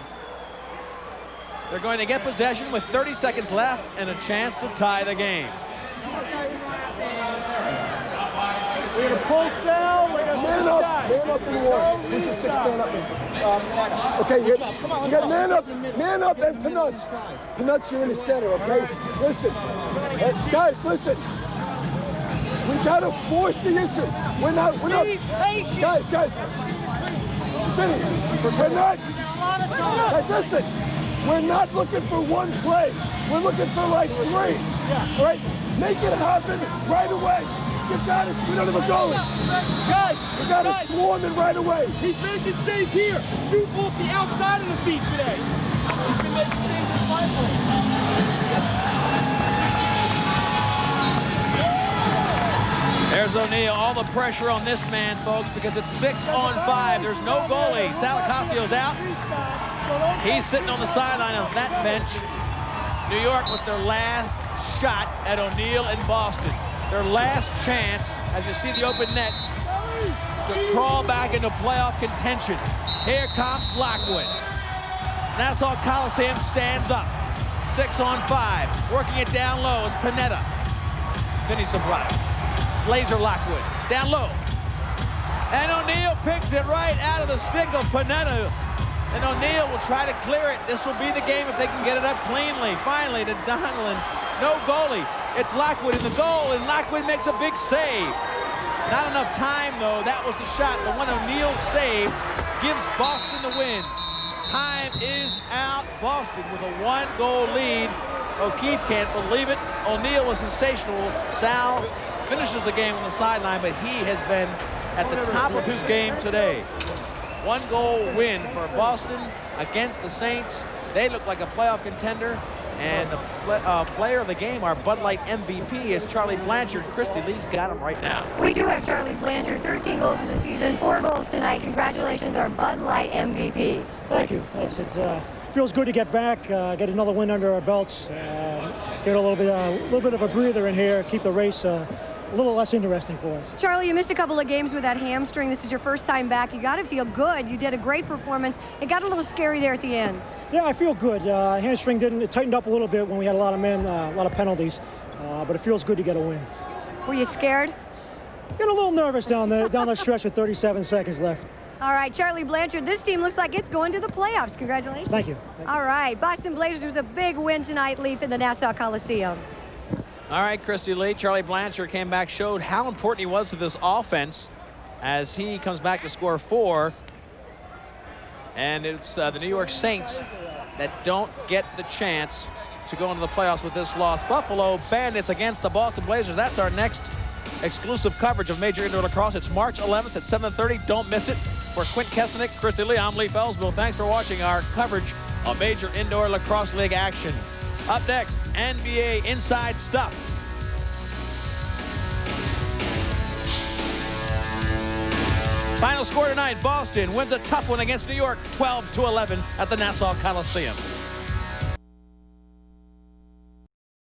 They're going to get possession with 30 seconds left and a chance to tie the game. We're gonna pull Sal. Man up in the war. Who's your sixth man up, man? Okay, you got man up and Peanuts. Peanuts, you're in the center, okay? Listen, guys, listen. We gotta force the issue. We're not. Guys. Vinny, we're not. Guys, listen. We're not looking for one play. We're looking for like 3. All right? Make it happen right away. You got us. We don't have a goalie. Guys, we got to swarm it right away. He's making saves here. Shoot off the outside of the feet today. He's been making saves in the final. There's O'Neal. All the pressure on this man, folks, because it's 6-on-5. There's no goalie. Salacasio's out. He's sitting on the sideline of that bench. New York with their last shot at O'Neal and Boston. Their last chance, as you see the open net, to crawl back into playoff contention. Here comes Lockwood. Nassau Coliseum stands up. 6-on-5. Working it down low is Panetta. Vinny Sombrado. Laser Lockwood. Down low. And O'Neal picks it right out of the stick of Panetta. And O'Neal will try to clear it. This will be the game if they can get it up cleanly. Finally to Donlan. No goalie. It's Lockwood in the goal, and Lockwood makes a big save. Not enough time, though. That was the shot. The one O'Neal saved gives Boston the win. Time is out. Boston with a 1-goal lead. O'Keefe can't believe it. O'Neal was sensational. Sal finishes the game on the sideline, but he has been at the top of his game today. 1-goal win for Boston against the Saints. They look like a playoff contender. And the player of the game, our Bud Light MVP, is Charlie Blanchard. Christy Lee's got him right now. We do have Charlie Blanchard, 13 goals in the season, 4 goals tonight. Congratulations, our Bud Light MVP. Thank you. Thanks. It feels good to get back, get another win under our belts, get a little bit of a breather in here, keep the race a little less interesting for us. Charlie, you missed a couple of games with that hamstring. This is your first time back. You got to feel good. You did a great performance. It got a little scary there at the end. Yeah, I feel good. Hamstring it tightened up a little bit when we had a lot of men, a lot of penalties, but it feels good to get a win. Were you scared? Get a little nervous down the stretch with 37 seconds left. All right, Charlie Blanchard, this team looks like it's going to the playoffs. Congratulations. Thank you. All right, Boston Blazers with a big win tonight, Leaf, in the Nassau Coliseum. All right, Christy Lee. Charlie Blanchard came back, showed how important he was to this offense as he comes back to score 4. And it's the New York Saints that don't get the chance to go into the playoffs with this loss. Buffalo Bandits against the Boston Blazers. That's our next exclusive coverage of Major Indoor Lacrosse. It's March 11th at 7:30. Don't miss it. For Quint Kesenick, Christy Lee, I'm Lee Felsbill. Thanks for watching our coverage of Major Indoor Lacrosse League action. Up next, NBA Inside Stuff. Final score tonight, Boston wins a tough one against New York, 12-11 at the Nassau Coliseum.